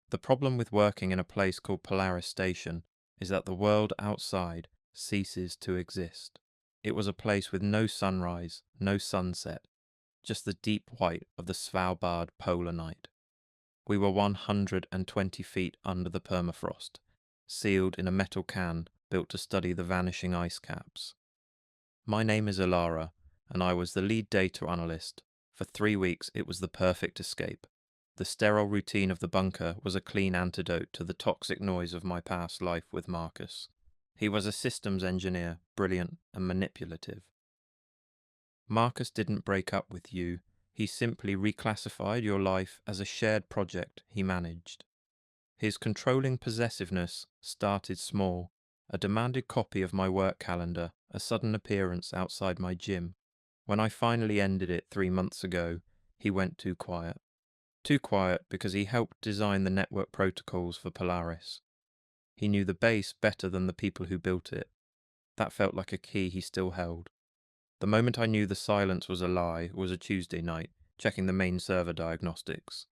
The problem with working in a place called Polaris Station is that the world outside ceases to exist. It was a place with no sunrise, no sunset, just the deep white of the Svalbard polar night. We were 120 feet under the permafrost, sealed in a metal can built to study the vanishing ice caps. My name is Ilara, and I was the lead data analyst. For 3 weeks it was the perfect escape. The sterile routine of the bunker was a clean antidote to the toxic noise of my past life with Marcus. He was a systems engineer, brilliant and manipulative. Marcus didn't break up with you, he simply reclassified your life as a shared project he managed. His controlling possessiveness started small, a demanded copy of my work calendar, a sudden appearance outside my gym. When I finally ended it 3 months ago, he went too quiet. Too quiet because he helped design the network protocols for Polaris. He knew the base better than the people who built it. That felt like a key he still held. The moment I knew the silence was a lie was a Tuesday night, checking the main server diagnostics.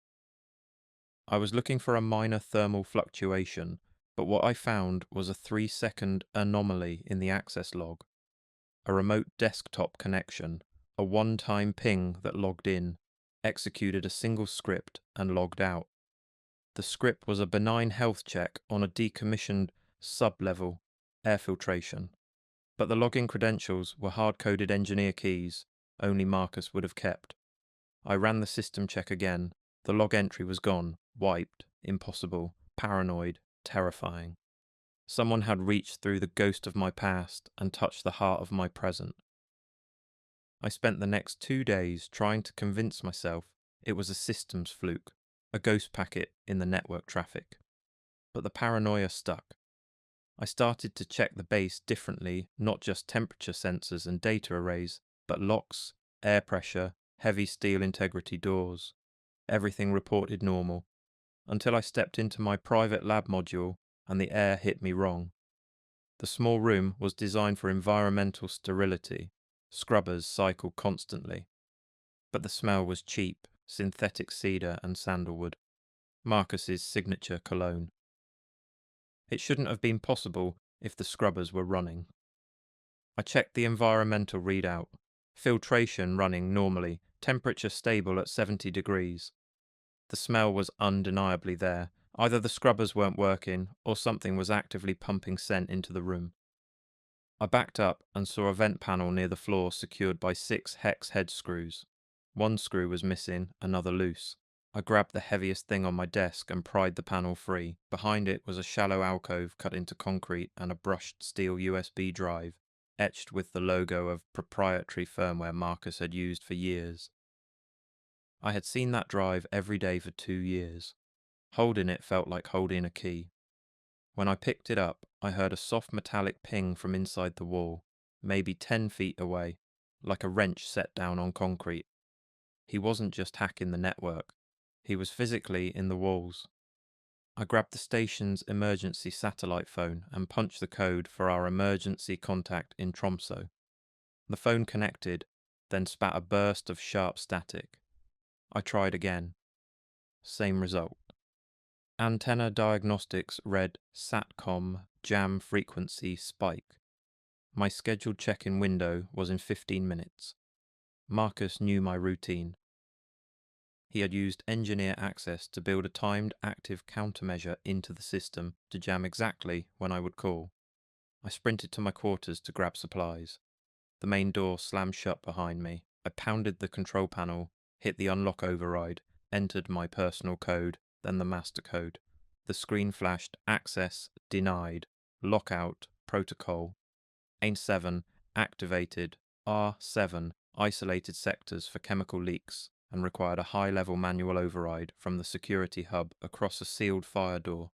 I was looking for a minor thermal fluctuation, but what I found was a 3-second anomaly in the access log. A remote desktop connection, a one-time ping that logged in, executed a single script and logged out. The script was a benign health check on a decommissioned sub-level air filtration, but the login credentials were hard-coded engineer keys only Marcus would have kept. I ran the system check again. The log entry was gone, wiped, impossible, paranoid, terrifying. Someone had reached through the ghost of my past and touched the heart of my present. I spent the next 2 days trying to convince myself it was a systems fluke, a ghost packet in the network traffic. But the paranoia stuck. I started to check the base differently, not just temperature sensors and data arrays, but locks, air pressure, heavy steel integrity doors. Everything reported normal, until I stepped into my private lab module and the air hit me wrong. The small room was designed for environmental sterility. Scrubbers cycled constantly. But the smell was cheap, synthetic cedar and sandalwood. Marcus's signature cologne. It shouldn't have been possible if the scrubbers were running. I checked the environmental readout. Filtration running normally, temperature stable at 70 degrees. The smell was undeniably there. Either the scrubbers weren't working, or something was actively pumping scent into the room. I backed up and saw a vent panel near the floor secured by 6 hex head screws. One screw was missing, another loose. I grabbed the heaviest thing on my desk and pried the panel free. Behind it was a shallow alcove cut into concrete and a brushed steel USB drive, etched with the logo of proprietary firmware Marcus had used for years. I had seen that drive every day for 2 years. Holding it felt like holding a key. When I picked it up, I heard a soft metallic ping from inside the wall, maybe 10 feet away, like a wrench set down on concrete. He wasn't just hacking the network, he was physically in the walls. I grabbed the station's emergency satellite phone and punched the code for our emergency contact in Tromsø. The phone connected, then spat a burst of sharp static. I tried again. Same result. Antenna diagnostics read SATCOM jam frequency spike. My scheduled check-in window was in 15 minutes. Marcus knew my routine. He had used engineer access to build a timed active countermeasure into the system to jam exactly when I would call. I sprinted to my quarters to grab supplies. The main door slammed shut behind me. I pounded the control panel, hit the unlock override, entered my personal code, then the master code. The screen flashed access denied, lockout, protocol. AIM-7 activated, R7 isolated sectors for chemical leaks and required a high-level manual override from the security hub across a sealed fire door.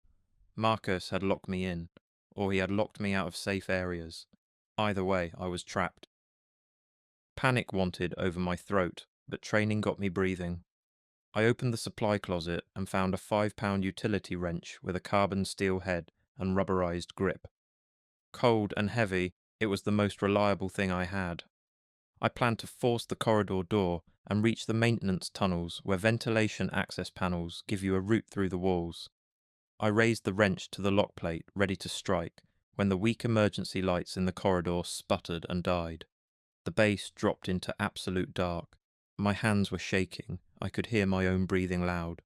Marcus had locked me in, or he had locked me out of safe areas. Either way, I was trapped. Panic wanted over my throat, but training got me breathing. I opened the supply closet and found a 5-pound utility wrench with a carbon steel head and rubberized grip. Cold and heavy, it was the most reliable thing I had. I planned to force the corridor door and reach the maintenance tunnels where ventilation access panels give you a route through the walls. I raised the wrench to the lock plate, ready to strike, when the weak emergency lights in the corridor sputtered and died. The base dropped into absolute dark. My hands were shaking. I could hear my own breathing loud.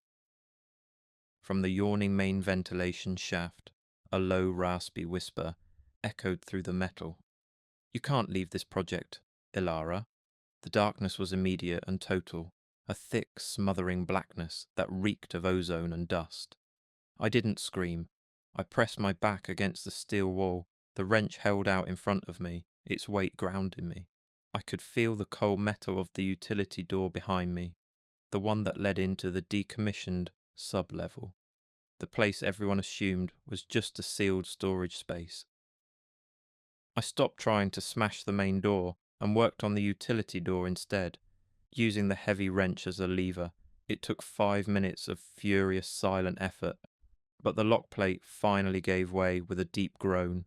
From the yawning main ventilation shaft, a low, raspy whisper echoed through the metal. "You can't leave this project, Ilara." The darkness was immediate and total, a thick, smothering blackness that reeked of ozone and dust. I didn't scream. I pressed my back against the steel wall, the wrench held out in front of me, its weight grounding me. I could feel the cold metal of the utility door behind me, the one that led into the decommissioned sub-level, the place everyone assumed was just a sealed storage space. I stopped trying to smash the main door and worked on the utility door instead, using the heavy wrench as a lever. It took 5 minutes of furious, silent effort, but the lock plate finally gave way with a deep groan.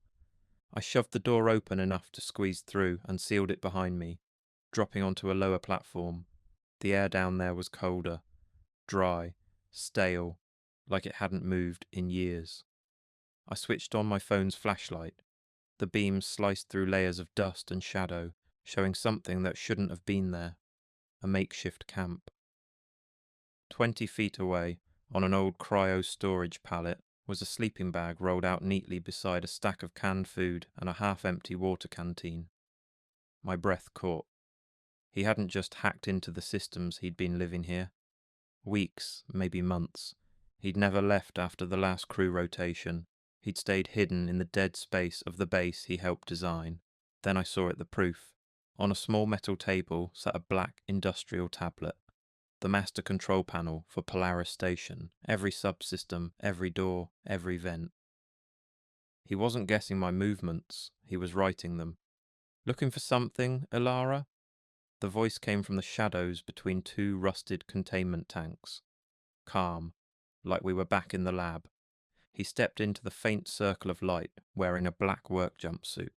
I shoved the door open enough to squeeze through and sealed it behind me, dropping onto a lower platform. The air down there was colder, dry, stale, like it hadn't moved in years. I switched on my phone's flashlight. The beam sliced through layers of dust and shadow, showing something that shouldn't have been there. A makeshift camp. 20 feet away, on an old cryo storage pallet, was a sleeping bag rolled out neatly beside a stack of canned food and a half-empty water canteen. My breath caught. He hadn't just hacked into the systems he'd been living here. Weeks, maybe months. He'd never left after the last crew rotation. He'd stayed hidden in the dead space of the base he helped design. Then I saw it, the proof. On a small metal table sat a black industrial tablet. The master control panel for Polaris Station, every subsystem, every door, every vent. He wasn't guessing my movements, he was writing them. "Looking for something, Ilara?" The voice came from the shadows between two rusted containment tanks. Calm, like we were back in the lab. He stepped into the faint circle of light, wearing a black work jumpsuit.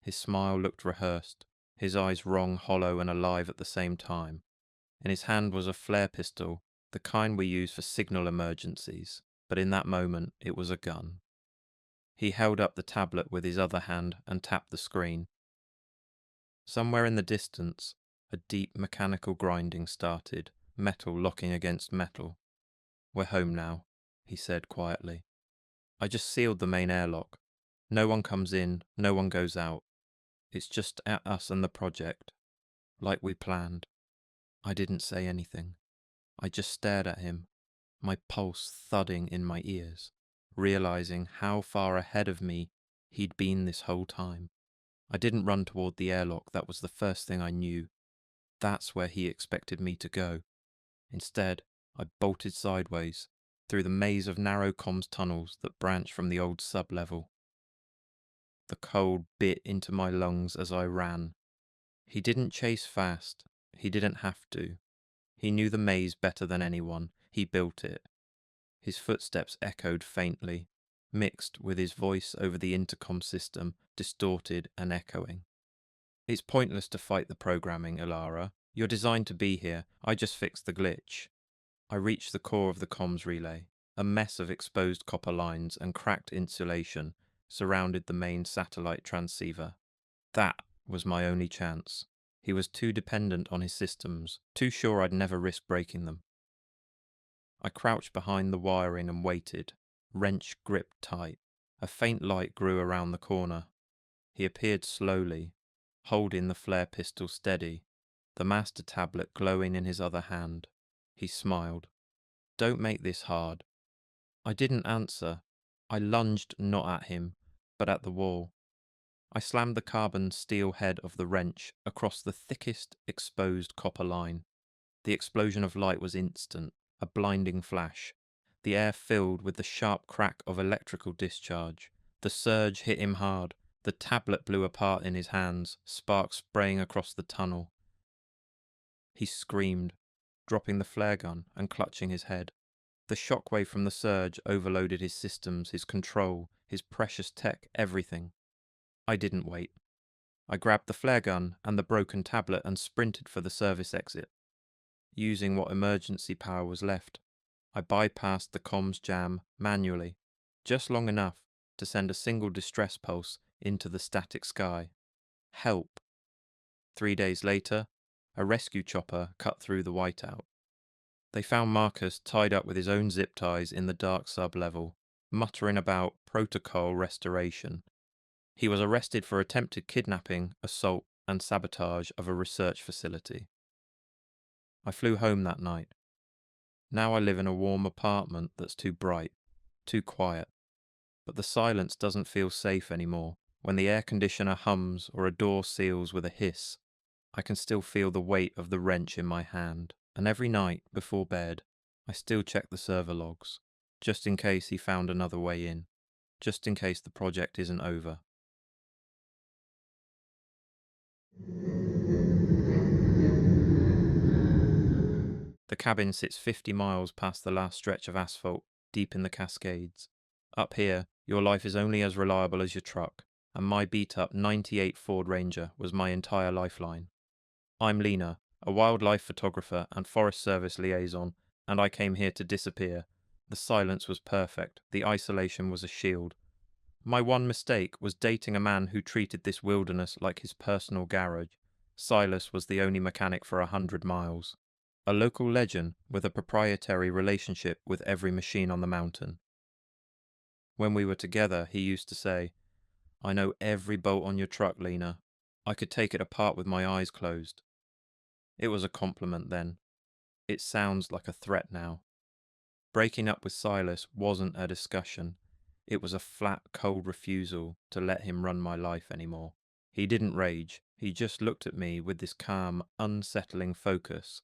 His smile looked rehearsed, his eyes wrung, hollow and alive at the same time. In his hand was a flare pistol, the kind we use for signal emergencies, but in that moment it was a gun. He held up the tablet with his other hand and tapped the screen. Somewhere in the distance, a deep mechanical grinding started, metal locking against metal. "We're home now," he said quietly. "I just sealed the main airlock. No one comes in, no one goes out. It's just at us and the project, like we planned." I didn't say anything. I just stared at him, my pulse thudding in my ears, realizing how far ahead of me he'd been this whole time. I didn't run toward the airlock, that was the first thing I knew. That's where he expected me to go. Instead, I bolted sideways, through the maze of narrow comms tunnels that branched from the old sub-level. The cold bit into my lungs as I ran. He didn't chase fast. He didn't have to. He knew the maze better than anyone. He built it. His footsteps echoed faintly, mixed with his voice over the intercom system, distorted and echoing. "It's pointless to fight the programming, Ilara. You're designed to be here. I just fixed the glitch." I reached the core of the comms relay. A mess of exposed copper lines and cracked insulation surrounded the main satellite transceiver. That was my only chance. He was too dependent on his systems, too sure I'd never risk breaking them. I crouched behind the wiring and waited, wrench gripped tight. A faint light grew around the corner. He appeared slowly, holding the flare pistol steady, the master tablet glowing in his other hand. He smiled. "Don't make this hard." I didn't answer. I lunged not at him, but at the wall. I slammed the carbon steel head of the wrench across the thickest exposed copper line. The explosion of light was instant, a blinding flash. The air filled with the sharp crack of electrical discharge. The surge hit him hard. The tablet blew apart in his hands, sparks spraying across the tunnel. He screamed, dropping the flare gun and clutching his head. The shockwave from the surge overloaded his systems, his control, his precious tech, everything. I didn't wait. I grabbed the flare gun and the broken tablet and sprinted for the service exit, using what emergency power was left. I bypassed the comms jam manually, just long enough to send a single distress pulse into the static sky. Help! 3 days later, a rescue chopper cut through the whiteout. They found Marcus tied up with his own zip ties in the dark sub-level, muttering about protocol restoration. He was arrested for attempted kidnapping, assault, and sabotage of a research facility. I flew home that night. Now I live in a warm apartment that's too bright, too quiet. But the silence doesn't feel safe anymore. When the air conditioner hums or a door seals with a hiss, I can still feel the weight of the wrench in my hand. And every night, before bed, I still check the server logs, just in case he found another way in, just in case the project isn't over. The cabin sits 50 miles past the last stretch of asphalt, deep in the Cascades. Up here, your life is only as reliable as your truck, and my beat-up '98 Ford Ranger was my entire lifeline. I'm Lena, a wildlife photographer and Forest Service liaison, and I came here to disappear. The silence was perfect, the isolation was a shield. My one mistake was dating a man who treated this wilderness like his personal garage. Silas was the only mechanic for 100 miles. A local legend with a proprietary relationship with every machine on the mountain. When we were together, he used to say, "I know every bolt on your truck, Lena. I could take it apart with my eyes closed." It was a compliment then. It sounds like a threat now. Breaking up with Silas wasn't a discussion. It was a flat, cold refusal to let him run my life anymore. He didn't rage. He just looked at me with this calm, unsettling focus,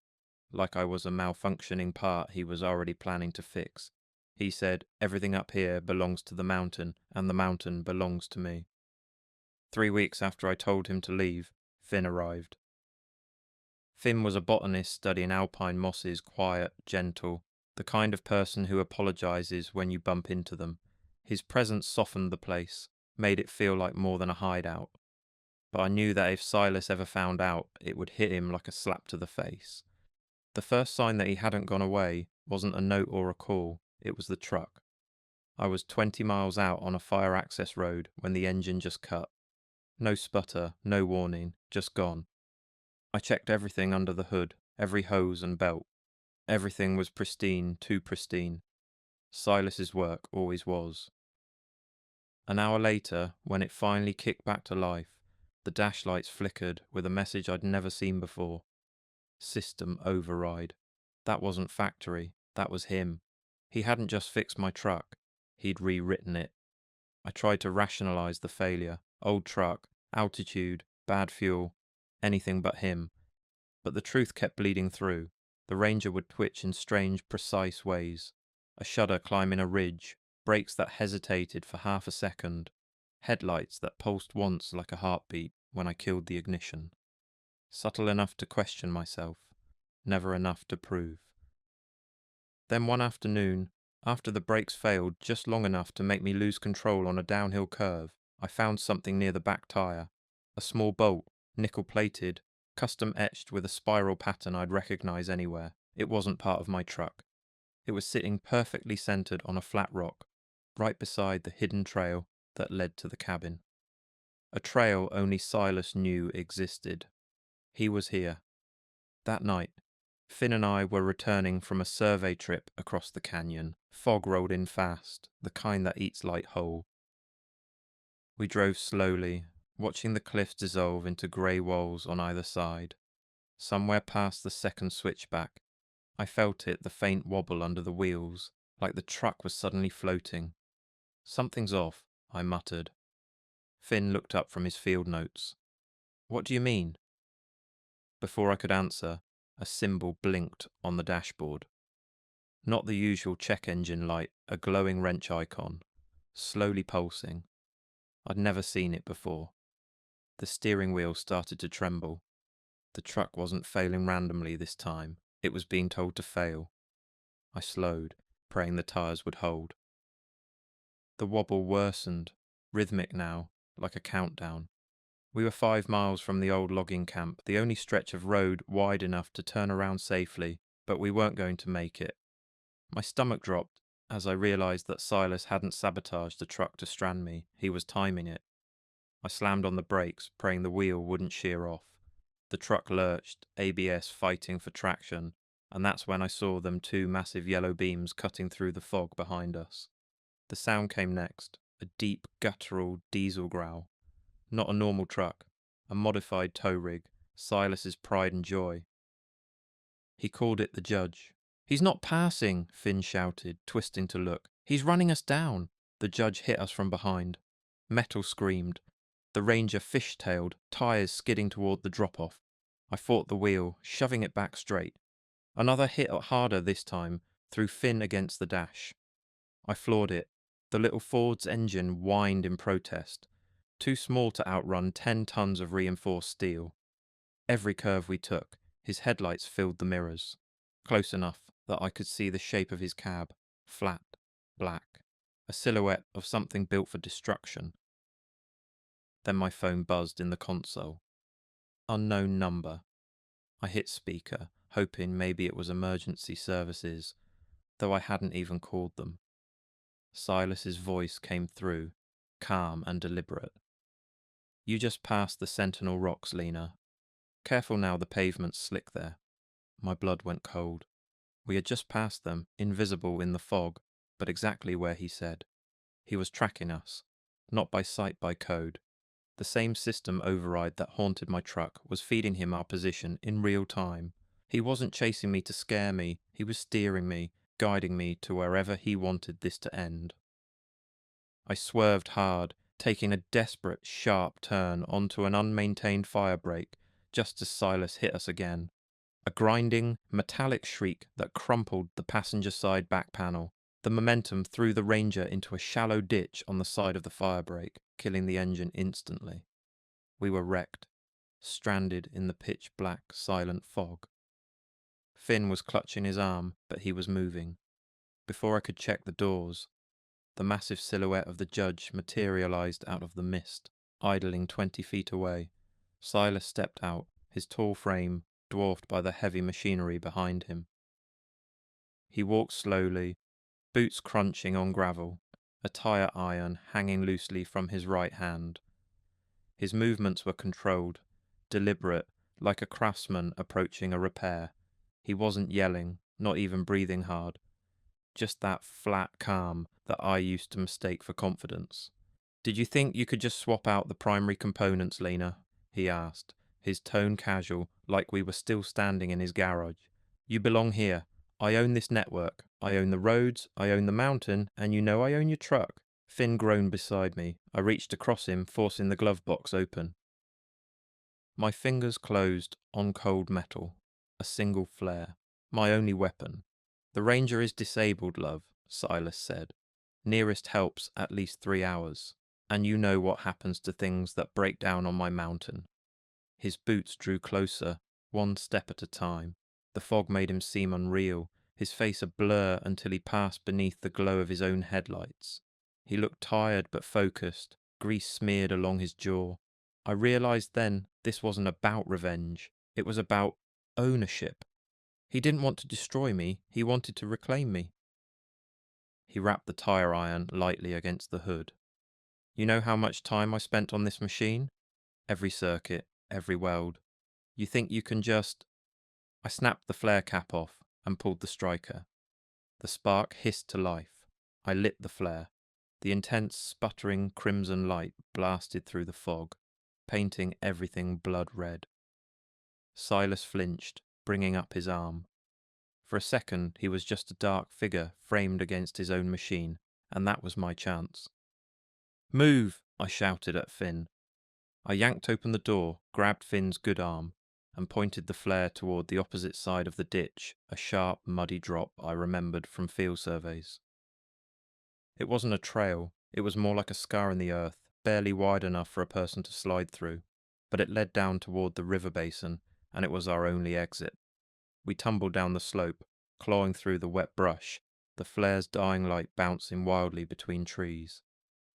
like I was a malfunctioning part he was already planning to fix. He said, "Everything up here belongs to the mountain, and the mountain belongs to me." 3 weeks after I told him to leave, Finn arrived. Finn was a botanist studying alpine mosses, quiet, gentle, the kind of person who apologizes when you bump into them. His presence softened the place, made it feel like more than a hideout. But I knew that if Silas ever found out, it would hit him like a slap to the face. The first sign that he hadn't gone away wasn't a note or a call, it was the truck. I was 20 miles out on a fire access road when the engine just cut. No sputter, no warning, just gone. I checked everything under the hood, every hose and belt. Everything was pristine, too pristine. Silas's work always was. An hour later, when it finally kicked back to life, the dash lights flickered with a message I'd never seen before. System override. That wasn't factory, that was him. He hadn't just fixed my truck, he'd rewritten it. I tried to rationalize the failure. Old truck, altitude, bad fuel, anything but him. But the truth kept bleeding through. The Ranger would twitch in strange, precise ways. A shudder climbing a ridge, brakes that hesitated for half a second, headlights that pulsed once like a heartbeat when I killed the ignition. Subtle enough to question myself, never enough to prove. Then one afternoon, after the brakes failed just long enough to make me lose control on a downhill curve, I found something near the back tyre. A small bolt, nickel-plated, custom etched with a spiral pattern I'd recognize anywhere. It wasn't part of my truck. It was sitting perfectly centered on a flat rock, right beside the hidden trail that led to the cabin. A trail only Silas knew existed. He was here. That night, Finn and I were returning from a survey trip across the canyon. Fog rolled in fast, the kind that eats light whole. We drove slowly, watching the cliffs dissolve into grey walls on either side. Somewhere past the second switchback, I felt it, the faint wobble under the wheels, like the truck was suddenly floating. "Something's off," I muttered. Finn looked up from his field notes. "What do you mean?" Before I could answer, a symbol blinked on the dashboard. Not the usual check engine light, a glowing wrench icon, slowly pulsing. I'd never seen it before. The steering wheel started to tremble. The truck wasn't failing randomly this time. It was being told to fail. I slowed, praying the tires would hold. The wobble worsened, rhythmic now, like a countdown. We were 5 miles from the old logging camp, the only stretch of road wide enough to turn around safely, but we weren't going to make it. My stomach dropped as I realized that Silas hadn't sabotaged the truck to strand me. He was timing it. I slammed on the brakes, praying the wheel wouldn't shear off. The truck lurched, ABS fighting for traction, and that's when I saw them two massive yellow beams cutting through the fog behind us. The sound came next, a deep, guttural diesel growl. Not a normal truck, a modified tow rig, Silas's pride and joy. He called it the Judge. "He's not passing," Finn shouted, twisting to look. "He's running us down." The Judge hit us from behind. Metal screamed. The Ranger fish-tailed, tyres skidding toward the drop-off. I fought the wheel, shoving it back straight. Another hit harder this time, threw Finn against the dash. I floored it. The little Ford's engine whined in protest, too small to outrun 10 tons of reinforced steel. Every curve we took, his headlights filled the mirrors, close enough that I could see the shape of his cab, flat, black, a silhouette of something built for destruction. Then my phone buzzed in the console. Unknown number. I hit speaker, hoping maybe it was emergency services, though I hadn't even called them. Silas's voice came through, calm and deliberate. "You just passed the Sentinel Rocks, Lena. Careful now, the pavement's slick there." My blood went cold. We had just passed them, invisible in the fog, but exactly where he said. He was tracking us, not by sight, by code. The same system override that haunted my truck was feeding him our position in real time. He wasn't chasing me to scare me, he was steering me, guiding me to wherever he wanted this to end. I swerved hard, taking a desperate, sharp turn onto an unmaintained fire break, just as Silas hit us again. A grinding, metallic shriek that crumpled the passenger side back panel. The momentum threw the Ranger into a shallow ditch on the side of the fire break, killing the engine instantly. We were wrecked, stranded in the pitch-black, silent fog. Finn was clutching his arm, but he was moving. Before I could check the doors, the massive silhouette of the Judge materialized out of the mist, idling 20 feet away. Silas stepped out, his tall frame dwarfed by the heavy machinery behind him. He walked slowly, boots crunching on gravel, a tire iron hanging loosely from his right hand. His movements were controlled, deliberate, like a craftsman approaching a repair. He wasn't yelling, not even breathing hard. Just that flat calm that I used to mistake for confidence. "Did you think you could just swap out the primary components, Lena?" he asked, his tone casual, like we were still standing in his garage. "You belong here. I own this network. I own the roads, I own the mountain, and you know I own your truck." Finn groaned beside me. I reached across him, forcing the glove box open. My fingers closed on cold metal. A single flare. My only weapon. "The Ranger is disabled, love," Silas said. "Nearest help's at least 3 hours. And you know what happens to things that break down on my mountain." His boots drew closer, one step at a time. The fog made him seem unreal, his face a blur until he passed beneath the glow of his own headlights. He looked tired but focused, grease smeared along his jaw. I realized then this wasn't about revenge. It was about ownership. He didn't want to destroy me, he wanted to reclaim me. He wrapped the tire iron lightly against the hood. "You know how much time I spent on this machine? Every circuit, every weld. You think you can just—" I snapped the flare cap off and pulled the striker. The spark hissed to life. I lit the flare. The intense, sputtering crimson light blasted through the fog, painting everything blood red. Silas flinched, bringing up his arm. For a second, he was just a dark figure framed against his own machine, and that was my chance. "Move!" I shouted at Finn. I yanked open the door, grabbed Finn's good arm, and pointed the flare toward the opposite side of the ditch, a sharp, muddy drop I remembered from field surveys. It wasn't a trail, it was more like a scar in the earth, barely wide enough for a person to slide through, but it led down toward the river basin, and it was our only exit. We tumbled down the slope, clawing through the wet brush, the flare's dying light bouncing wildly between trees.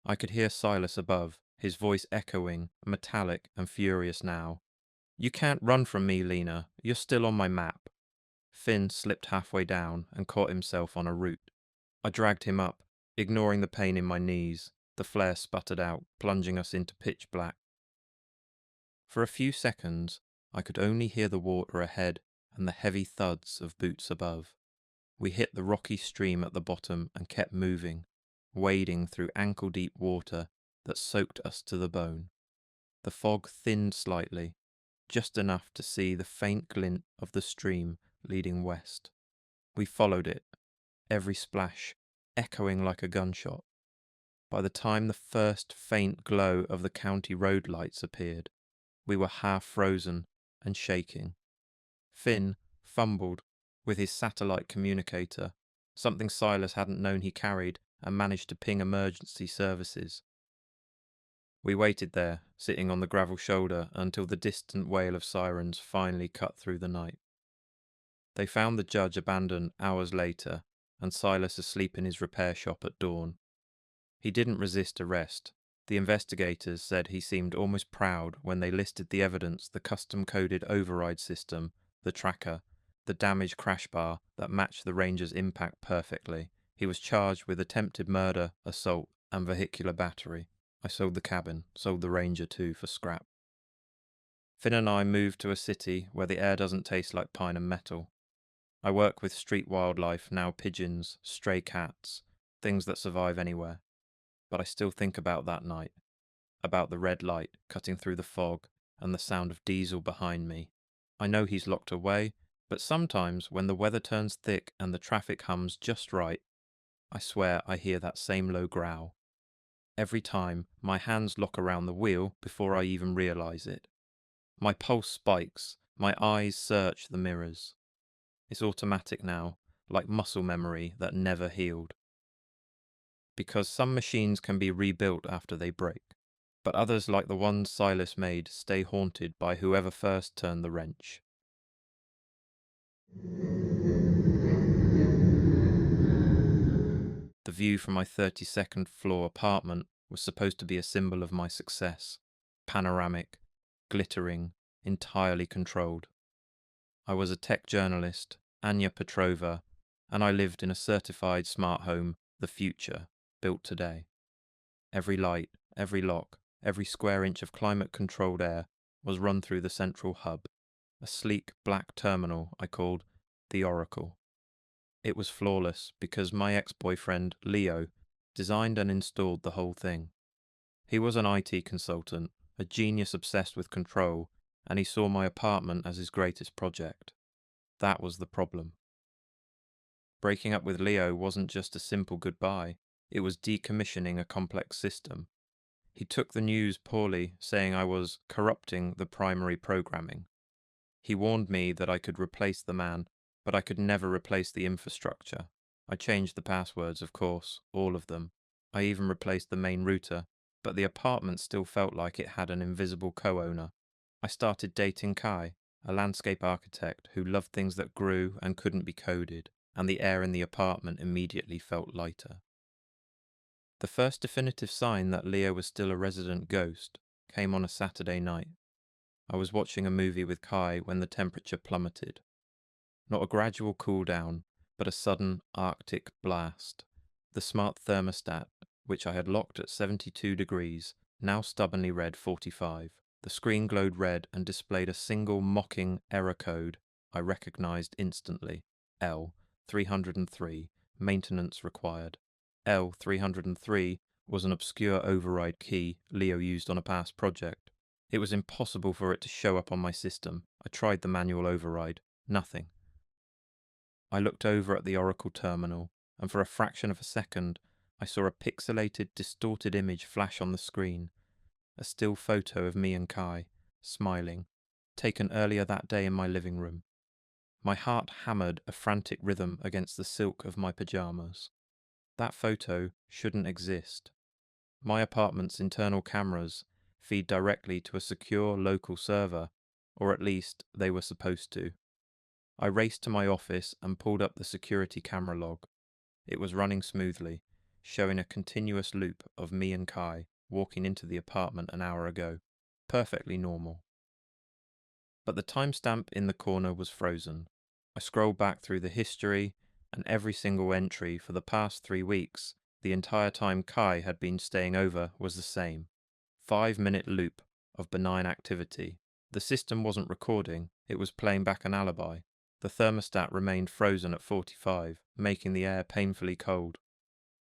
I could hear Silas above, his voice echoing, metallic and furious now. "You can't run from me, Lena. You're still on my map." Finn slipped halfway down and caught himself on a root. I dragged him up, ignoring the pain in my knees. The flare sputtered out, plunging us into pitch black. For a few seconds, I could only hear the water ahead and the heavy thuds of boots above. We hit the rocky stream at the bottom and kept moving, wading through ankle-deep water that soaked us to the bone. The fog thinned slightly, just enough to see the faint glint of the stream leading west. We followed it, every splash echoing like a gunshot. By the time the first faint glow of the county road lights appeared, we were half frozen and shaking. Finn fumbled with his satellite communicator, something Silas hadn't known he carried, and managed to ping emergency services. We waited there, sitting on the gravel shoulder, until the distant wail of sirens finally cut through the night. They found the judge abandoned hours later, and Silas asleep in his repair shop at dawn. He didn't resist arrest. The investigators said he seemed almost proud when they listed the evidence: the custom-coded override system, the tracker, the damaged crash bar that matched the Ranger's impact perfectly. He was charged with attempted murder, assault, and vehicular battery. I sold the cabin, sold the Ranger too, for scrap. Finn and I moved to a city where the air doesn't taste like pine and metal. I work with street wildlife, now pigeons, stray cats, things that survive anywhere. But I still think about that night, about the red light cutting through the fog and the sound of diesel behind me. I know he's locked away, but sometimes when the weather turns thick and the traffic hums just right, I swear I hear that same low growl. Every time, my hands lock around the wheel before I even realize it. My pulse spikes, my eyes search the mirrors. It's automatic now, like muscle memory that never healed. Because some machines can be rebuilt after they break, but others, like the ones Silas made, stay haunted by whoever first turned the wrench. The view from my 32nd floor apartment was supposed to be a symbol of my success. Panoramic, glittering, entirely controlled. I was a tech journalist, Anya Petrova, and I lived in a certified smart home, the future, built today. Every light, every lock, every square inch of climate-controlled air was run through the central hub, a sleek black terminal I called the Oracle. It was flawless because my ex-boyfriend, Leo, designed and installed the whole thing. He was an IT consultant, a genius obsessed with control, and he saw my apartment as his greatest project. That was the problem. Breaking up with Leo wasn't just a simple goodbye, it was decommissioning a complex system. He took the news poorly, saying I was corrupting the primary programming. He warned me that I could replace the man, but I could never replace the infrastructure. I changed the passwords, of course, all of them. I even replaced the main router, but the apartment still felt like it had an invisible co-owner. I started dating Kai, a landscape architect who loved things that grew and couldn't be coded, and the air in the apartment immediately felt lighter. The first definitive sign that Leo was still a resident ghost came on a Saturday night. I was watching a movie with Kai when the temperature plummeted. Not a gradual cool down, but a sudden Arctic blast. The smart thermostat, which I had locked at 72 degrees, now stubbornly read 45. The screen glowed red and displayed a single mocking error code I recognized instantly. L303, maintenance required. L303 was an obscure override key Leo used on a past project. It was impossible for it to show up on my system. I tried the manual override. Nothing. I looked over at the Oracle terminal, and for a fraction of a second, I saw a pixelated, distorted image flash on the screen. A still photo of me and Kai, smiling, taken earlier that day in my living room. My heart hammered a frantic rhythm against the silk of my pajamas. That photo shouldn't exist. My apartment's internal cameras feed directly to a secure local server, or at least they were supposed to. I raced to my office and pulled up the security camera log. It was running smoothly, showing a continuous loop of me and Kai walking into the apartment an hour ago. Perfectly normal. But the timestamp in the corner was frozen. I scrolled back through the history, and every single entry for the past 3 weeks, the entire time Kai had been staying over, was the same. 5-minute loop of benign activity. The system wasn't recording, it was playing back an alibi. The thermostat remained frozen at 45, making the air painfully cold.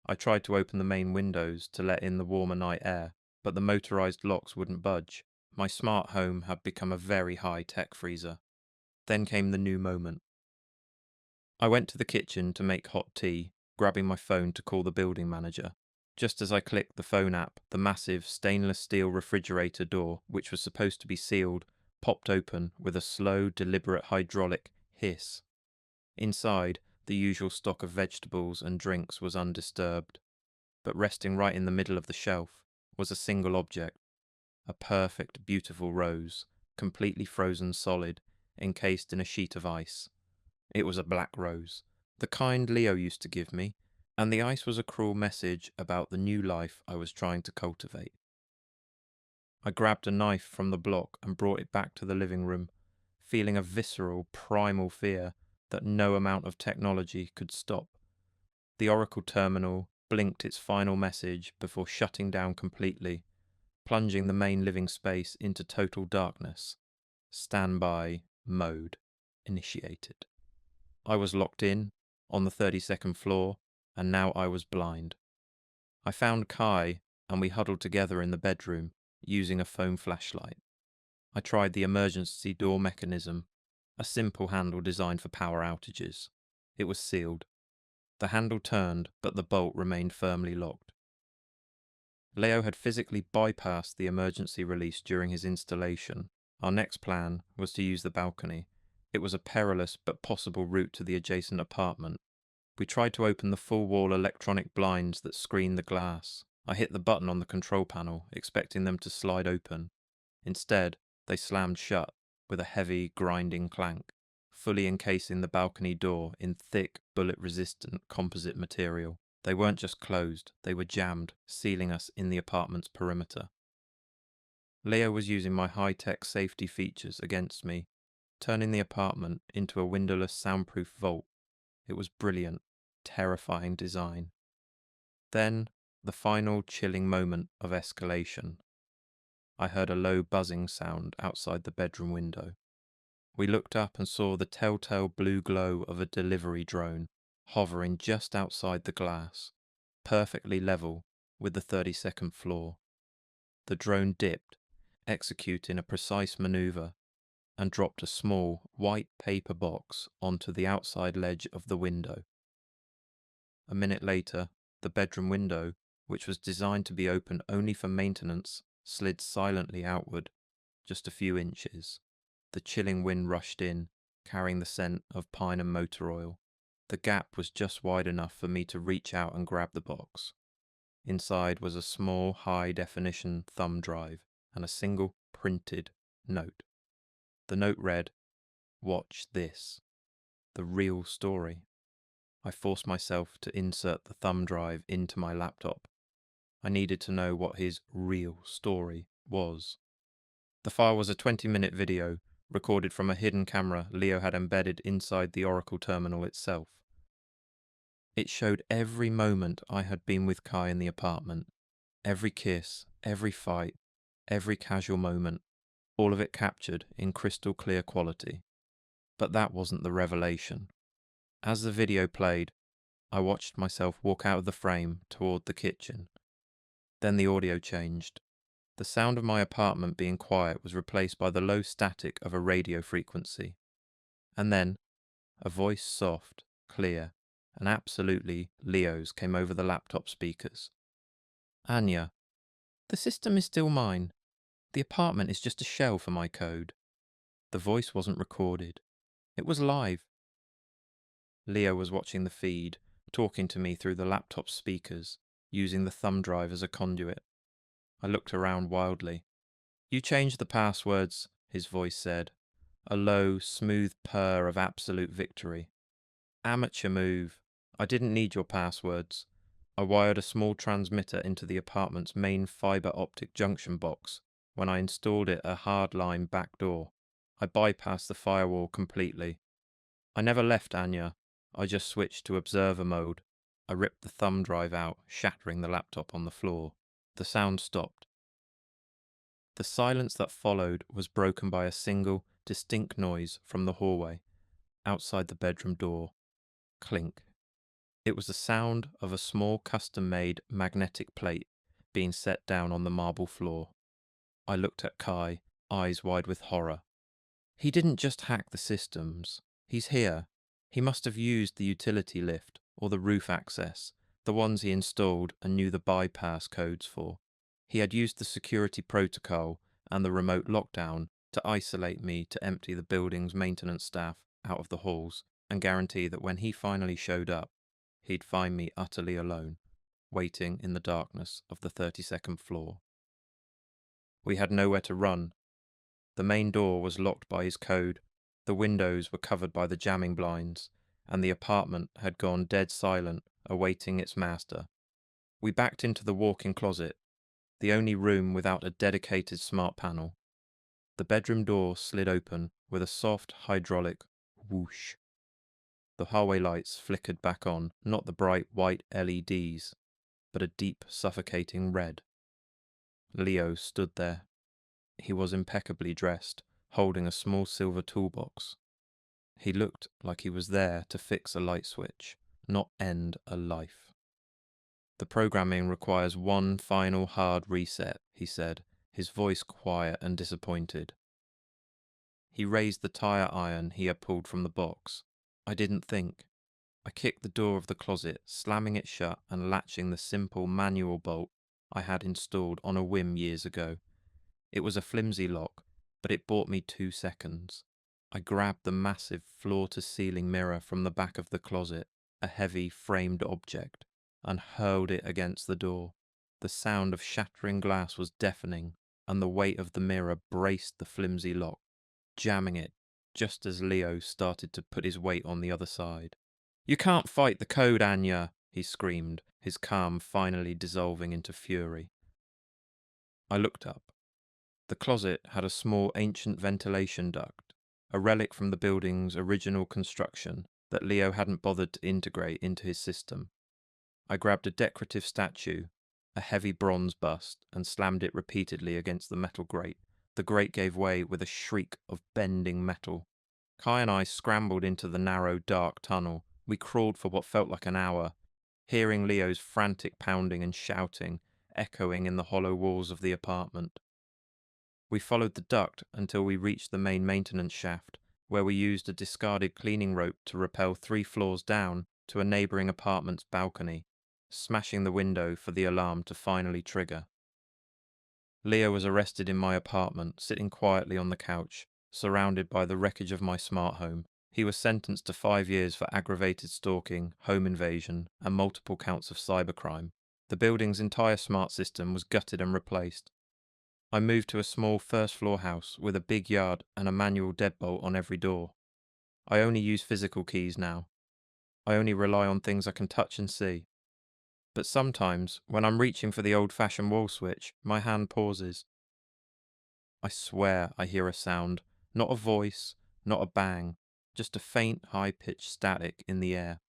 I tried to open the main windows to let in the warmer night air, but the motorized locks wouldn't budge. My smart home had become a very high-tech freezer. Then came the new moment. I went to the kitchen to make hot tea, grabbing my phone to call the building manager. Just as I clicked the phone app, the massive stainless steel refrigerator door, which was supposed to be sealed, popped open with a slow, deliberate hydraulic hiss. Inside, the usual stock of vegetables and drinks was undisturbed, but resting right in the middle of the shelf was a single object, a perfect, beautiful rose, completely frozen solid, encased in a sheet of ice. It was a black rose, the kind Leo used to give me, and the ice was a cruel message about the new life I was trying to cultivate. I grabbed a knife from the block and brought it back to the living room, feeling a visceral, primal fear that no amount of technology could stop. The Oracle terminal blinked its final message before shutting down completely, plunging the main living space into total darkness. Standby mode initiated. I was locked in, on the 32nd floor, and now I was blind. I found Kai, and we huddled together in the bedroom, using a phone flashlight. I tried the emergency door mechanism, a simple handle designed for power outages. It was sealed. The handle turned, but the bolt remained firmly locked. Leo had physically bypassed the emergency release during his installation. Our next plan was to use the balcony. It was a perilous but possible route to the adjacent apartment. We tried to open the full-wall electronic blinds that screened the glass. I hit the button on the control panel, expecting them to slide open. Instead, they slammed shut, with a heavy, grinding clank, fully encasing the balcony door in thick, bullet-resistant composite material. They weren't just closed, they were jammed, sealing us in the apartment's perimeter. Leo was using my high-tech safety features against me, turning the apartment into a windowless, soundproof vault. It was brilliant, terrifying design. Then, the final chilling moment of escalation. I heard a low buzzing sound outside the bedroom window. We looked up and saw the telltale blue glow of a delivery drone hovering just outside the glass, perfectly level with the 32nd floor. The drone dipped, executing a precise maneuver, and dropped a small, white paper box onto the outside ledge of the window. A minute later, the bedroom window, which was designed to be open only for maintenance, slid silently outward, just a few inches. The chilling wind rushed in, carrying the scent of pine and motor oil. The gap was just wide enough for me to reach out and grab the box. Inside was a small, high-definition thumb drive and a single printed note. The note read, "Watch this. The real story." I forced myself to insert the thumb drive into my laptop. I needed to know what his real story was. The file was a 20-minute video recorded from a hidden camera Leo had embedded inside the Oracle terminal itself. It showed every moment I had been with Kai in the apartment, every kiss, every fight, every casual moment, all of it captured in crystal clear quality. But that wasn't the revelation. As the video played, I watched myself walk out of the frame toward the kitchen. Then the audio changed. The sound of my apartment being quiet was replaced by the low static of a radio frequency. And then, a voice soft, clear, and absolutely Leo's came over the laptop speakers. "Anya, the system is still mine. The apartment is just a shell for my code." The voice wasn't recorded. It was live. Leo was watching the feed, talking to me through the laptop speakers, using the thumb drive as a conduit. I looked around wildly. "You changed the passwords," his voice said, a low, smooth purr of absolute victory. "Amateur move. I didn't need your passwords. I wired a small transmitter into the apartment's main fiber optic junction box when I installed it a hardline back door. I bypassed the firewall completely." I never left Anya. I just switched to observer mode. I ripped the thumb drive out, shattering the laptop on the floor. The sound stopped. The silence that followed was broken by a single, distinct noise from the hallway, outside the bedroom door. Clink. It was the sound of a small custom-made magnetic plate being set down on the marble floor. I looked at Kai, eyes wide with horror. He didn't just hack the systems. He's here. He must have used the utility lift or the roof access, the ones he installed and knew the bypass codes for. He had used the security protocol and the remote lockdown to isolate me to empty the building's maintenance staff out of the halls and guarantee that when he finally showed up, he'd find me utterly alone, waiting in the darkness of the 32nd floor. We had nowhere to run. The main door was locked by his code, the windows were covered by the jamming blinds, and the apartment had gone dead silent, awaiting its master. We backed into the walk-in closet, the only room without a dedicated smart panel. The bedroom door slid open with a soft hydraulic whoosh. The hallway lights flickered back on, not the bright white LEDs, but a deep, suffocating red. Leo stood there. He was impeccably dressed, holding a small silver toolbox. He looked like he was there to fix a light switch, not end a life. The programming requires one final hard reset, he said, his voice quiet and disappointed. He raised the tire iron he had pulled from the box. I didn't think. I kicked the door of the closet, slamming it shut and latching the simple manual bolt I had installed on a whim years ago. It was a flimsy lock, but it bought me 2 seconds. I grabbed the massive floor-to-ceiling mirror from the back of the closet, a heavy framed object, and hurled it against the door. The sound of shattering glass was deafening, and the weight of the mirror braced the flimsy lock, jamming it just as Leo started to put his weight on the other side. "You can't fight the code, Anya," he screamed, his calm finally dissolving into fury. I looked up. The closet had a small ancient ventilation duct, a relic from the building's original construction that Leo hadn't bothered to integrate into his system. I grabbed a decorative statue, a heavy bronze bust, and slammed it repeatedly against the metal grate. The grate gave way with a shriek of bending metal. Kai and I scrambled into the narrow, dark tunnel. We crawled for what felt like an hour, hearing Leo's frantic pounding and shouting echoing in the hollow walls of the apartment. We followed the duct until we reached the main maintenance shaft, where we used a discarded cleaning rope to rappel 3 floors down to a neighbouring apartment's balcony, smashing the window for the alarm to finally trigger. Leo was arrested in my apartment, sitting quietly on the couch, surrounded by the wreckage of my smart home. He was sentenced to 5 years for aggravated stalking, home invasion, and multiple counts of cybercrime. The building's entire smart system was gutted and replaced. I moved to a small first-floor house with a big yard and a manual deadbolt on every door. I only use physical keys now. I only rely on things I can touch and see. But sometimes, when I'm reaching for the old-fashioned wall switch, my hand pauses. I swear I hear a sound, not a voice, not a bang, just a faint, high-pitched static in the air.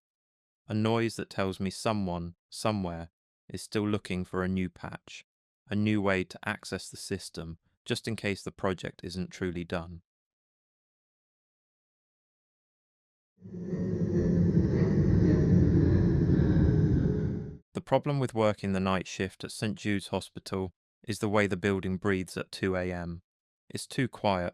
A noise that tells me someone, somewhere, is still looking for a new patch. A new way to access the system, just in case the project isn't truly done. The problem with working the night shift at St. Jude's Hospital is the way the building breathes at 2 a.m. It's too quiet.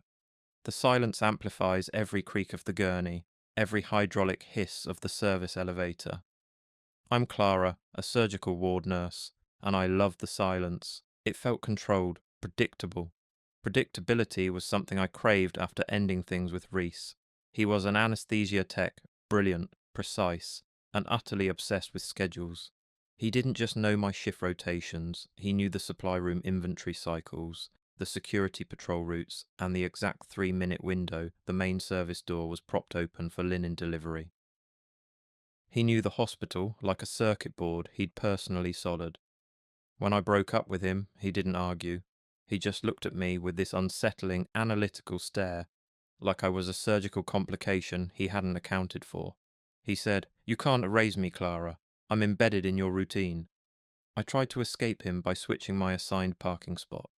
The silence amplifies every creak of the gurney, every hydraulic hiss of the service elevator. I'm Clara, a surgical ward nurse, and I love the silence. It felt controlled, predictable. Predictability was something I craved after ending things with Reese. He was an anesthesia tech, brilliant, precise, and utterly obsessed with schedules. He didn't just know my shift rotations, he knew the supply room inventory cycles, the security patrol routes, and the exact 3-minute window the main service door was propped open for linen delivery. He knew the hospital like a circuit board he'd personally soldered. When I broke up with him, he didn't argue. He just looked at me with this unsettling, analytical stare, like I was a surgical complication he hadn't accounted for. He said, "You can't erase me, Clara. I'm embedded in your routine." I tried to escape him by switching my assigned parking spot.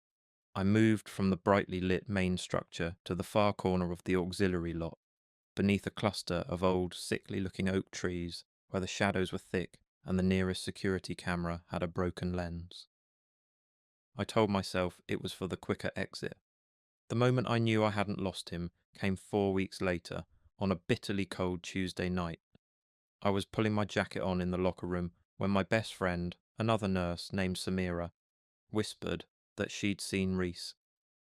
I moved from the brightly lit main structure to the far corner of the auxiliary lot, beneath a cluster of old, sickly-looking oak trees where the shadows were thick and the nearest security camera had a broken lens. I told myself it was for the quicker exit. The moment I knew I hadn't lost him came 4 weeks later, on a bitterly cold Tuesday night. I was pulling my jacket on in the locker room when my best friend, another nurse named Samira, whispered that she'd seen Reese.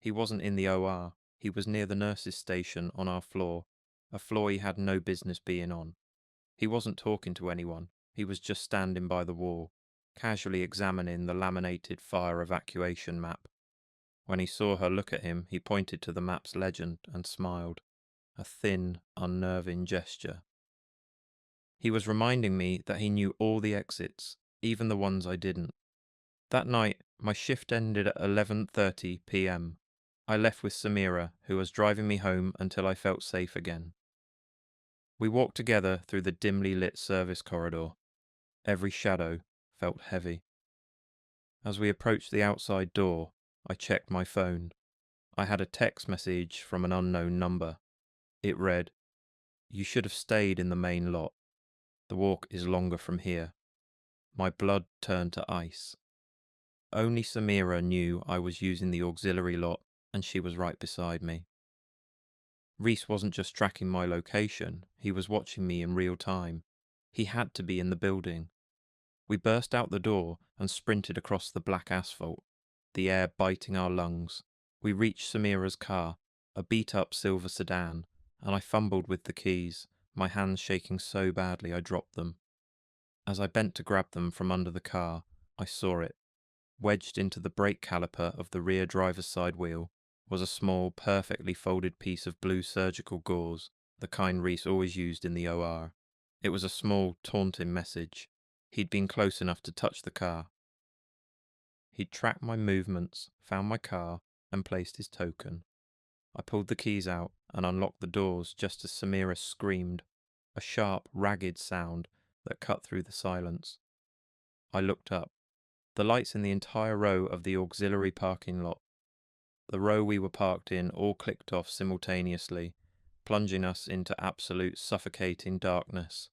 He wasn't in the OR, he was near the nurses' station on our floor, a floor he had no business being on. He wasn't talking to anyone, he was just standing by the wall, casually examining the laminated fire evacuation map. When he saw her look at him, he pointed to the map's legend and smiled, a thin, unnerving gesture. He was reminding me that he knew all the exits, even the ones I didn't. That night, my shift ended at 11:30 p.m. I left with Samira, who was driving me home until I felt safe again. We walked together through the dimly lit service corridor. Every shadow felt heavy. As we approached the outside door, I checked my phone. I had a text message from an unknown number. It read, "You should have stayed in the main lot. The walk is longer from here." My blood turned to ice. Only Samira knew I was using the auxiliary lot, and she was right beside me. Reese wasn't just tracking my location, he was watching me in real time. He had to be in the building. We burst out the door and sprinted across the black asphalt, the air biting our lungs. We reached Samira's car, a beat-up silver sedan, and I fumbled with the keys, my hands shaking so badly I dropped them. As I bent to grab them from under the car, I saw it. Wedged into the brake caliper of the rear driver's side wheel was a small, perfectly folded piece of blue surgical gauze, the kind Reese always used in the OR. It was a small, taunting message. He'd been close enough to touch the car. He'd tracked my movements, found my car, and placed his token. I pulled the keys out and unlocked the doors just as Samira screamed, a sharp, ragged sound that cut through the silence. I looked up. The lights in the entire row of the auxiliary parking lot, the row we were parked in, all clicked off simultaneously, plunging us into absolute suffocating darkness.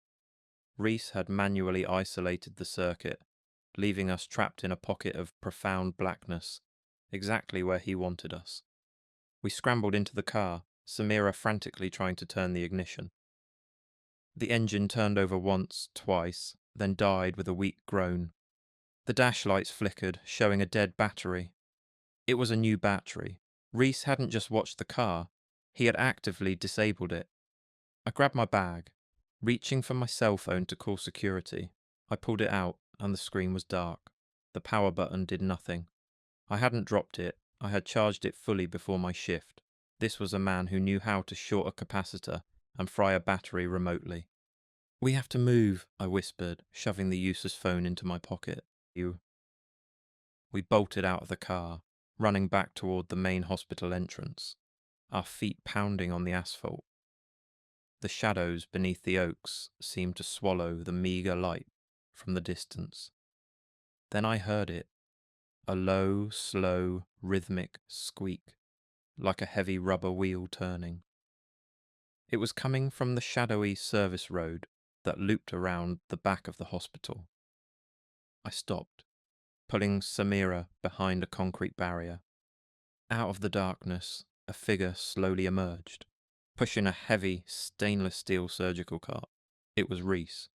Reese had manually isolated the circuit, leaving us trapped in a pocket of profound blackness, exactly where he wanted us. We scrambled into the car, Samira frantically trying to turn the ignition. The engine turned over once, twice, then died with a weak groan. The dash lights flickered, showing a dead battery. It was a new battery. Reese hadn't just watched the car, he had actively disabled it. I grabbed my bag, reaching for my cell phone to call security. I pulled it out, and the screen was dark. The power button did nothing. I hadn't dropped it, I had charged it fully before my shift. This was a man who knew how to short a capacitor and fry a battery remotely. "We have to move," I whispered, shoving the useless phone into my pocket. We bolted out of the car, running back toward the main hospital entrance, our feet pounding on the asphalt. The shadows beneath the oaks seemed to swallow the meagre light from the distance. Then I heard it, a low, slow, rhythmic squeak, like a heavy rubber wheel turning. It was coming from the shadowy service road that looped around the back of the hospital. I stopped, pulling Samira behind a concrete barrier. Out of the darkness, a figure slowly emerged, pushing a heavy, stainless steel surgical cart. It was Reese.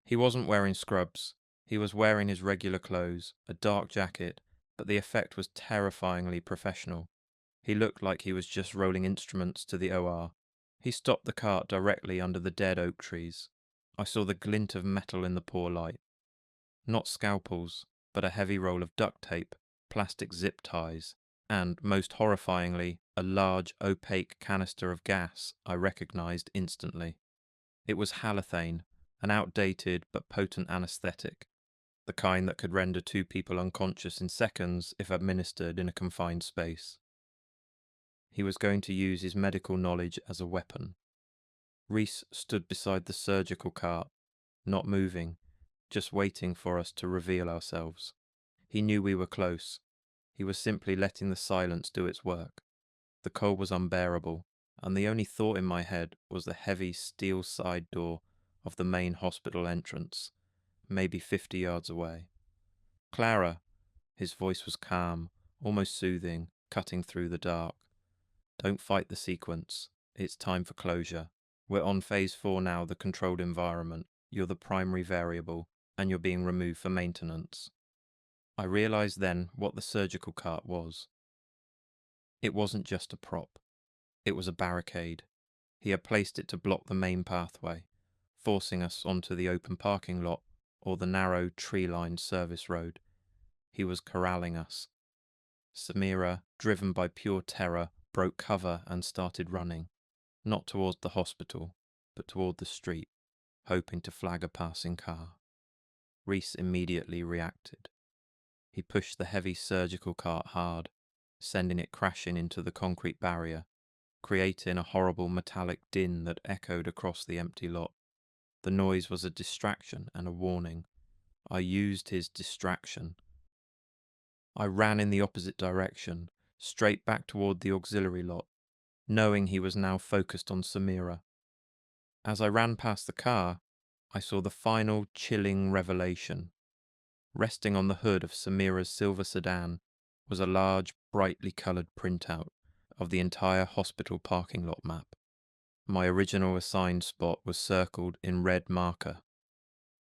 He wasn't wearing scrubs. He was wearing his regular clothes, a dark jacket, but the effect was terrifyingly professional. He looked like he was just rolling instruments to the OR. He stopped the cart directly under the dead oak trees. I saw the glint of metal in the poor light. Not scalpels, but a heavy roll of duct tape, plastic zip ties, and, most horrifyingly, a large, opaque canister of gas I recognized instantly. It was halothane, an outdated but potent anesthetic, the kind that could render two people unconscious in seconds if administered in a confined space. He was going to use his medical knowledge as a weapon. Reese stood beside the surgical cart, not moving, just waiting for us to reveal ourselves. He knew we were close. He was simply letting the silence do its work. The cold was unbearable, and the only thought in my head was the heavy steel side door of the main hospital entrance, maybe 50 yards away. "Clara," his voice was calm, almost soothing, cutting through the dark. "Don't fight the sequence. It's time for closure. We're on phase 4 now, the controlled environment. You're the primary variable, and you're being removed for maintenance." I realized then what the surgical cart was. It wasn't just a prop. It was a barricade. He had placed it to block the main pathway, forcing us onto the open parking lot or the narrow, tree-lined service road. He was corralling us. Samira, driven by pure terror, broke cover and started running, not towards the hospital, but toward the street, hoping to flag a passing car. Reese immediately reacted. He pushed the heavy surgical cart hard, sending it crashing into the concrete barrier, creating a horrible metallic din that echoed across the empty lot. The noise was a distraction and a warning. I used his distraction. I ran in the opposite direction, straight back toward the auxiliary lot, knowing he was now focused on Samira. As I ran past the car, I saw the final chilling revelation. Resting on the hood of Samira's silver sedan was a large, brightly coloured printout of the entire hospital parking lot map. My original assigned spot was circled in red marker.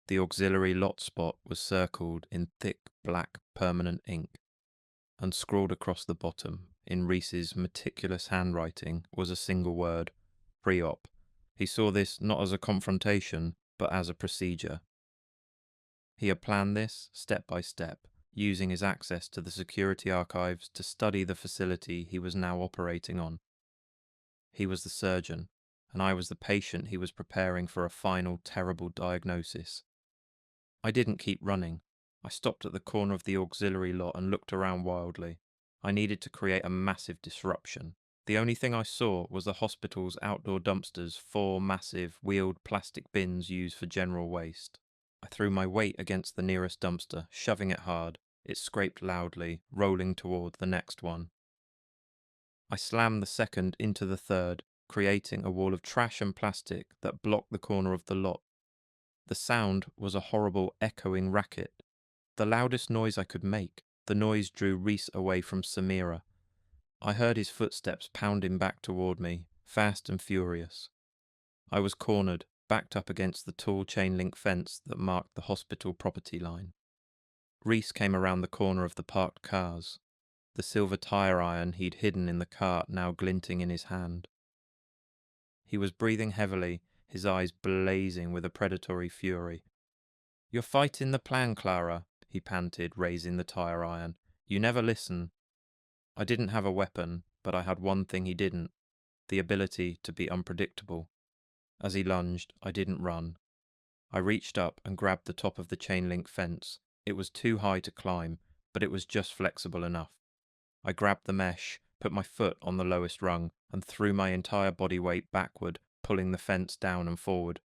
The auxiliary lot spot was circled in thick black permanent ink. And scrawled across the bottom, in Reese's meticulous handwriting, was a single word: pre-op. He saw this not as a confrontation, but as a procedure. He had planned this step by step, using his access to the security archives to study the facility he was now operating on. He was the surgeon, and I was the patient he was preparing for a final terrible diagnosis. I didn't keep running. I stopped at the corner of the auxiliary lot and looked around wildly. I needed to create a massive disruption. The only thing I saw was the hospital's outdoor dumpsters, 4 massive, wheeled plastic bins used for general waste. I threw my weight against the nearest dumpster, shoving it hard. It scraped loudly, rolling toward the next one. I slammed the second into the third, creating a wall of trash and plastic that blocked the corner of the lot. The sound was a horrible, echoing racket. The loudest noise I could make. The noise drew Reese away from Samira. I heard his footsteps pounding back toward me, fast and furious. I was cornered, backed up against the tall chain-link fence that marked the hospital property line. Reese came around the corner of the parked cars, the silver tire iron he'd hidden in the cart now glinting in his hand. He was breathing heavily, his eyes blazing with a predatory fury. "You're fighting the plan, Clara," he panted, raising the tire iron. "You never listen." I didn't have a weapon, but I had one thing he didn't: the ability to be unpredictable. As he lunged, I didn't run. I reached up and grabbed the top of the chain-link fence. It was too high to climb, but it was just flexible enough. I grabbed the mesh, put my foot on the lowest rung, and threw my entire body weight backward, pulling the fence down and forward.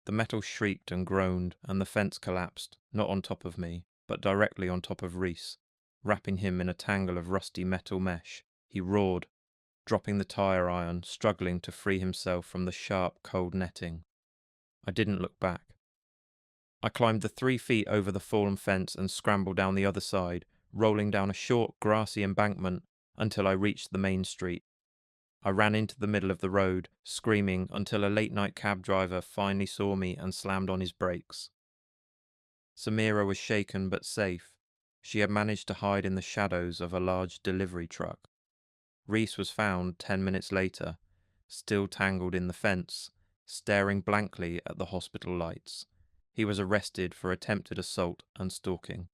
The metal shrieked and groaned, and the fence collapsed, not on top of me, but directly on top of Reese, wrapping him in a tangle of rusty metal mesh. He roared, dropping the tire iron, struggling to free himself from the sharp, cold netting. I didn't look back. I climbed the 3 feet over the fallen fence and scrambled down the other side, rolling down a short, grassy embankment until I reached the main street. I ran into the middle of the road, screaming, until a late-night cab driver finally saw me and slammed on his brakes. Samira was shaken but safe. She had managed to hide in the shadows of a large delivery truck. Reese was found 10 minutes later, still tangled in the fence, staring blankly at the hospital lights. He was arrested for attempted assault and stalking.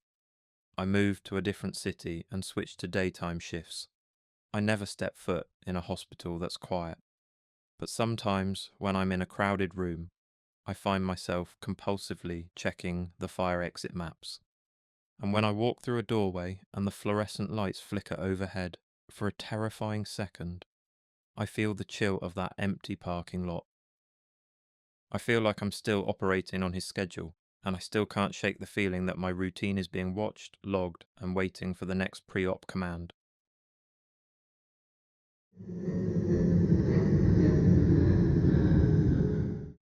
I moved to a different city and switched to daytime shifts. I never step foot in a hospital that's quiet. But sometimes, when I'm in a crowded room, I find myself compulsively checking the fire exit maps. And when I walk through a doorway and the fluorescent lights flicker overhead, For a terrifying second, I feel the chill of that empty parking lot. I feel like I'm still operating on his schedule, and I still can't shake the feeling that my routine is being watched, logged, and waiting for the next pre-op command.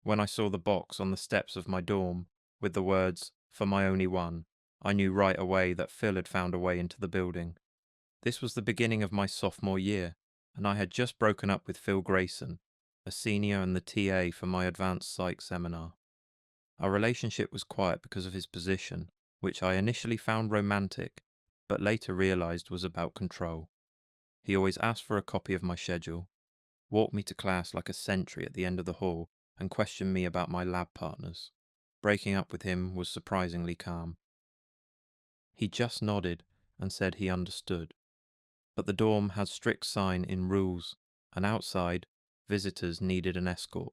When I saw the box on the steps of my dorm, with the words, "For my only one," I knew right away that Phil had found a way into the building. This was the beginning of my sophomore year, and I had just broken up with Phil Grayson, a senior and the TA for my advanced psych seminar. Our relationship was quiet because of his position, which I initially found romantic, but later realized was about control. He always asked for a copy of my schedule, walked me to class like a sentry at the end of the hall, and questioned me about my lab partners. Breaking up with him was surprisingly calm. He just nodded and said he understood. But the dorm had strict sign in rules, and outside, visitors needed an escort.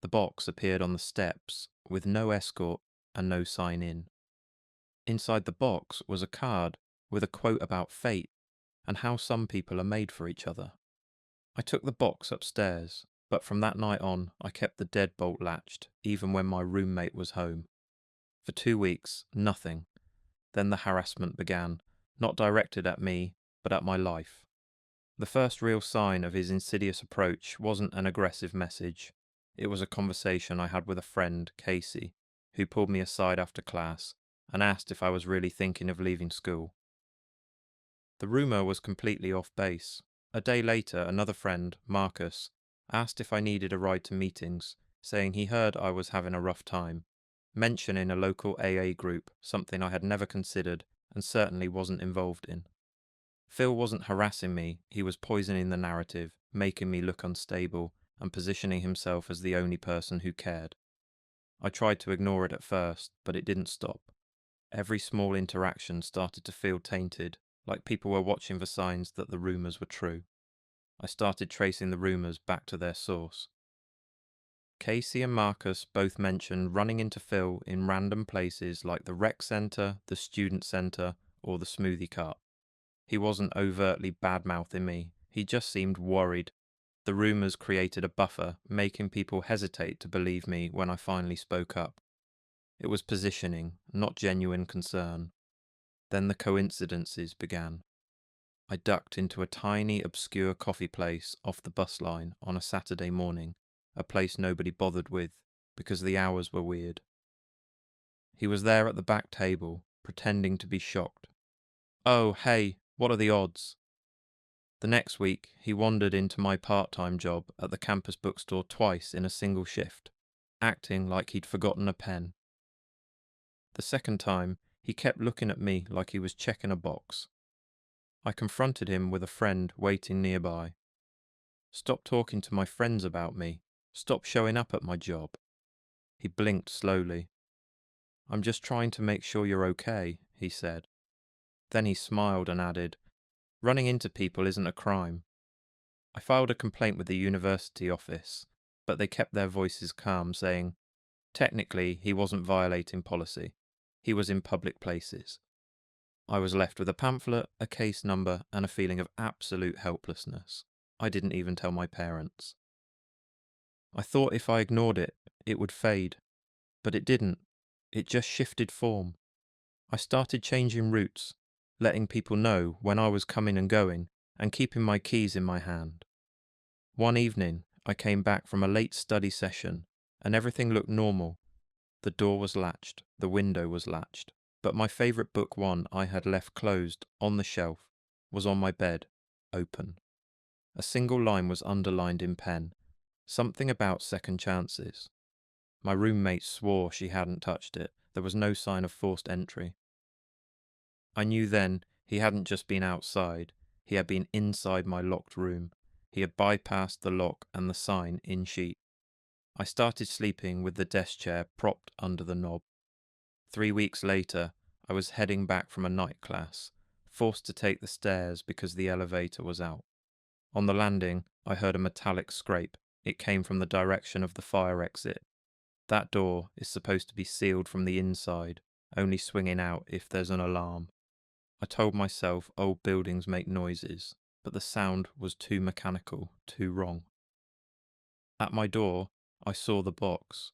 The box appeared on the steps, with no escort and no sign in. Inside the box was a card with a quote about fate and how some people are made for each other. I took the box upstairs, but from that night on, I kept the deadbolt latched, even when my roommate was home. For 2 weeks, nothing. Then the harassment began, not directed at me, but at my life. The first real sign of his insidious approach wasn't an aggressive message. It was a conversation I had with a friend, Casey, who pulled me aside after class and asked if I was really thinking of leaving school. The rumour was completely off base. A day later, another friend, Marcus, asked if I needed a ride to meetings, saying he heard I was having a rough time, mentioning a local AA group, something I had never considered and certainly wasn't involved in. Phil wasn't harassing me, he was poisoning the narrative, making me look unstable, and positioning himself as the only person who cared. I tried to ignore it at first, but it didn't stop. Every small interaction started to feel tainted, like people were watching for signs that the rumours were true. I started tracing the rumours back to their source. Casey and Marcus both mentioned running into Phil in random places like the rec centre, the student centre, or the smoothie cart. He wasn't overtly bad-mouthing me, he just seemed worried. The rumours created a buffer, making people hesitate to believe me when I finally spoke up. It was positioning, not genuine concern. Then the coincidences began. I ducked into a tiny, obscure coffee place off the bus line on a Saturday morning, a place nobody bothered with, because the hours were weird. He was there at the back table, pretending to be shocked. "Oh, hey, what are the odds?" The next week, he wandered into my part-time job at the campus bookstore twice in a single shift, acting like he'd forgotten a pen. The second time, he kept looking at me like he was checking a box. I confronted him with a friend waiting nearby. "Stop talking to my friends about me. Stop showing up at my job." He blinked slowly. "I'm just trying to make sure you're okay," he said. Then he smiled and added, "Running into people isn't a crime." I filed a complaint with the university office, but they kept their voices calm, saying, technically, he wasn't violating policy. He was in public places. I was left with a pamphlet, a case number, and a feeling of absolute helplessness. I didn't even tell my parents. I thought if I ignored it, it would fade. But it didn't. It just shifted form. I started changing routes, letting people know when I was coming and going, and keeping my keys in my hand. One evening, I came back from a late study session, and everything looked normal. The door was latched, the window was latched, but my favourite book one I had left closed, on the shelf, was on my bed, open. A single line was underlined in pen, something about second chances. My roommate swore she hadn't touched it. There was no sign of forced entry. I knew then he hadn't just been outside, he had been inside my locked room. He had bypassed the lock and the sign in sheet. I started sleeping with the desk chair propped under the knob. 3 weeks later, I was heading back from a night class, forced to take the stairs because the elevator was out. On the landing, I heard a metallic scrape. It came from the direction of the fire exit. That door is supposed to be sealed from the inside, only swinging out if there's an alarm. I told myself old buildings make noises. but the sound was too mechanical, too wrong. At my door, I saw the box.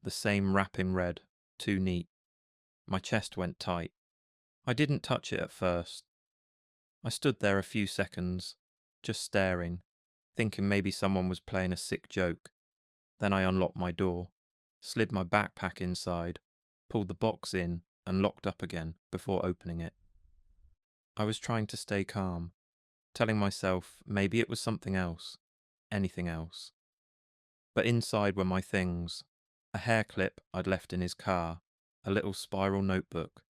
The same wrap in red, too neat. My chest went tight. I didn't touch it at first. I stood there a few seconds, just staring, thinking maybe someone was playing a sick joke. Then I unlocked my door, slid my backpack inside, pulled the box in, and locked up again before opening it. I was trying to stay calm, telling myself maybe it was something else, anything else. But inside were my things: a hair clip I'd left in his car, a little spiral notebook,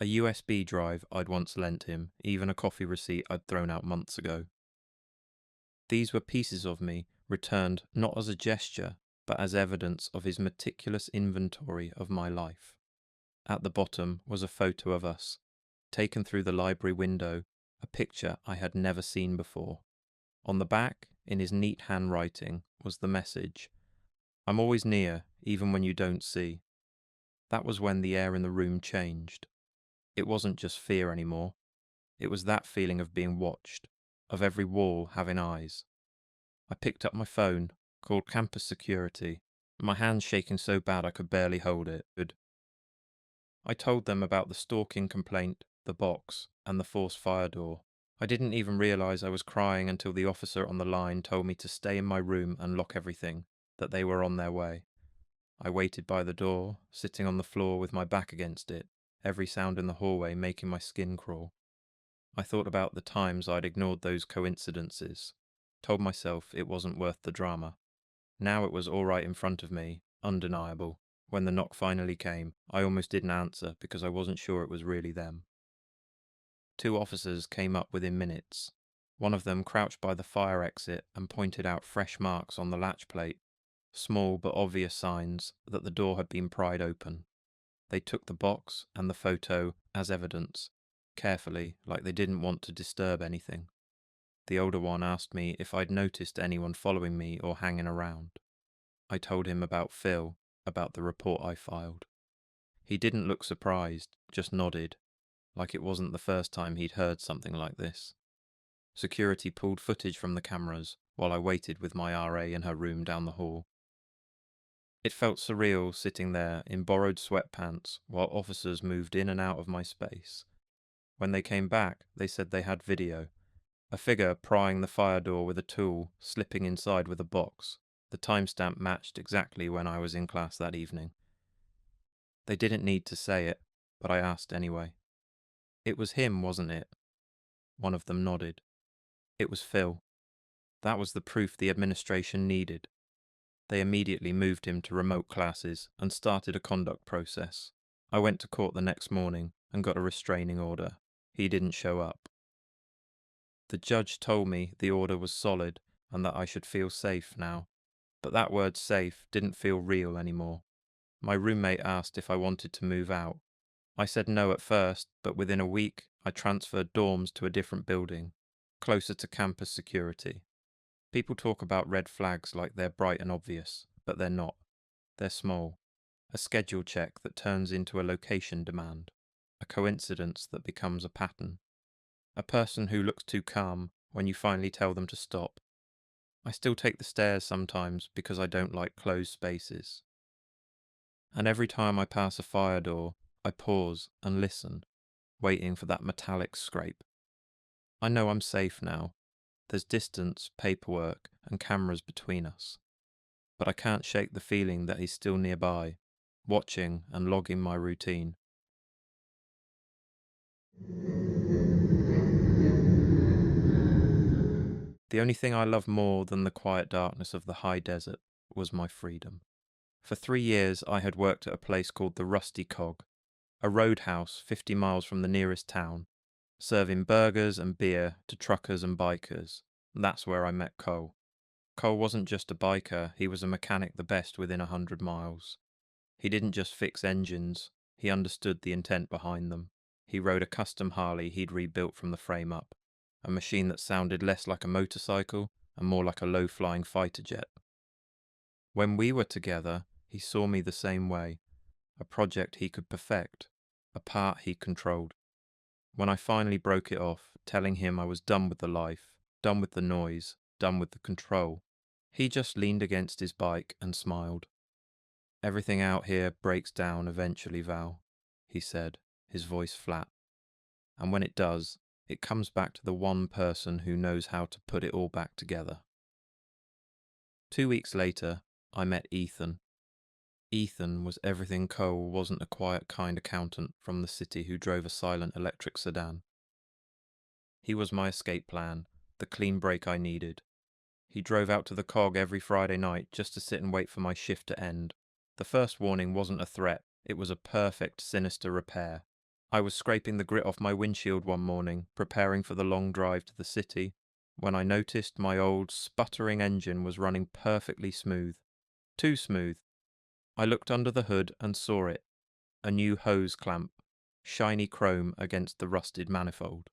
a USB drive I'd once lent him, even a coffee receipt I'd thrown out months ago. These were pieces of me returned not as a gesture, but as evidence of his meticulous inventory of my life. At the bottom was a photo of us, taken through the library window, a picture I had never seen before. On the back, in his neat handwriting, was the message: "I'm always near, even when you don't see." That was when the air in the room changed. It wasn't just fear anymore. It was that feeling of being watched, of every wall having eyes. I picked up my phone, called campus security, my hands shaking so bad I could barely hold it. I told them about the stalking complaint, the box, and the forced fire door. I didn't even realize I was crying until the officer on the line told me to stay in my room and lock everything, that they were on their way. I waited by the door, sitting on the floor with my back against it, every sound in the hallway making my skin crawl. I thought about the times I'd ignored those coincidences, told myself it wasn't worth the drama. Now it was all right in front of me, undeniable. When the knock finally came, I almost didn't answer because I wasn't sure it was really them. 2 officers came up within minutes. One of them crouched by the fire exit and pointed out fresh marks on the latch plate, small but obvious signs that the door had been pried open. They took the box and the photo as evidence, carefully, like they didn't want to disturb anything. The older one asked me if I'd noticed anyone following me or hanging around. I told him about Phil, about the report I filed. He didn't look surprised, just nodded, like it wasn't the first time he'd heard something like this. Security pulled footage from the cameras while I waited with my RA in her room down the hall. It felt surreal sitting there in borrowed sweatpants while officers moved in and out of my space. When they came back, they said they had video. A figure prying the fire door with a tool, slipping inside with a box. The timestamp matched exactly when I was in class that evening. They didn't need to say it, but I asked anyway. It was him, wasn't it? One of them nodded. It was Phil. That was the proof the administration needed. They immediately moved him to remote classes and started a conduct process. I went to court the next morning and got a restraining order. He didn't show up. The judge told me the order was solid and that I should feel safe now. But that word safe didn't feel real anymore. My roommate asked if I wanted to move out. I said no at first, but within a week I transferred dorms to a different building, closer to campus security. People talk about red flags like they're bright and obvious, but they're not. They're small. A schedule check that turns into a location demand. A coincidence that becomes a pattern. A person who looks too calm when you finally tell them to stop. I still take the stairs sometimes because I don't like closed spaces. And every time I pass a fire door, I pause and listen, waiting for that metallic scrape. I know I'm safe now. There's distance, paperwork, and cameras between us. But I can't shake the feeling that he's still nearby, watching and logging my routine. The only thing I love more than the quiet darkness of the high desert was my freedom. For 3 years I had worked at a place called the Rusty Cog, a roadhouse 50 miles from the nearest town, serving burgers and beer to truckers and bikers. That's where I met Cole. Cole wasn't just a biker, he was a mechanic the best within 100 miles. He didn't just fix engines, he understood the intent behind them. He rode a custom Harley he'd rebuilt from the frame up, a machine that sounded less like a motorcycle and more like a low-flying fighter jet. When we were together, he saw me the same way, a project he could perfect, a part he controlled. When I finally broke it off, telling him I was done with the life, done with the noise, done with the control, he just leaned against his bike and smiled. "Everything out here breaks down eventually, Val," he said, his voice flat. "And when it does, it comes back to the one person who knows how to put it all back together." 2 weeks later, I met Ethan. Ethan was everything Cole wasn't, a quiet, kind accountant from the city who drove a silent electric sedan. He was my escape plan, the clean break I needed. He drove out to the cog every Friday night just to sit and wait for my shift to end. The first warning wasn't a threat, it was a perfect, sinister repair. I was scraping the grit off my windshield one morning, preparing for the long drive to the city, when I noticed my old, sputtering engine was running perfectly smooth. Too smooth. I looked under the hood and saw it. A new hose clamp, shiny chrome against the rusted manifold.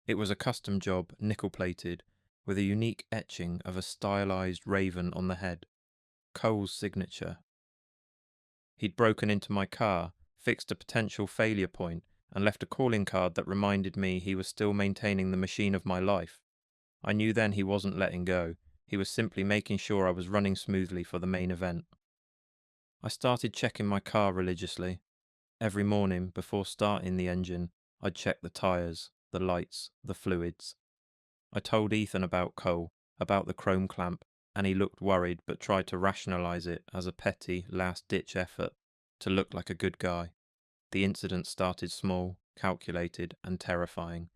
It was a custom job, nickel-plated, with a unique etching of a stylized raven on the head. Cole's signature. He'd broken into my car, fixed a potential failure point, and left a calling card that reminded me he was still maintaining the machine of my life. I knew then he wasn't letting go. He was simply making sure I was running smoothly for the main event. I started checking my car religiously. Every morning, before starting the engine, I'd check the tyres, the lights, the fluids. I told Ethan about Cole, about the chrome clamp, and he looked worried but tried to rationalise it as a petty, last-ditch effort to look like a good guy. The incident started small, calculated, and terrifying.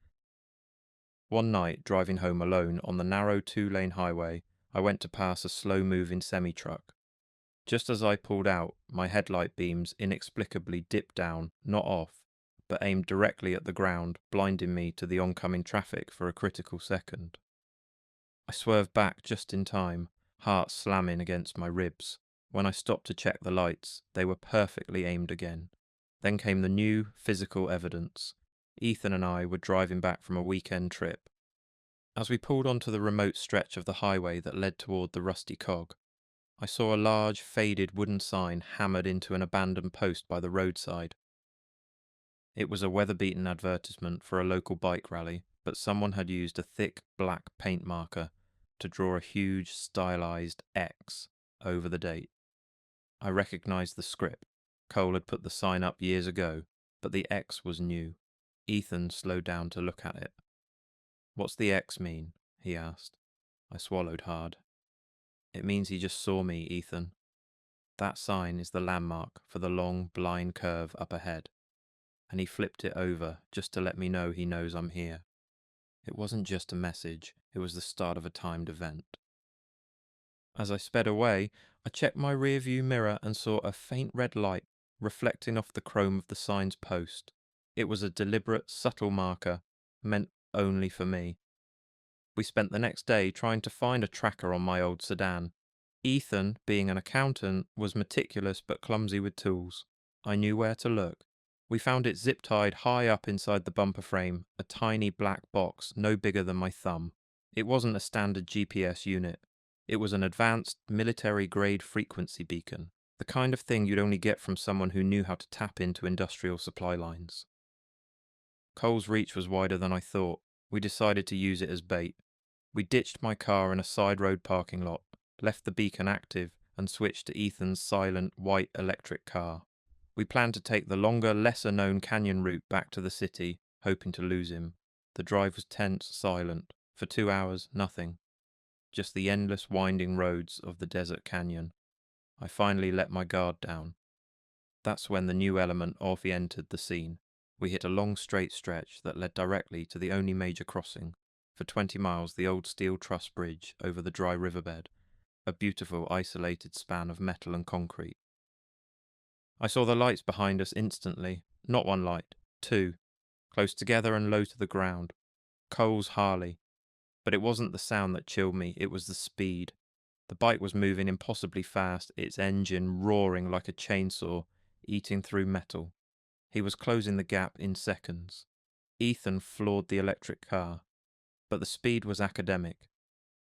One night, driving home alone on the narrow 2-lane highway, I went to pass a slow-moving semi-truck. Just as I pulled out, my headlight beams inexplicably dipped down, not off, but aimed directly at the ground, blinding me to the oncoming traffic for a critical second. I swerved back just in time, heart slamming against my ribs. When I stopped to check the lights, they were perfectly aimed again. Then came the new, physical evidence. Ethan and I were driving back from a weekend trip. As we pulled onto the remote stretch of the highway that led toward the rusty cog, I saw a large, faded wooden sign hammered into an abandoned post by the roadside. It was a weather-beaten advertisement for a local bike rally, but someone had used a thick, black paint marker to draw a huge, stylized X over the date. I recognized the script. Cole had put the sign up years ago, but the X was new. Ethan slowed down to look at it. "What's the X mean?" he asked. I swallowed hard. "It means he just saw me, Ethan. That sign is the landmark for the long, blind curve up ahead." And he flipped it over just to let me know he knows I'm here. It wasn't just a message, it was the start of a timed event. As I sped away, I checked my rearview mirror and saw a faint red light reflecting off the chrome of the sign's post. It was a deliberate, subtle marker, meant only for me. We spent the next day trying to find a tracker on my old sedan. Ethan, being an accountant, was meticulous but clumsy with tools. I knew where to look. We found it zip-tied high up inside the bumper frame, a tiny black box no bigger than my thumb. It wasn't a standard GPS unit. It was an advanced, military-grade frequency beacon, the kind of thing you'd only get from someone who knew how to tap into industrial supply lines. Cole's reach was wider than I thought. We decided to use it as bait. We ditched my car in a side road parking lot, left the beacon active, and switched to Ethan's silent, white electric car. We planned to take the longer, lesser-known canyon route back to the city, hoping to lose him. The drive was tense, silent. For 2 hours, nothing. Just the endless winding roads of the desert canyon. I finally let my guard down. That's when the new element Orphe entered the scene. We hit a long straight stretch that led directly to the only major crossing. For 20 miles, the old steel truss bridge over the dry riverbed, a beautiful isolated span of metal and concrete. I saw the lights behind us instantly. Not one light, two, close together and low to the ground. Cole's Harley. But it wasn't the sound that chilled me, it was the speed. The bike was moving impossibly fast, its engine roaring like a chainsaw, eating through metal. He was closing the gap in seconds. Ethan floored the electric car, but the speed was academic.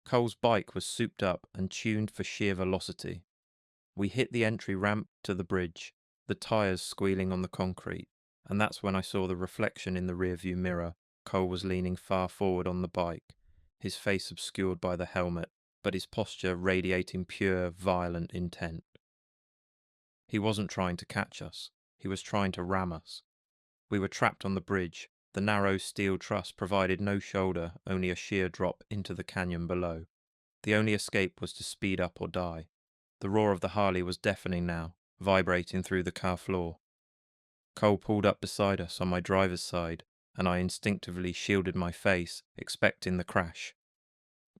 Cole's bike was souped up and tuned for sheer velocity. We hit the entry ramp to the bridge, the tyres squealing on the concrete. and that's when I saw the reflection in the rearview mirror. Cole was leaning far forward on the bike, his face obscured by the helmet, but his posture radiating pure, violent intent. He wasn't trying to catch us. He was trying to ram us. We were trapped on the bridge. The narrow steel truss provided no shoulder, only a sheer drop into the canyon below. The only escape was to speed up or die. The roar of the Harley was deafening now, vibrating through the car floor. Cole pulled up beside us on my driver's side, and I instinctively shielded my face, expecting the crash.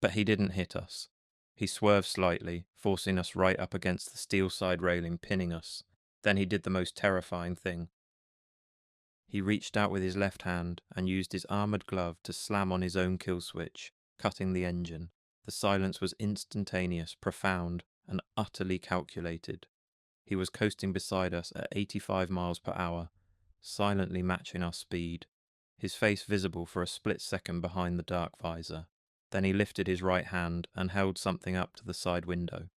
But he didn't hit us. He swerved slightly, forcing us right up against the steel side railing, pinning us. Then he did the most terrifying thing. He reached out with his left hand and used his armoured glove to slam on his own kill switch, cutting the engine. The silence was instantaneous, profound, and utterly calculated. He was coasting beside us at 85 miles per hour, silently matching our speed, his face visible for a split second behind the dark visor. Then he lifted his right hand and held something up to the side window.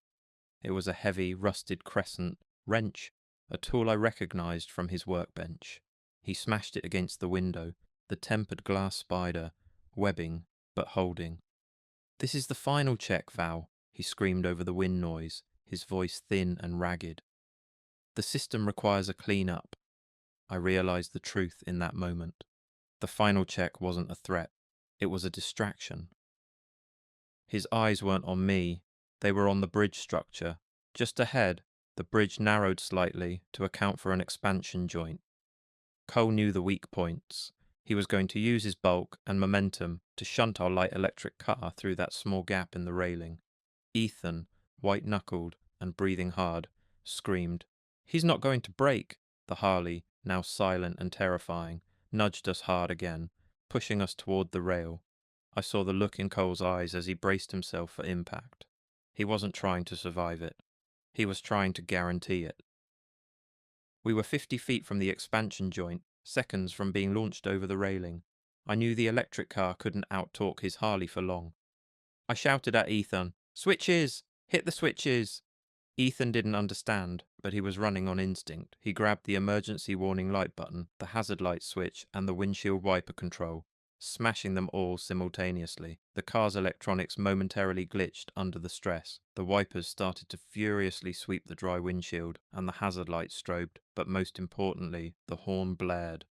It was a heavy, rusted crescent wrench, a tool I recognized from his workbench. He smashed it against the window, the tempered glass spider, webbing, but holding. "This is the final check, Val," he screamed over the wind noise, his voice thin and ragged. "The system requires a clean-up." I realized the truth in that moment. The final check wasn't a threat. It was a distraction. His eyes weren't on me. They were on the bridge structure. Just ahead, the bridge narrowed slightly to account for an expansion joint. Cole knew the weak points. He was going to use his bulk and momentum to shunt our light electric car through that small gap in the railing. Ethan, white-knuckled and breathing hard, screamed, "He's not going to break!" The Harley, now silent and terrifying, nudged us hard again, pushing us toward the rail. I saw the look in Cole's eyes as he braced himself for impact. He wasn't trying to survive it. He was trying to guarantee it. We were 50 feet from the expansion joint, seconds from being launched over the railing. I knew the electric car couldn't out-talk his Harley for long. I shouted at Ethan, "Switches! Hit the switches!" Ethan didn't understand, but he was running on instinct. He grabbed the emergency warning light button, the hazard light switch, and the windshield wiper control, smashing them all simultaneously. The car's electronics momentarily glitched under the stress. The wipers started to furiously sweep the dry windshield, and the hazard light strobed, but most importantly, the horn blared.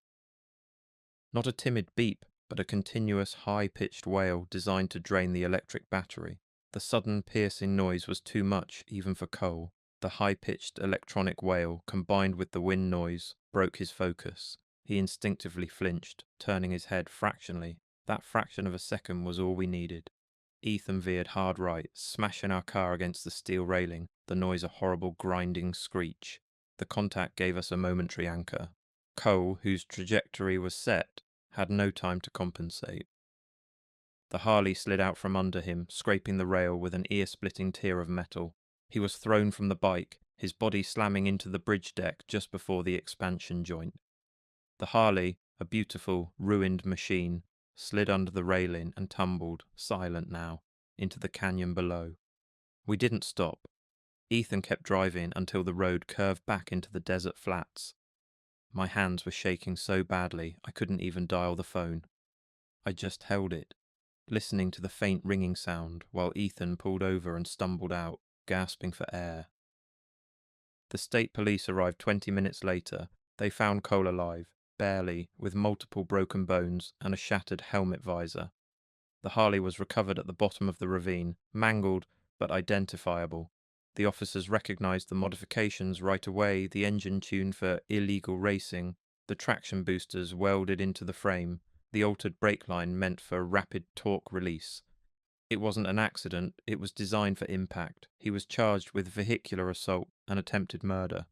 Not a timid beep, but a continuous high-pitched wail designed to drain the electric battery. The sudden piercing noise was too much even for Cole. The high-pitched electronic wail, combined with the wind noise, broke his focus. He instinctively flinched, turning his head fractionally. That fraction of a second was all we needed. Ethan veered hard right, smashing our car against the steel railing, the noise a horrible grinding screech. The contact gave us a momentary anchor. Cole, whose trajectory was set, had no time to compensate. The Harley slid out from under him, scraping the rail with an ear-splitting tear of metal. He was thrown from the bike, his body slamming into the bridge deck just before the expansion joint. The Harley, a beautiful, ruined machine, slid under the railing and tumbled, silent now, into the canyon below. We didn't stop. Ethan kept driving until the road curved back into the desert flats. My hands were shaking so badly I couldn't even dial the phone. I just held it, listening to the faint ringing sound while Ethan pulled over and stumbled out, gasping for air. The state police arrived 20 minutes later. They found Cole alive, barely, with multiple broken bones and a shattered helmet visor. The Harley was recovered at the bottom of the ravine, mangled but identifiable. The officers recognized the modifications right away, the engine tuned for illegal racing, the traction boosters welded into the frame, the altered brake line meant for rapid torque release. It wasn't an accident, it was designed for impact. He was charged with vehicular assault and attempted murder.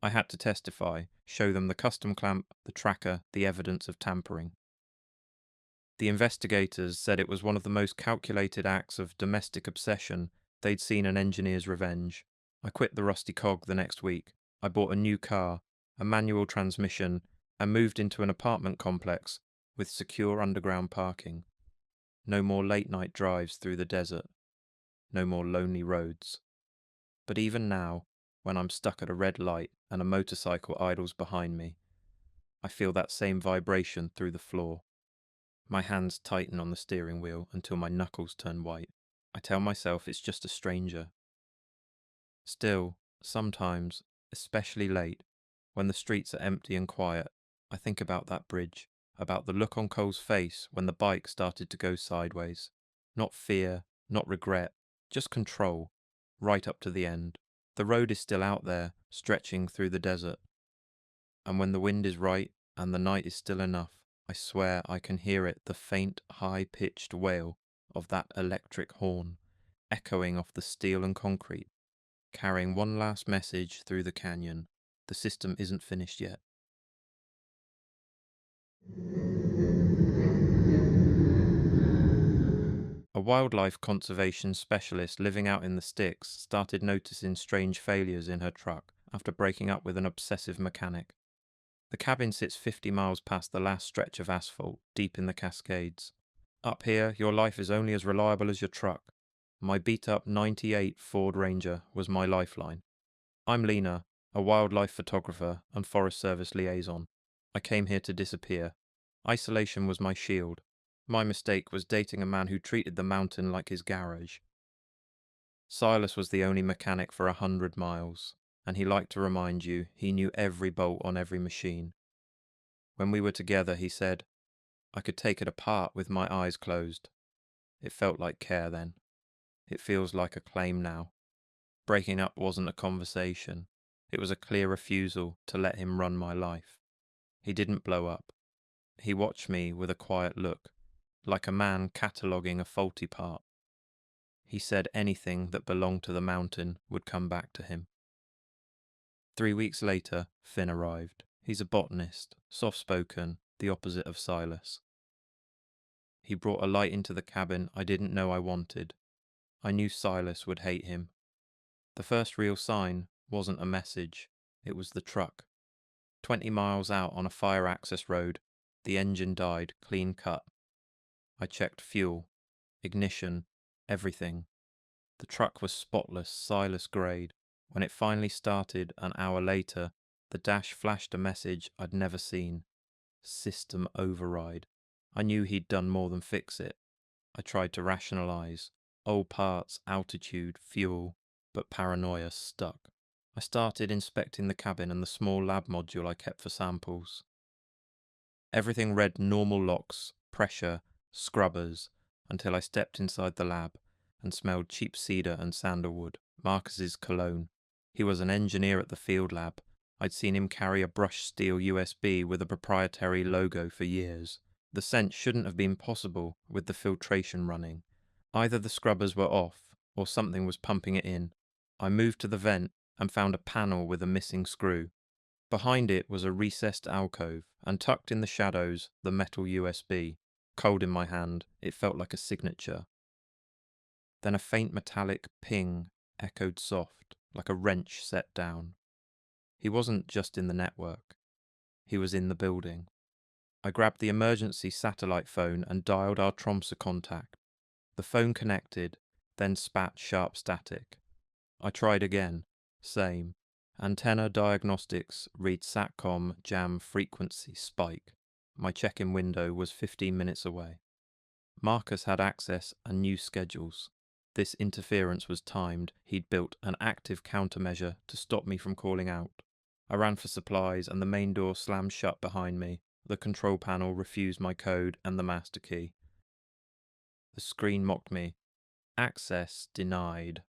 I had to testify, show them the custom clamp, the tracker, the evidence of tampering. The investigators said it was one of the most calculated acts of domestic obsession they'd seen an engineer's revenge. I quit the rusty cog the next week. I bought a new car, a manual transmission, and moved into an apartment complex with secure underground parking. No more late-night drives through the desert. No more lonely roads. But even now, when I'm stuck at a red light and a motorcycle idles behind me, I feel that same vibration through the floor. My hands tighten on the steering wheel until my knuckles turn white. I tell myself it's just a stranger. Still, sometimes, especially late, when the streets are empty and quiet, I think about that bridge, about the look on Cole's face when the bike started to go sideways. Not fear, not regret, just control, right up to the end. The road is still out there, stretching through the desert. And when the wind is right and the night is still enough, I swear I can hear it, the faint, high-pitched wail of that electric horn, echoing off the steel and concrete, carrying one last message through the canyon. The system isn't finished yet. A wildlife conservation specialist living out in the sticks started noticing strange failures in her truck after breaking up with an obsessive mechanic. The cabin sits 50 miles past the last stretch of asphalt, deep in the Cascades. Up here, your life is only as reliable as your truck. My beat-up 98 Ford Ranger was my lifeline. I'm Lena, a wildlife photographer and Forest Service liaison. I came here to disappear. Isolation was my shield. My mistake was dating a man who treated the mountain like his garage. Silas was the only mechanic for 100 miles, and he liked to remind you he knew every bolt on every machine. When we were together, he said, I could take it apart with my eyes closed. It felt like care then. It feels like a claim now. Breaking up wasn't a conversation. It was a clear refusal to let him run my life. He didn't blow up. He watched me with a quiet look, like a man cataloguing a faulty part. He said anything that belonged to the mountain would come back to him. 3 weeks later, Finn arrived. He's a botanist, soft-spoken, the opposite of Silas. He brought a light into the cabin I didn't know I wanted. I knew Silas would hate him. The first real sign wasn't a message, it was the truck. 20 miles out on a fire access road, the engine died, clean cut. I checked fuel, ignition, everything. The truck was spotless, Silas grade. When it finally started an hour later, the dash flashed a message I'd never seen. System override. I knew he'd done more than fix it. I tried to rationalize. Old parts, altitude, fuel, but paranoia stuck. I started inspecting the cabin and the small lab module I kept for samples. Everything read normal locks, pressure, scrubbers, until I stepped inside the lab and smelled cheap cedar and sandalwood, Marcus's cologne. He was an engineer at the field lab. I'd seen him carry a brushed steel USB with a proprietary logo for years. The scent shouldn't have been possible with the filtration running. Either the scrubbers were off, or something was pumping it in. I moved to the vent and found a panel with a missing screw. Behind it was a recessed alcove, and tucked in the shadows, the metal USB. Cold in my hand, it felt like a signature. Then a faint metallic ping echoed soft, like a wrench set down. He wasn't just in the network. He was in the building. I grabbed the emergency satellite phone and dialed our Tromsø contact. The phone connected, then spat sharp static. I tried again. Same. Antenna diagnostics read SATCOM jam frequency spike. My check-in window was 15 minutes away. Marcus had access and knew schedules. This interference was timed. He'd built an active countermeasure to stop me from calling out. I ran for supplies and the main door slammed shut behind me. The control panel refused my code and the master key. The screen mocked me. Access denied.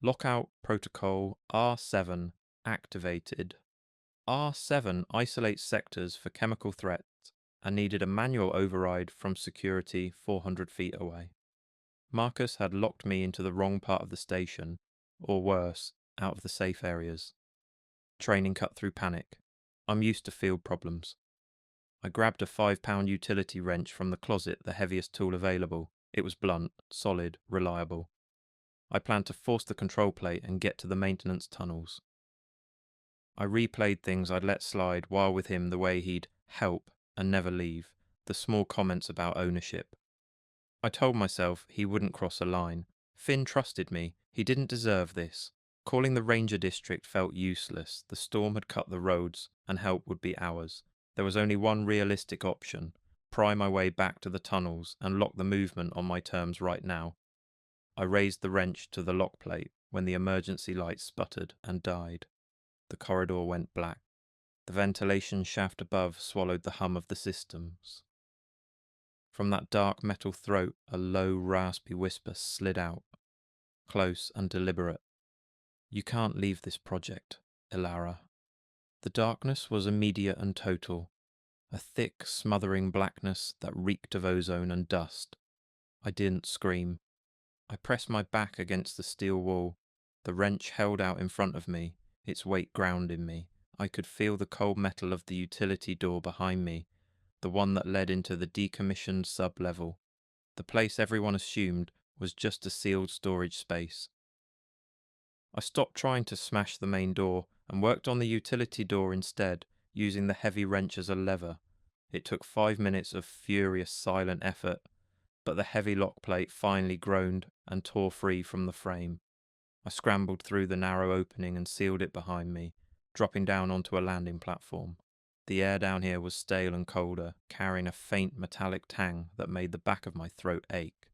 Lockout protocol R7 activated. R7 isolates sectors for chemical threats and needed a manual override from security 400 feet away. Marcus had locked me into the wrong part of the station, or worse, out of the safe areas. Training cut through panic. I'm used to field problems. I grabbed a 5-pound utility wrench from the closet, the heaviest tool available. It was blunt, solid, reliable. I planned to force the control plate and get to the maintenance tunnels. I replayed things I'd let slide while with him, the way he'd help and never leave, the small comments about ownership. I told myself he wouldn't cross a line. Finn trusted me. He didn't deserve this. Calling the ranger district felt useless. The storm had cut the roads and help would be ours. There was only one realistic option: pry my way back to the tunnels and lock the movement on my terms right now. I raised the wrench to the lock plate when the emergency light sputtered and died. The corridor went black. The ventilation shaft above swallowed the hum of the systems. From that dark metal throat, a low, raspy whisper slid out, close and deliberate. "You can't leave this project, Ilara." The darkness was immediate and total, a thick, smothering blackness that reeked of ozone and dust. I didn't scream. I pressed my back against the steel wall, the wrench held out in front of me, its weight grounding me. I could feel the cold metal of the utility door behind me, the one that led into the decommissioned sub-level. The place everyone assumed was just a sealed storage space. I stopped trying to smash the main door and worked on the utility door instead, using the heavy wrench as a lever. It took 5 minutes of furious, silent effort, but the heavy lock plate finally groaned and tore free from the frame. I scrambled through the narrow opening and sealed it behind me, dropping down onto a landing platform. The air down here was stale and colder, carrying a faint metallic tang that made the back of my throat ache.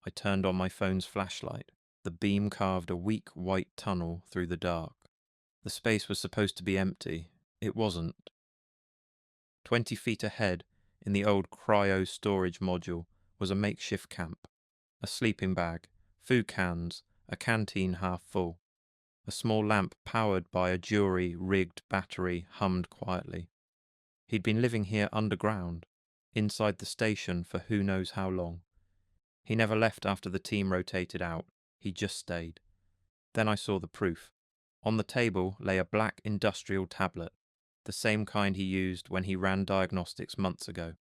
I turned on my phone's flashlight. The beam carved a weak white tunnel through the dark. The space was supposed to be empty. It wasn't. 20 feet ahead, in the old cryo storage module, was a makeshift camp. A sleeping bag, food cans, a canteen half full. A small lamp powered by a jury-rigged battery hummed quietly. He'd been living here underground, inside the station for who knows how long. He never left after the team rotated out. He just stayed. Then I saw the proof. On the table lay a black industrial tablet, the same kind he used when he ran diagnostics months ago.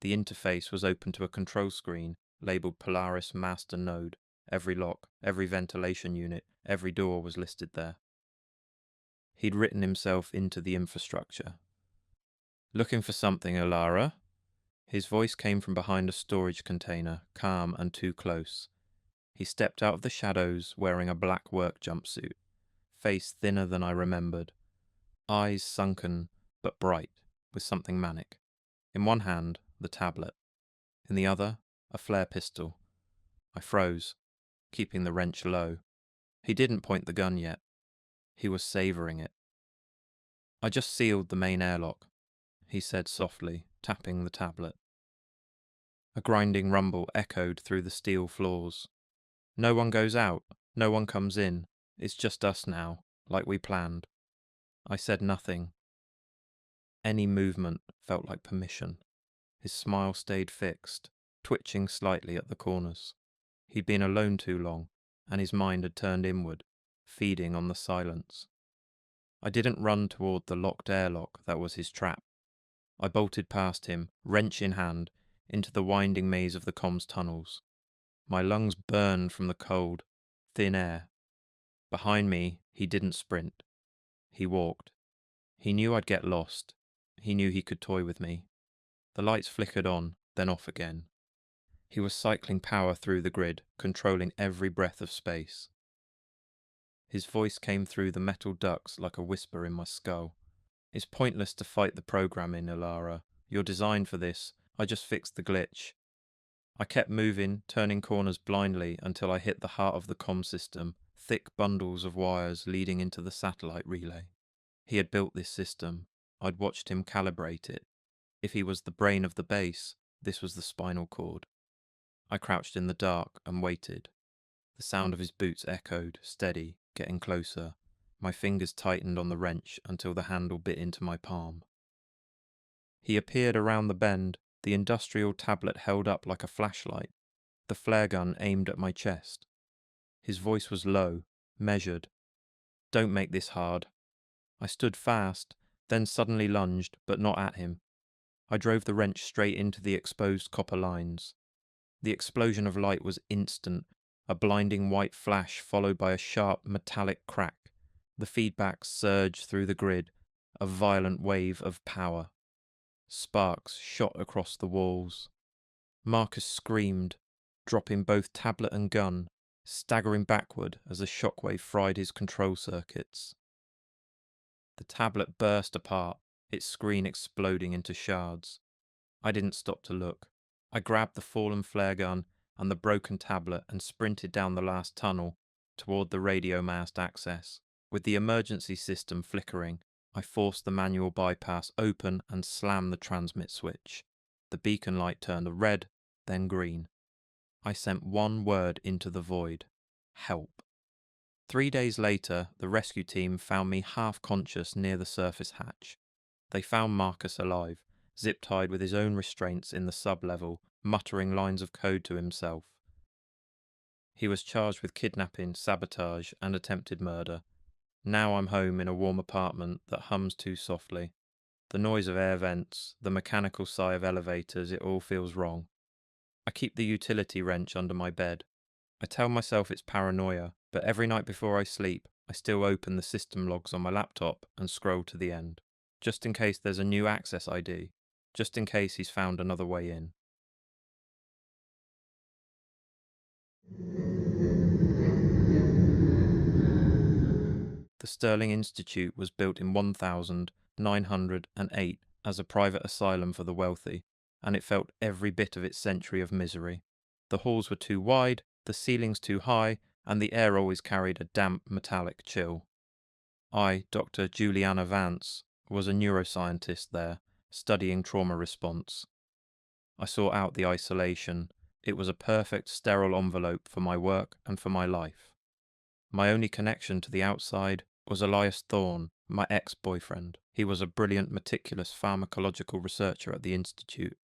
The interface was open to a control screen labeled Polaris Master Node. Every lock, every ventilation unit, every door was listed there. He'd written himself into the infrastructure. "Looking for something, Ilara?" His voice came from behind a storage container, calm and too close. He stepped out of the shadows wearing a black work jumpsuit, face thinner than I remembered, eyes sunken but bright with something manic. In one hand, the tablet. In the other, a flare pistol. I froze, keeping the wrench low. He didn't point the gun yet. He was savouring it. "I just sealed the main airlock," he said softly, tapping the tablet. A grinding rumble echoed through the steel floors. "No one goes out, no one comes in. It's just us now, like we planned." I said nothing. Any movement felt like permission. His smile stayed fixed, twitching slightly at the corners. He'd been alone too long, and his mind had turned inward, feeding on the silence. I didn't run toward the locked airlock that was his trap. I bolted past him, wrench in hand, into the winding maze of the comms tunnels. My lungs burned from the cold, thin air. Behind me, he didn't sprint. He walked. He knew I'd get lost. He knew he could toy with me. The lights flickered on, then off again. He was cycling power through the grid, controlling every breath of space. His voice came through the metal ducts like a whisper in my skull. "It's pointless to fight the programming, Ilara. You're designed for this. I just fixed the glitch." I kept moving, turning corners blindly until I hit the heart of the comm system, thick bundles of wires leading into the satellite relay. He had built this system. I'd watched him calibrate it. If he was the brain of the base, this was the spinal cord. I crouched in the dark and waited. The sound of his boots echoed, steady, getting closer. My fingers tightened on the wrench until the handle bit into my palm. He appeared around the bend, the industrial tablet held up like a flashlight, the flare gun aimed at my chest. His voice was low, measured. "Don't make this hard." I stood fast, then suddenly lunged, but not at him. I drove the wrench straight into the exposed copper lines. The explosion of light was instant, a blinding white flash followed by a sharp metallic crack. The feedback surged through the grid, a violent wave of power. Sparks shot across the walls. Marcus screamed, dropping both tablet and gun, staggering backward as a shockwave fried his control circuits. The tablet burst apart, its screen exploding into shards. I didn't stop to look. I grabbed the fallen flare gun and the broken tablet and sprinted down the last tunnel toward the radio mast access. With the emergency system flickering, I forced the manual bypass open and slammed the transmit switch. The beacon light turned red, then green. I sent one word into the void: help. 3 days later, the rescue team found me half conscious near the surface hatch. They found Marcus alive, zip-tied with his own restraints in the sub-level, muttering lines of code to himself. He was charged with kidnapping, sabotage, and attempted murder. Now I'm home in a warm apartment that hums too softly. The noise of air vents, the mechanical sigh of elevators, it all feels wrong. I keep the utility wrench under my bed. I tell myself it's paranoia, but every night before I sleep, I still open the system logs on my laptop and scroll to the end, just in case there's a new access ID, just in case he's found another way in. The Sterling Institute was built in 1908 as a private asylum for the wealthy, and it felt every bit of its century of misery. The halls were too wide, the ceilings too high, and the air always carried a damp, metallic chill. I, Dr. Juliana Vance, was a neuroscientist there, studying trauma response. I sought out the isolation. It was a perfect, sterile envelope for my work and for my life. My only connection to the outside was Elias Thorne, my ex-boyfriend. He was a brilliant, meticulous pharmacological researcher at the Institute.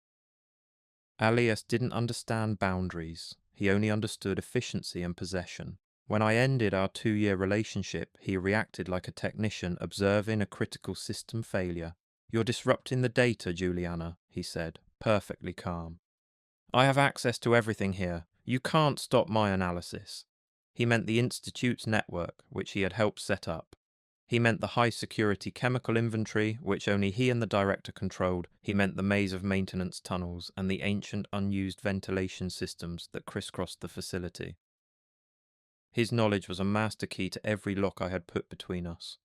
Elias didn't understand boundaries. He only understood efficiency and possession. When I ended our 2-year relationship, he reacted like a technician observing a critical system failure. "You're disrupting the data, Juliana," he said, perfectly calm. "I have access to everything here. You can't stop my analysis." He meant the Institute's network, which he had helped set up. He meant the high-security chemical inventory, which only he and the director controlled. He meant the maze of maintenance tunnels and the ancient unused ventilation systems that crisscrossed the facility. His knowledge was a master key to every lock I had put between us.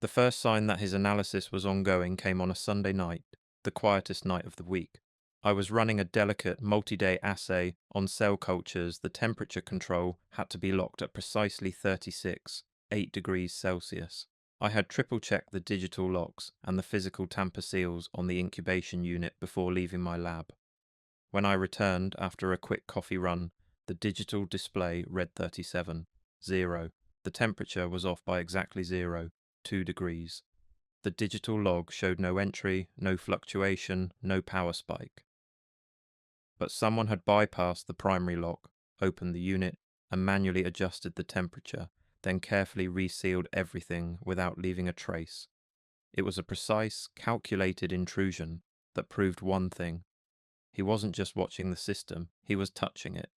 The first sign that his analysis was ongoing came on a Sunday night, the quietest night of the week. I was running a delicate multi-day assay on cell cultures. The temperature control had to be locked at precisely 36, 8 degrees Celsius. I had triple-checked the digital locks and the physical tamper seals on the incubation unit before leaving my lab. When I returned after a quick coffee run, the digital display read 37, 0. The temperature was off by exactly 0, 2 degrees. The digital log showed no entry, no fluctuation, no power spike. But someone had bypassed the primary lock, opened the unit, and manually adjusted the temperature, then carefully resealed everything without leaving a trace. It was a precise, calculated intrusion that proved one thing. He wasn't just watching the system, he was touching it.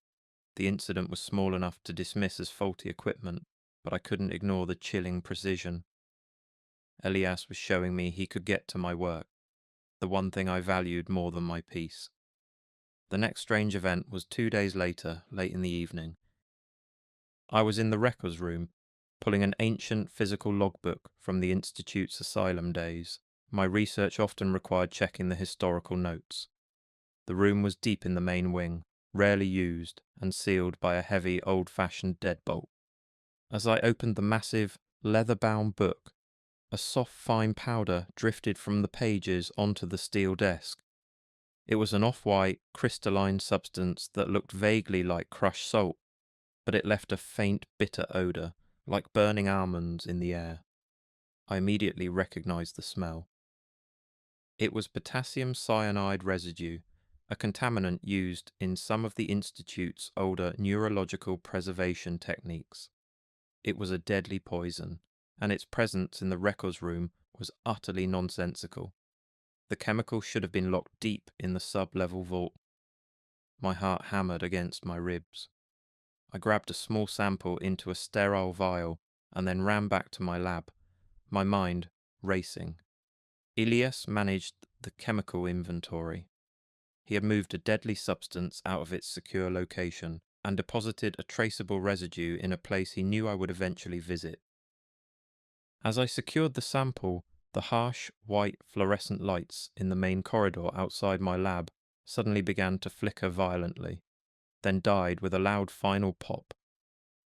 The incident was small enough to dismiss as faulty equipment, but I couldn't ignore the chilling precision. Elias was showing me he could get to my work, the one thing I valued more than my peace. The next strange event was 2 days later, late in the evening. I was in the records room, pulling an ancient physical logbook from the Institute's asylum days. My research often required checking the historical notes. The room was deep in the main wing, rarely used, and sealed by a heavy, old-fashioned deadbolt. As I opened the massive, leather-bound book, a soft, fine powder drifted from the pages onto the steel desk. It was an off-white, crystalline substance that looked vaguely like crushed salt, but it left a faint, bitter odour, like burning almonds in the air. I immediately recognized the smell. It was potassium cyanide residue, a contaminant used in some of the Institute's older neurological preservation techniques. It was a deadly poison, and its presence in the records room was utterly nonsensical. The chemical should have been locked deep in the sub-level vault. My heart hammered against my ribs. I grabbed a small sample into a sterile vial and then ran back to my lab, my mind racing. Elias managed the chemical inventory. He had moved a deadly substance out of its secure location and deposited a traceable residue in a place he knew I would eventually visit. As I secured the sample, The harsh, white, fluorescent lights in the main corridor outside my lab suddenly began to flicker violently, then died with a loud final pop.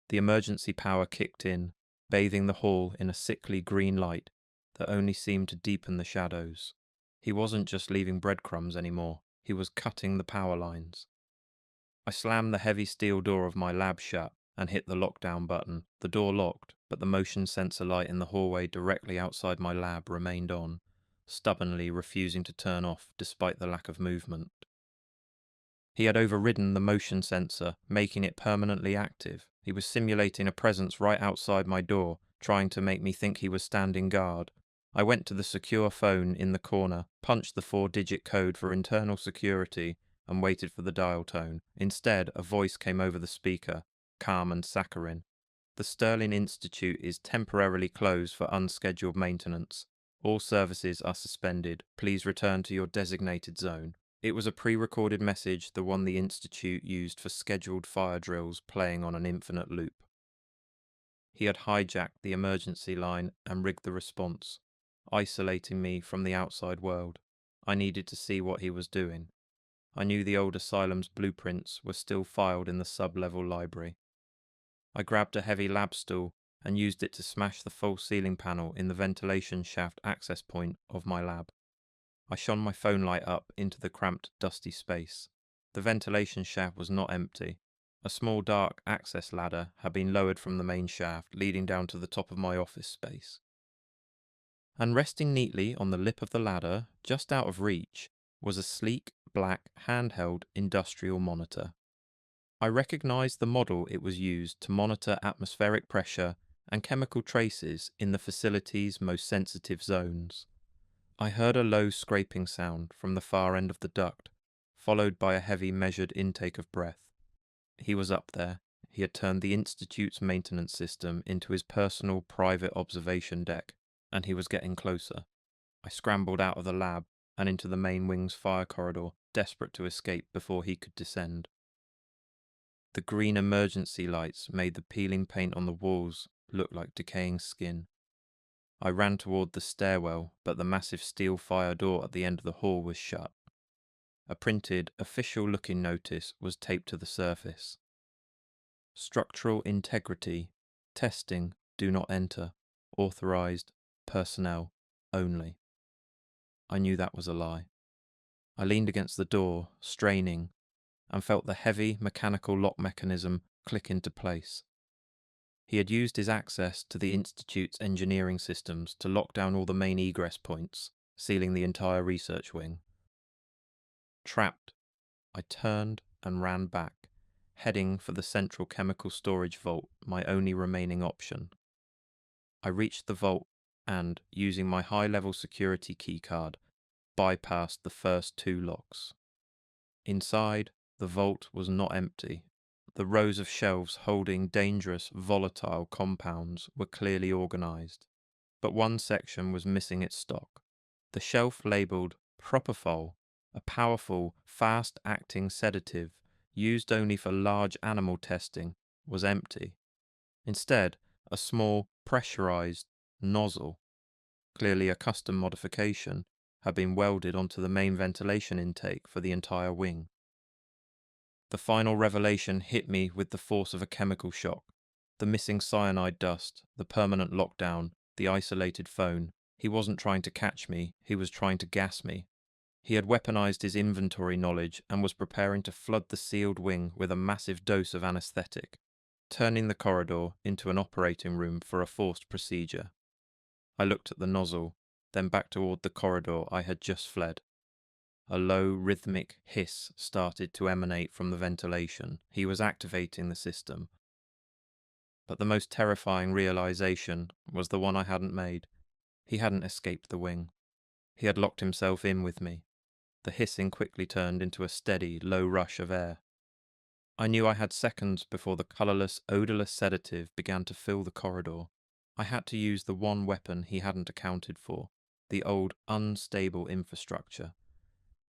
The emergency power kicked in, bathing the hall in a sickly green light that only seemed to deepen the shadows. He wasn't just leaving breadcrumbs anymore, he was cutting the power lines. I slammed the heavy steel door of my lab shut and hit the lockdown button. The door locked, but the motion sensor light in the hallway directly outside my lab remained on, stubbornly refusing to turn off despite the lack of movement. He had overridden the motion sensor, making it permanently active. He was simulating a presence right outside my door, trying to make me think he was standing guard. I went to the secure phone in the corner, punched the 4-digit code for internal security, and waited for the dial tone. Instead, a voice came over the speaker, calm and saccharine. The Sterling Institute is temporarily closed for unscheduled maintenance. All services are suspended. Please return to your designated zone. It was a pre-recorded message, the one the Institute used for scheduled fire drills playing on an infinite loop. He had hijacked the emergency line and rigged the response, isolating me from the outside world. I needed to see what he was doing. I knew the old asylum's blueprints were still filed in the sub-level library. I grabbed a heavy lab stool and used it to smash the false ceiling panel in the ventilation shaft access point of my lab. I shone my phone light up into the cramped, dusty space. The ventilation shaft was not empty. A small dark access ladder had been lowered from the main shaft, leading down to the top of my office space. And resting neatly on the lip of the ladder, just out of reach, was a sleek, black, handheld industrial monitor. I recognized the model it was used to monitor atmospheric pressure and chemical traces in the facility's most sensitive zones. I heard a low scraping sound from the far end of the duct, followed by a heavy measured intake of breath. He was up there. He had turned the Institute's maintenance system into his personal private observation deck, and he was getting closer. I scrambled out of the lab and into the main wing's fire corridor, desperate to escape before he could descend. The green emergency lights made the peeling paint on the walls look like decaying skin. I ran toward the stairwell, but the massive steel fire door at the end of the hall was shut. A printed, official-looking notice was taped to the surface. Structural integrity. Testing. Do not enter. Authorized. Personnel. Only. I knew that was a lie. I leaned against the door, straining, and felt the heavy mechanical lock mechanism click into place. He had used his access to the Institute's engineering systems to lock down all the main egress points, sealing the entire research wing. Trapped, I turned and ran back, heading for the central chemical storage vault, my only remaining option. I reached the vault and, using my high-level security keycard, bypassed the first 2 locks. Inside, the vault was not empty. The rows of shelves holding dangerous, volatile compounds were clearly organized, but one section was missing its stock. The shelf labeled Propofol, a powerful, fast-acting sedative used only for large animal testing, was empty. Instead, a small, pressurized nozzle, clearly a custom modification, had been welded onto the main ventilation intake for the entire wing. The final revelation hit me with the force of a chemical shock. The missing cyanide dust, the permanent lockdown, the isolated phone. He wasn't trying to catch me, he was trying to gas me. He had weaponized his inventory knowledge and was preparing to flood the sealed wing with a massive dose of anesthetic, turning the corridor into an operating room for a forced procedure. I looked at the nozzle, then back toward the corridor I had just fled. A low, rhythmic hiss started to emanate from the ventilation. He was activating the system. But the most terrifying realization was the one I hadn't made. He hadn't escaped the wing. He had locked himself in with me. The hissing quickly turned into a steady, low rush of air. I knew I had seconds before the colourless, odourless sedative began to fill the corridor. I had to use the one weapon he hadn't accounted for, the old, unstable infrastructure.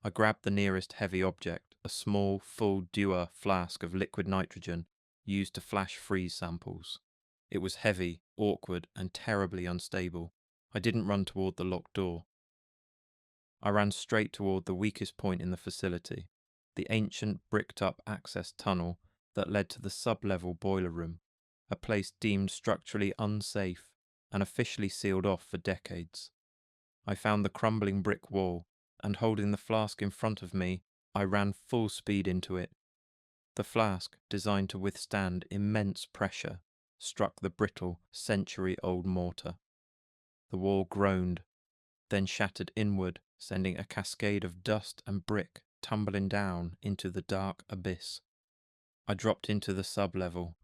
I grabbed the nearest heavy object, a small, full Dewar flask of liquid nitrogen used to flash freeze samples. It was heavy, awkward, and terribly unstable. I didn't run toward the locked door. I ran straight toward the weakest point in the facility, the ancient bricked-up access tunnel that led to the sub-level boiler room, a place deemed structurally unsafe and officially sealed off for decades. I found the crumbling brick wall, and holding the flask in front of me, I ran full speed into it. The flask, designed to withstand immense pressure, struck the brittle, century-old mortar. The wall groaned, then shattered inward, sending a cascade of dust and brick tumbling down into the dark abyss. I dropped into the sub-level,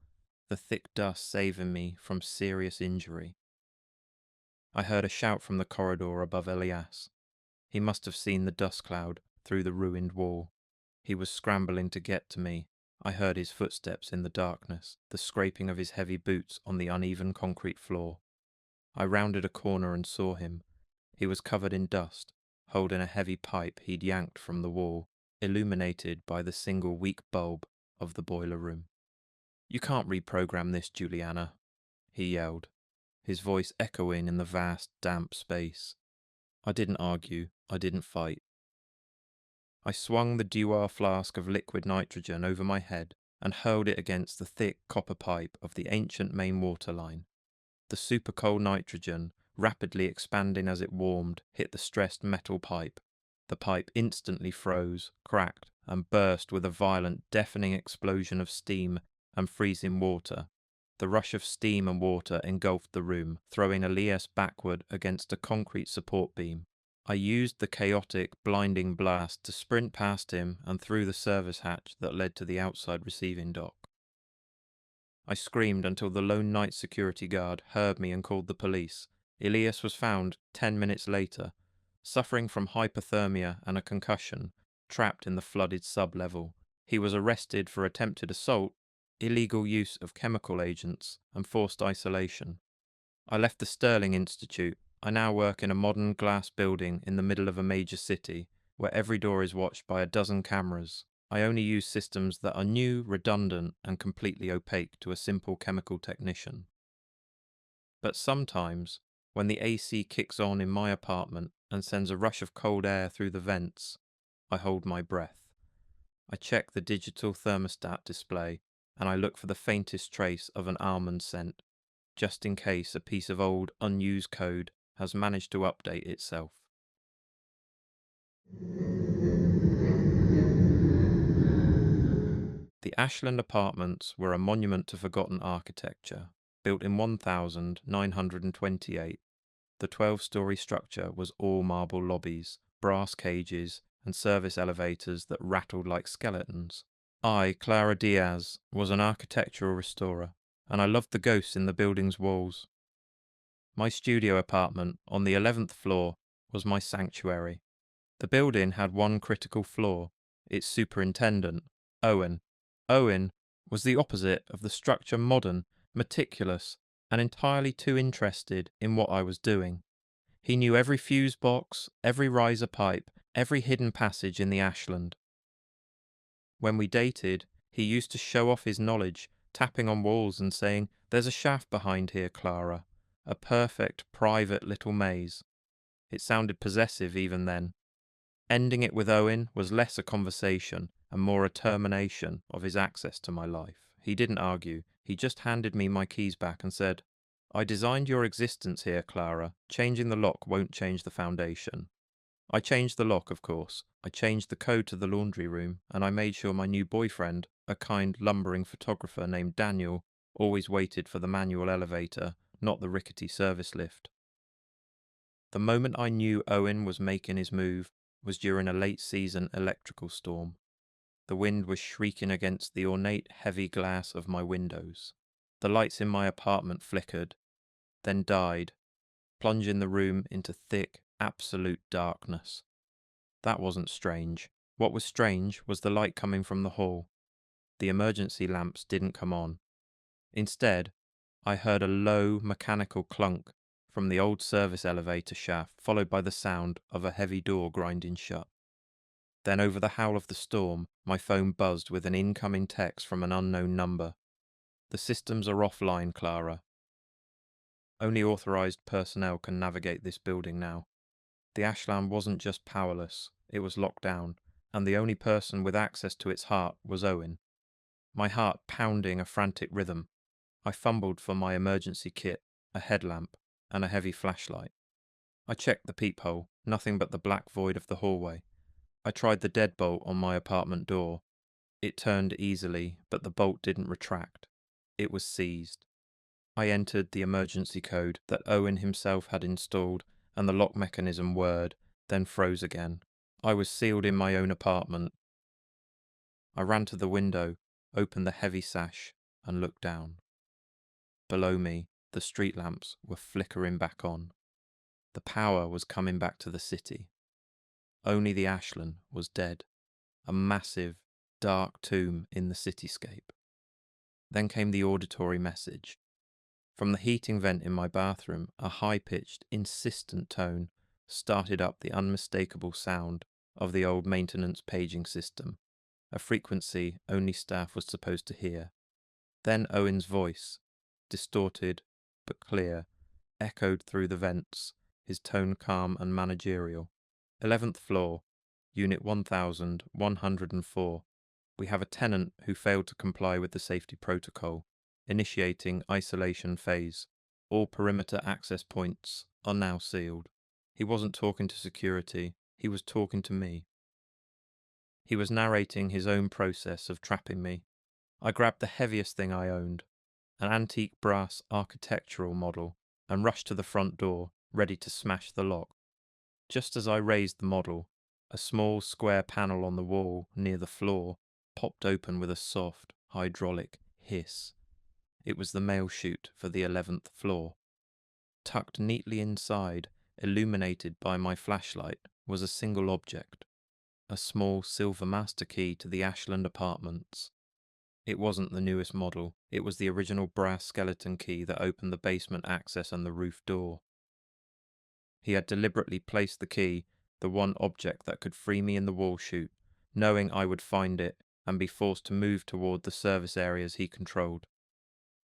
the thick dust saving me from serious injury. I heard a shout from the corridor above Elias. He must have seen the dust cloud through the ruined wall. He was scrambling to get to me. I heard his footsteps in the darkness, the scraping of his heavy boots on the uneven concrete floor. I rounded a corner and saw him. He was covered in dust, holding a heavy pipe he'd yanked from the wall, illuminated by the single weak bulb of the boiler room. "You can't reprogram this, Juliana," he yelled, his voice echoing in the vast, damp space. I didn't argue. I didn't fight. I swung the Dewar flask of liquid nitrogen over my head and hurled it against the thick copper pipe of the ancient main water line. The super-cold nitrogen, rapidly expanding as it warmed, hit the stressed metal pipe. The pipe instantly froze, cracked, and burst with a violent, deafening explosion of steam and freezing water. The rush of steam and water engulfed the room, throwing Elias backward against a concrete support beam. I used the chaotic, blinding blast to sprint past him and through the service hatch that led to the outside receiving dock. I screamed until the lone night security guard heard me and called the police. Elias was found 10 minutes later, suffering from hypothermia and a concussion, trapped in the flooded sub-level. He was arrested for attempted assault, illegal use of chemical agents, and forced isolation. I left the Sterling Institute. I now work in a modern glass building in the middle of a major city, where every door is watched by a dozen cameras. I only use systems that are new, redundant, and completely opaque to a simple chemical technician. But sometimes, when the AC kicks on in my apartment and sends a rush of cold air through the vents, I hold my breath. I check the digital thermostat display, and I look for the faintest trace of an almond scent, just in case a piece of old, unused code has managed to update itself. The Ashland Apartments were a monument to forgotten architecture. Built in 1928, the 12-story structure was all marble lobbies, brass cages, and service elevators that rattled like skeletons. I, Clara Diaz, was an architectural restorer, and I loved the ghosts in the building's walls. My studio apartment on the 11th floor was my sanctuary. The building had one critical flaw: its superintendent, Owen. Owen was the opposite of the structure: modern, meticulous, and entirely too interested in what I was doing. He knew every fuse box, every riser pipe, every hidden passage in the Ashland. When we dated, he used to show off his knowledge, tapping on walls and saying, "There's a shaft behind here, Clara." A perfect, private little maze. It sounded possessive even then. Ending it with Owen was less a conversation and more a termination of his access to my life. He didn't argue. He just handed me my keys back and said, "I designed your existence here, Clara. Changing the lock won't change the foundation." I changed the lock, of course. I changed the code to the laundry room, and I made sure my new boyfriend, a kind, lumbering photographer named Daniel, always waited for the manual elevator, not the rickety service lift. The moment I knew Owen was making his move was during a late-season electrical storm. The wind was shrieking against the ornate, heavy glass of my windows. The lights in my apartment flickered, then died, plunging the room into thick, absolute darkness. That wasn't strange. What was strange was the light coming from the hall. The emergency lamps didn't come on. Instead, I heard a low, mechanical clunk from the old service elevator shaft, followed by the sound of a heavy door grinding shut. Then over the howl of the storm, my phone buzzed with an incoming text from an unknown number. "The systems are offline, Clara." Only authorized personnel can navigate this building now. The ashland wasn't just powerless, it was locked down, and the only person with access to its heart was Owen. My heart pounding a frantic rhythm, I fumbled for my emergency kit, a headlamp, and a heavy flashlight. I checked the peephole, nothing but the black void of the hallway. I tried the deadbolt on my apartment door. It turned easily, but the bolt didn't retract. It was seized. I entered the emergency code that Owen himself had installed, and the lock mechanism whirred, then froze again. I was sealed in my own apartment. I ran to the window, opened the heavy sash, and looked down. Below me, the street lamps were flickering back on. The power was coming back to the city. Only the ashland was dead, a massive, dark tomb in the cityscape. Then came the auditory message. From the heating vent in my bathroom, a high-pitched, insistent tone started up the unmistakable sound of the old maintenance paging system, a frequency only staff was supposed to hear. Then Owen's voice, distorted but clear, echoed through the vents, his tone calm and managerial. 11th floor, Unit 1104. We have a tenant who failed to comply with the safety protocol, initiating isolation phase. All perimeter access points are now sealed. He wasn't talking to security, he was talking to me. He was narrating his own process of trapping me. I grabbed the heaviest thing I owned, an antique brass architectural model, and rushed to the front door, ready to smash the lock. Just as I raised the model, a small square panel on the wall near the floor popped open with a soft, hydraulic hiss. It was the mail chute for the 11th floor. Tucked neatly inside, illuminated by my flashlight, was a single object, a small silver master key to the Ashland apartments. It wasn't the newest model, it was the original brass skeleton key that opened the basement access and the roof door. He had deliberately placed the key, the one object that could free me in the wall chute, knowing I would find it and be forced to move toward the service areas he controlled.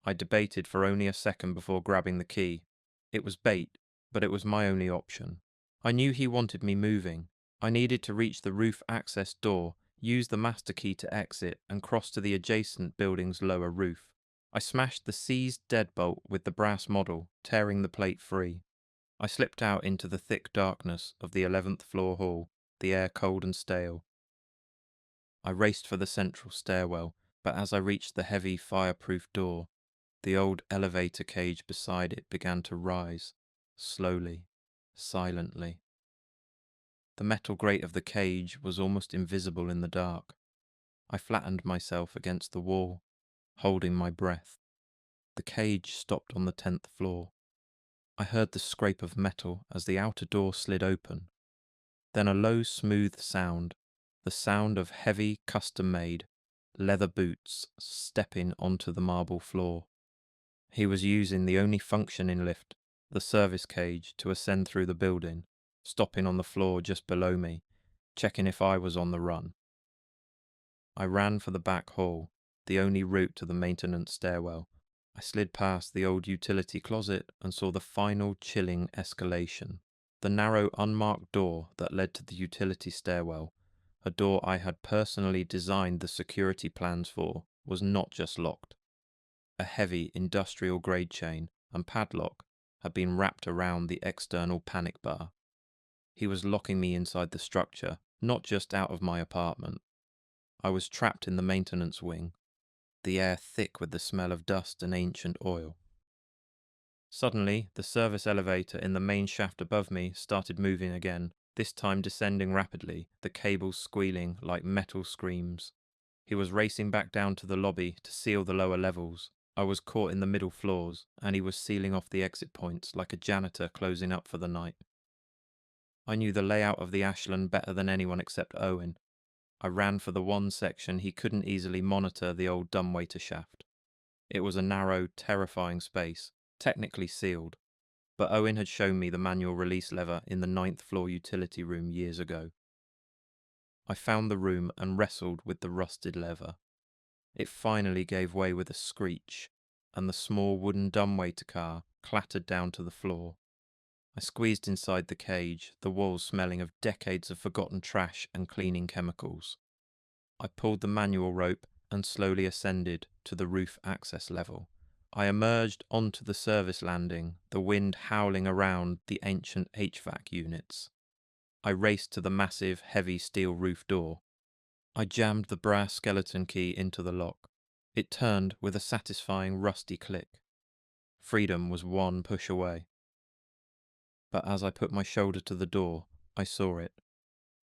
I debated for only a second before grabbing the key. It was bait, but it was my only option. I knew he wanted me moving. I needed to reach the roof access door, use the master key to exit, and cross to the adjacent building's lower roof. I smashed the seized deadbolt with the brass model, tearing the plate free. I slipped out into the thick darkness of the 11th floor hall, the air cold and stale. I raced for the central stairwell, but as I reached the heavy fireproof door, the old elevator cage beside it began to rise, slowly, silently. The metal grate of the cage was almost invisible in the dark. I flattened myself against the wall, holding my breath. The cage stopped on the 10th floor. I heard the scrape of metal as the outer door slid open. Then a low, smooth sound, the sound of heavy, custom-made, leather boots stepping onto the marble floor. He was using the only functioning lift, the service cage, to ascend through the building, stopping on the floor just below me, checking if I was on the run. I ran for the back hall, the only route to the maintenance stairwell. I slid past the old utility closet and saw the final chilling escalation. The narrow, unmarked door that led to the utility stairwell, a door I had personally designed the security plans for, was not just locked. A heavy industrial-grade chain and padlock had been wrapped around the external panic bar. He was locking me inside the structure, not just out of my apartment. I was trapped in the maintenance wing, the air thick with the smell of dust and ancient oil. Suddenly, the service elevator in the main shaft above me started moving again, this time descending rapidly, the cables squealing like metal screams. He was racing back down to the lobby to seal the lower levels. I was caught in the middle floors, and he was sealing off the exit points like a janitor closing up for the night. I knew the layout of the Ashland better than anyone except Owen. I ran for the one section he couldn't easily monitor, the old dumbwaiter shaft. It was a narrow, terrifying space, technically sealed, but Owen had shown me the manual release lever in the 9th floor utility room years ago. I found the room and wrestled with the rusted lever. It finally gave way with a screech, and the small wooden dumbwaiter car clattered down to the floor. I squeezed inside the cage, the walls smelling of decades of forgotten trash and cleaning chemicals. I pulled the manual rope and slowly ascended to the roof access level. I emerged onto the service landing, the wind howling around the ancient HVAC units. I raced to the massive, heavy steel roof door. I jammed the brass skeleton key into the lock. It turned with a satisfying rusty click. Freedom was one push away. But as I put my shoulder to the door, I saw it.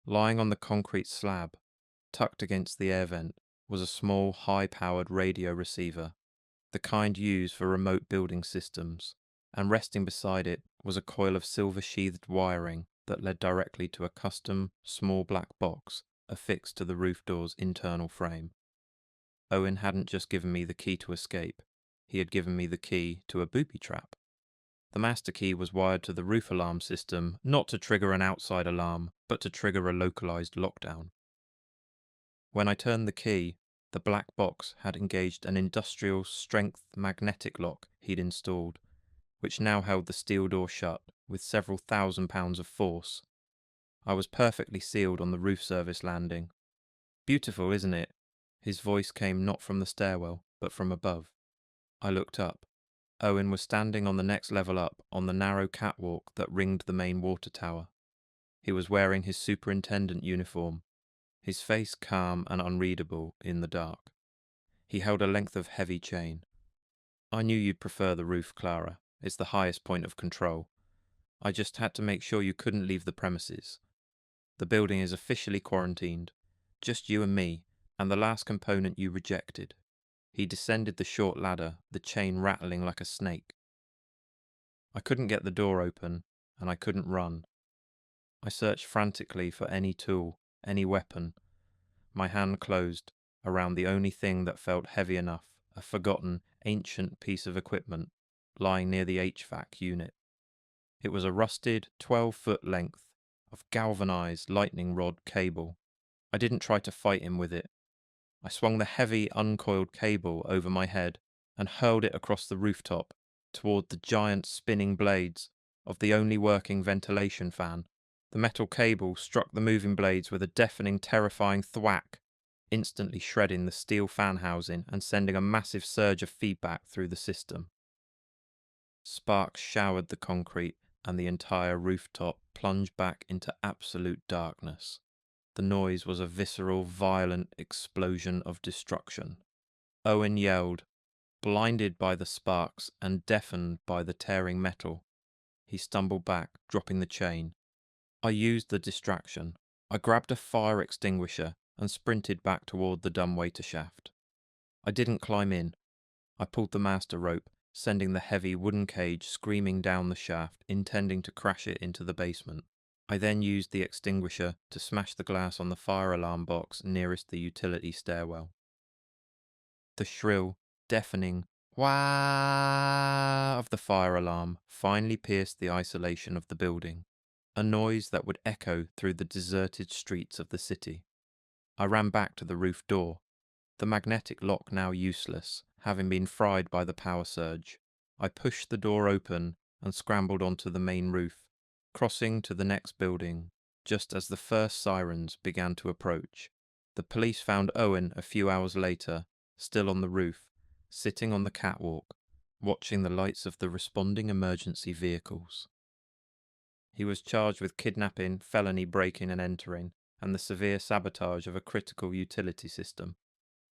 Lying on the concrete slab, tucked against the air vent, was a small, high-powered radio receiver, the kind used for remote building systems, and resting beside it was a coil of silver-sheathed wiring that led directly to a custom, small black box affixed to the roof door's internal frame. Owen hadn't just given me the key to escape, he had given me the key to a booby trap. The master key was wired to the roof alarm system, not to trigger an outside alarm, but to trigger a localized lockdown. When I turned the key, the black box had engaged an industrial strength magnetic lock he'd installed, which now held the steel door shut with several £1,000s of force. I was perfectly sealed on the roof service landing. Beautiful, isn't it? His voice came not from the stairwell, but from above. I looked up. Owen was standing on the next level up on the narrow catwalk that ringed the main water tower. He was wearing his superintendent uniform, his face calm and unreadable in the dark. He held a length of heavy chain. I knew you'd prefer the roof, Clara. It's the highest point of control. I just had to make sure you couldn't leave the premises. The building is officially quarantined. Just you and me, and the last component you rejected. He descended the short ladder, the chain rattling like a snake. I couldn't get the door open, and I couldn't run. I searched frantically for any tool, any weapon. My hand closed around the only thing that felt heavy enough, a forgotten, ancient piece of equipment lying near the HVAC unit. It was a rusted 12-foot length of galvanized lightning rod cable. I didn't try to fight him with it. I swung the heavy, uncoiled cable over my head and hurled it across the rooftop toward the giant spinning blades of the only working ventilation fan. The metal cable struck the moving blades with a deafening, terrifying thwack, instantly shredding the steel fan housing and sending a massive surge of feedback through the system. Sparks showered the concrete, and the entire rooftop plunged back into absolute darkness. The noise was a visceral, violent explosion of destruction. Owen yelled, blinded by the sparks and deafened by the tearing metal. He stumbled back, dropping the chain. I used the distraction. I grabbed a fire extinguisher and sprinted back toward the dumbwaiter shaft. I didn't climb in. I pulled the master rope, sending the heavy wooden cage screaming down the shaft, intending to crash it into the basement. I then used the extinguisher to smash the glass on the fire alarm box nearest the utility stairwell. The shrill, deafening wah of the fire alarm finally pierced the isolation of the building, a noise that would echo through the deserted streets of the city. I ran back to the roof door, the magnetic lock now useless, having been fried by the power surge. I pushed the door open and scrambled onto the main roof, crossing to the next building just as the first sirens began to approach. The police found Owen a few hours later, still on the roof, sitting on the catwalk, watching the lights of the responding emergency vehicles. He was charged with kidnapping, felony breaking and entering, and the severe sabotage of a critical utility system.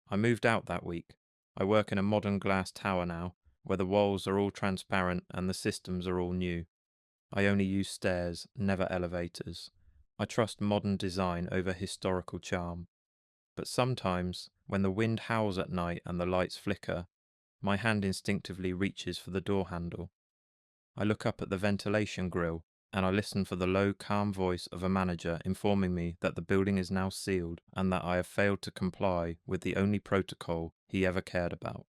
I moved out that week. I work in a modern glass tower now, where the walls are all transparent and the systems are all new. I only use stairs, never elevators. I trust modern design over historical charm. But sometimes, when the wind howls at night and the lights flicker, my hand instinctively reaches for the door handle. I look up at the ventilation grill, and I listen for the low, calm voice of a manager informing me that the building is now sealed and that I have failed to comply with the only protocol he ever cared about.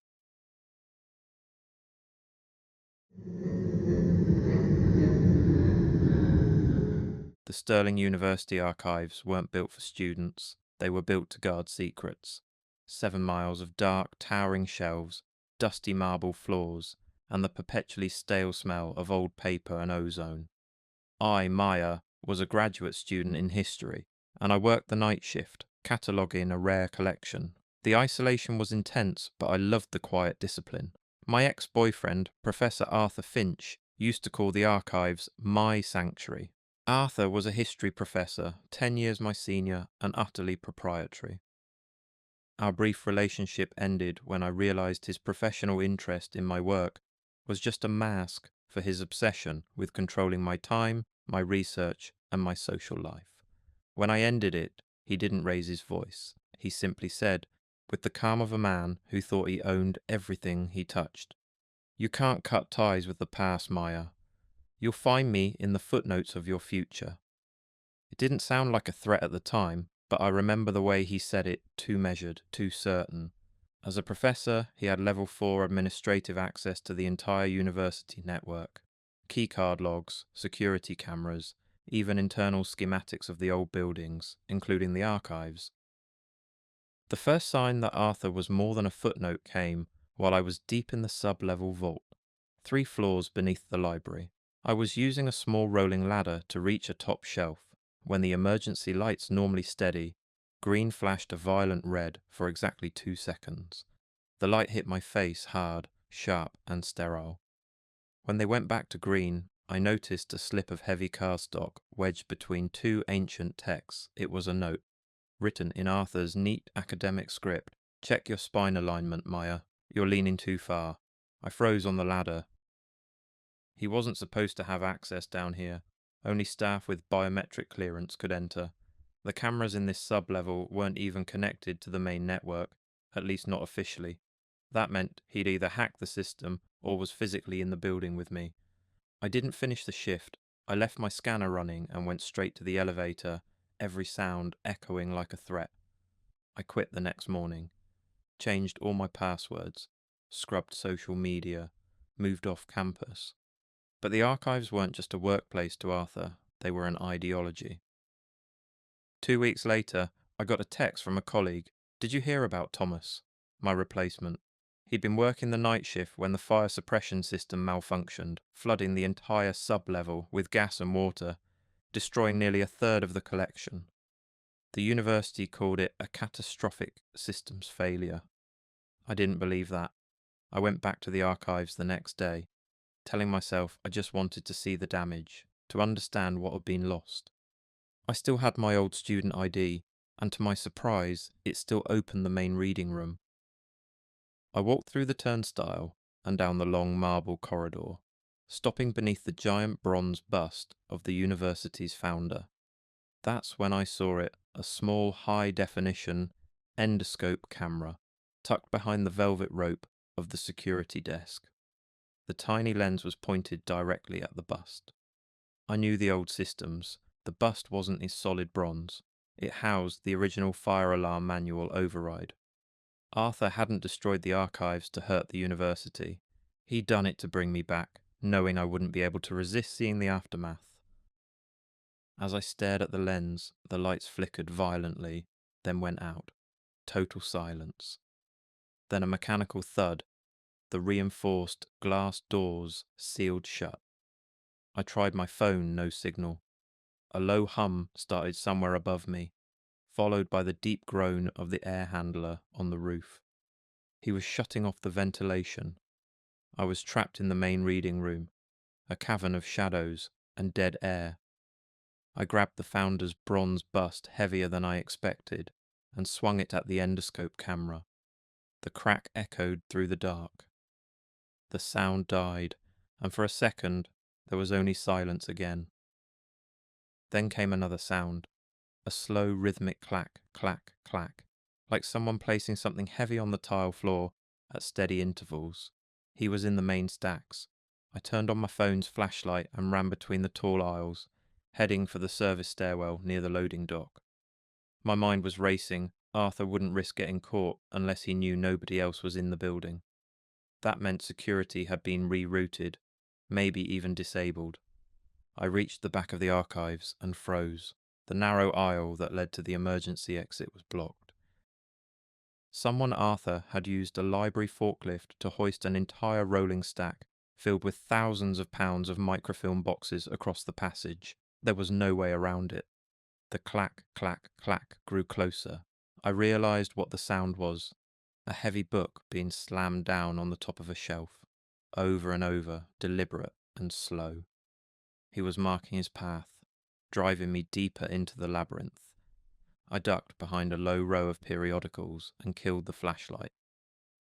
The Stirling University archives weren't built for students, they were built to guard secrets. 7 miles of dark, towering shelves, dusty marble floors, and the perpetually stale smell of old paper and ozone. I, Maya, was a graduate student in history, and I worked the night shift, cataloguing a rare collection. The isolation was intense, but I loved the quiet discipline. My ex-boyfriend, Professor Arthur Finch, used to call the archives my sanctuary. Arthur was a history professor, 10 years my senior, and utterly proprietary. Our brief relationship ended when I realized his professional interest in my work was just a mask for his obsession with controlling my time, my research, and my social life. When I ended it, he didn't raise his voice. He simply said, with the calm of a man who thought he owned everything he touched, "You can't cut ties with the past, Maya. You'll find me in the footnotes of your future." It didn't sound like a threat at the time, but I remember the way he said it, too measured, too certain. As a professor, he had level 4 administrative access to the entire university network. Keycard logs, security cameras, even internal schematics of the old buildings, including the archives. The first sign that Arthur was more than a footnote came while I was deep in the sub-level vault, 3 floors beneath the library. I was using a small rolling ladder to reach a top shelf. When the emergency lights, normally steady, green flashed a violent red for exactly 2 seconds. The light hit my face hard, sharp, and sterile. When they went back to green, I noticed a slip of heavy cardstock wedged between 2 ancient texts. It was a note, written in Arthur's neat academic script. "Check your spine alignment, Maya. You're leaning too far." I froze on the ladder. He wasn't supposed to have access down here. Only staff with biometric clearance could enter. The cameras in this sub-level weren't even connected to the main network, at least not officially. That meant he'd either hacked the system or was physically in the building with me. I didn't finish the shift. I left my scanner running and went straight to the elevator, every sound echoing like a threat. I quit the next morning, changed all my passwords, scrubbed social media, moved off campus. But the archives weren't just a workplace to Arthur, they were an ideology. 2 weeks later, I got a text from a colleague. "Did you hear about Thomas?" My replacement. He'd been working the night shift when the fire suppression system malfunctioned, flooding the entire sub-level with gas and water, destroying nearly a third of the collection. The university called it a catastrophic systems failure. I didn't believe that. I went back to the archives the next day, telling myself I just wanted to see the damage, to understand what had been lost. I still had my old student ID, and to my surprise, it still opened the main reading room. I walked through the turnstile and down the long marble corridor, stopping beneath the giant bronze bust of the university's founder. That's when I saw it, a small high-definition endoscope camera tucked behind the velvet rope of the security desk. The tiny lens was pointed directly at the bust. I knew the old systems. The bust wasn't in solid bronze. It housed the original fire alarm manual override. Arthur hadn't destroyed the archives to hurt the university. He'd done it to bring me back, knowing I wouldn't be able to resist seeing the aftermath. As I stared at the lens, the lights flickered violently, then went out. Total silence. Then a mechanical thud. The reinforced glass doors sealed shut. I tried my phone, no signal. A low hum started somewhere above me, followed by the deep groan of the air handler on the roof. He was shutting off the ventilation. I was trapped in the main reading room, a cavern of shadows and dead air. I grabbed the founder's bronze bust heavier than I expected and swung it at the endoscope camera. The crack echoed through the dark. The sound died, and for a second there was only silence again. Then came another sound, a slow rhythmic clack, clack, clack, like someone placing something heavy on the tile floor at steady intervals. He was in the main stacks. I turned on my phone's flashlight and ran between the tall aisles, heading for the service stairwell near the loading dock. My mind was racing. Arthur wouldn't risk getting caught unless he knew nobody else was in the building. That meant security had been rerouted, maybe even disabled. I reached the back of the archives and froze. The narrow aisle that led to the emergency exit was blocked. Someone Arthur had used a library forklift to hoist an entire rolling stack filled with thousands of pounds of microfilm boxes across the passage. There was no way around it. The clack, clack, clack grew closer. I realized what the sound was. A heavy book being slammed down on the top of a shelf. Over and over, deliberate and slow. He was marking his path, driving me deeper into the labyrinth. I ducked behind a low row of periodicals and killed the flashlight.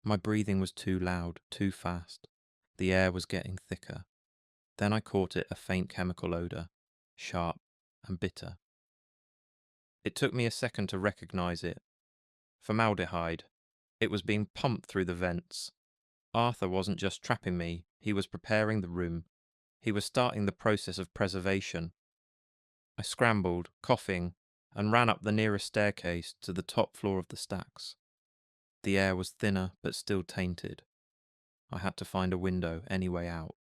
My breathing was too loud, too fast. The air was getting thicker. Then I caught a faint chemical odour, sharp and bitter. It took me a second to recognise it. Formaldehyde. It was being pumped through the vents. Arthur wasn't just trapping me, he was preparing the room. He was starting the process of preservation. I scrambled, coughing, and ran up the nearest staircase to the top floor of the stacks. The air was thinner but still tainted. I had to find a window any way out.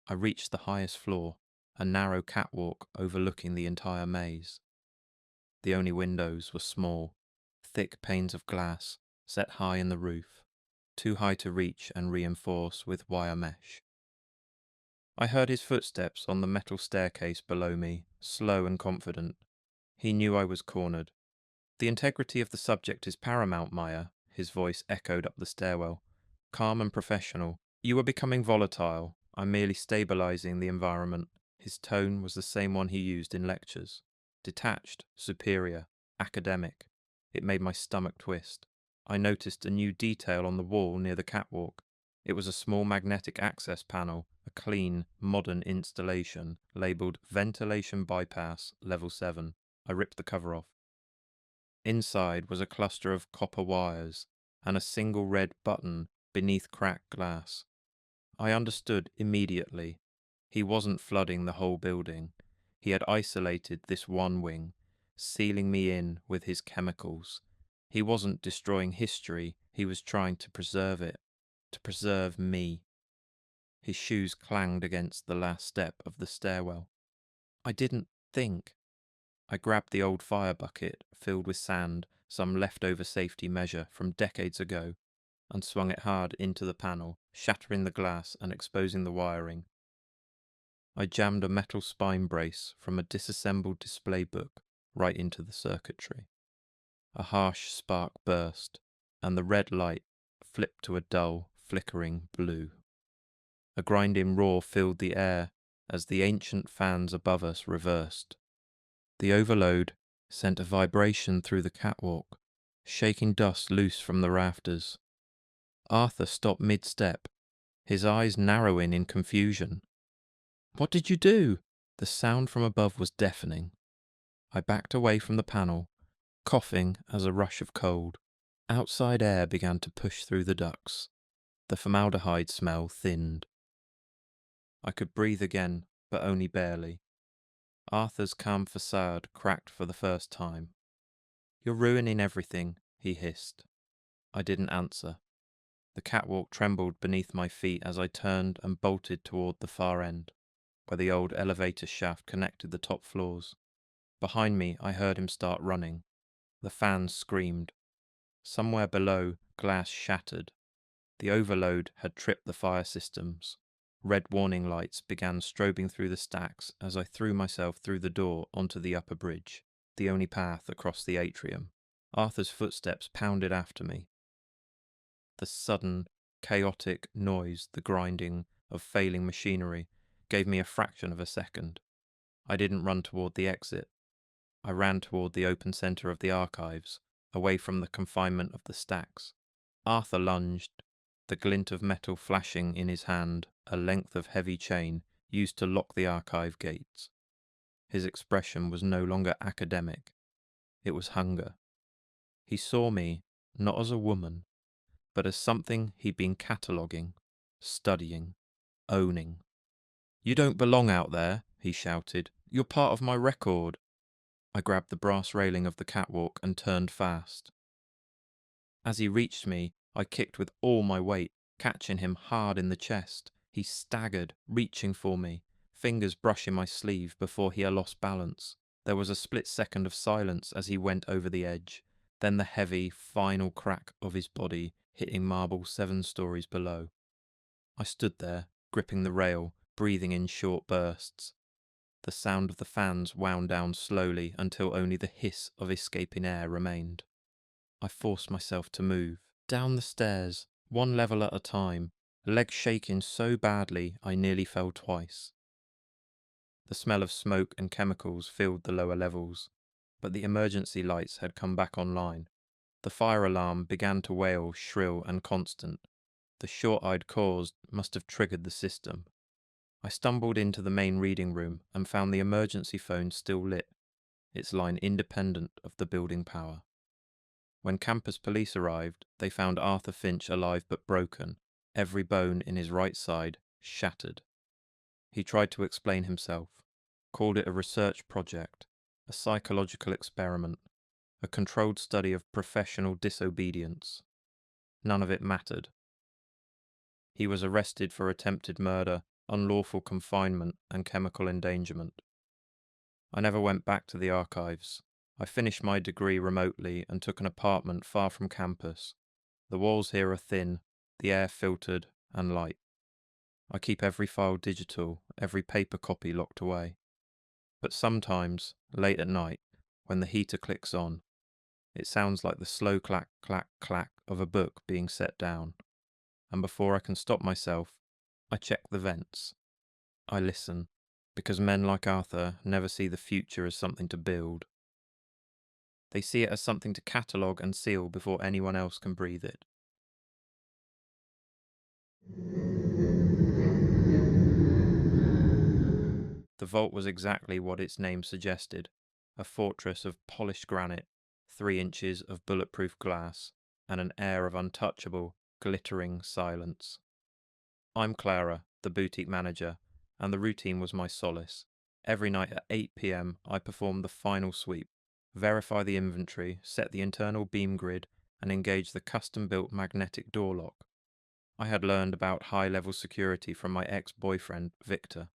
I reached the highest floor, a narrow catwalk overlooking the entire maze. The only windows were small, thick panes of glass set high in the roof, too high to reach and reinforce with wire mesh. I heard his footsteps on the metal staircase below me, slow and confident. He knew I was cornered. The integrity of the subject is paramount, Maya, his voice echoed up the stairwell. Calm and professional. You are becoming volatile. I'm merely stabilizing the environment. His tone was the same one he used in lectures. Detached, superior, academic. It made my stomach twist. I noticed a new detail on the wall near the catwalk. It was a small magnetic access panel, a clean, modern installation, labelled Ventilation Bypass Level 7. I ripped the cover off. Inside was a cluster of copper wires and a single red button beneath cracked glass. I understood immediately. He wasn't flooding the whole building. He had isolated this one wing, sealing me in with his chemicals. He wasn't destroying history, he was trying to preserve it, to preserve me. His shoes clanged against the last step of the stairwell. I didn't think. I grabbed the old fire bucket, filled with sand, some leftover safety measure from decades ago, and swung it hard into the panel, shattering the glass and exposing the wiring. I jammed a metal spine brace from a disassembled display book right into the circuitry. A harsh spark burst, and the red light flipped to a dull, flickering blue. A grinding roar filled the air as the ancient fans above us reversed. The overload sent a vibration through the catwalk, shaking dust loose from the rafters. Arthur stopped mid-step, his eyes narrowing in confusion. "What did you do?" The sound from above was deafening. I backed away from the panel, coughing as a rush of cold. Outside air began to push through the ducts. The formaldehyde smell thinned. I could breathe again, but only barely. Arthur's calm facade cracked for the first time. "You're ruining everything," he hissed. I didn't answer. The catwalk trembled beneath my feet as I turned and bolted toward the far end, where the old elevator shaft connected the top floors. Behind me, I heard him start running. The fans screamed. Somewhere below, glass shattered. The overload had tripped the fire systems. Red warning lights began strobing through the stacks as I threw myself through the door onto the upper bridge, the only path across the atrium. Arthur's footsteps pounded after me. The sudden, chaotic noise, the grinding of failing machinery, gave me a fraction of a second. I didn't run toward the exit. I ran toward the open center of the archives, away from the confinement of the stacks. Arthur lunged, the glint of metal flashing in his hand, a length of heavy chain used to lock the archive gates. His expression was no longer academic. It was hunger. He saw me, not as a woman, but as something he'd been cataloguing, studying, owning. "You don't belong out there," he shouted. "You're part of my record." I grabbed the brass railing of the catwalk and turned fast. As he reached me, I kicked with all my weight, catching him hard in the chest. He staggered, reaching for me, fingers brushing my sleeve before he lost balance. There was a split second of silence as he went over the edge, then the heavy, final crack of his body hitting marble 7 stories below. I stood there, gripping the rail, breathing in short bursts. The sound of the fans wound down slowly until only the hiss of escaping air remained. I forced myself to move. Down the stairs, one level at a time, legs shaking so badly I nearly fell twice. The smell of smoke and chemicals filled the lower levels, but the emergency lights had come back online. The fire alarm began to wail shrill and constant. The short I'd caused must have triggered the system. I stumbled into the main reading room and found the emergency phone still lit, its line independent of the building power. When campus police arrived, they found Arthur Finch alive but broken, every bone in his right side shattered. He tried to explain himself, called it a research project, a psychological experiment, a controlled study of professional disobedience. None of it mattered. He was arrested for attempted murder, unlawful confinement, and chemical endangerment. I never went back to the archives. I finished my degree remotely and took an apartment far from campus. The walls here are thin, the air filtered and light. I keep every file digital, every paper copy locked away. But sometimes, late at night, when the heater clicks on, it sounds like the slow clack, clack, clack of a book being set down. And before I can stop myself, I check the vents. I listen, because men like Arthur never see the future as something to build. They see it as something to catalogue and seal before anyone else can breathe it. The vault was exactly what its name suggested, a fortress of polished granite, 3 inches of bulletproof glass, and an air of untouchable, glittering silence. I'm Clara, the boutique manager, and the routine was my solace. Every night at 8 p.m. I performed the final sweep, verify the inventory, set the internal beam grid, and engage the custom-built magnetic door lock. I had learned about high-level security from my ex-boyfriend, Victor.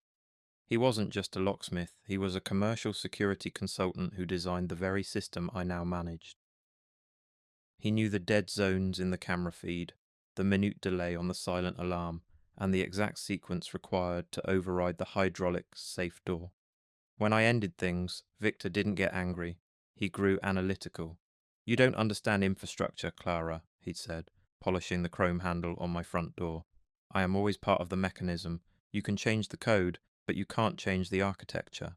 He wasn't just a locksmith, he was a commercial security consultant who designed the very system I now managed. He knew the dead zones in the camera feed, the minute delay on the silent alarm, and the exact sequence required to override the hydraulic safe door. When I ended things, Victor didn't get angry. He grew analytical. "You don't understand infrastructure, Clara," he'd said, polishing the chrome handle on my front door. "I am always part of the mechanism. You can change the code, but you can't change the architecture."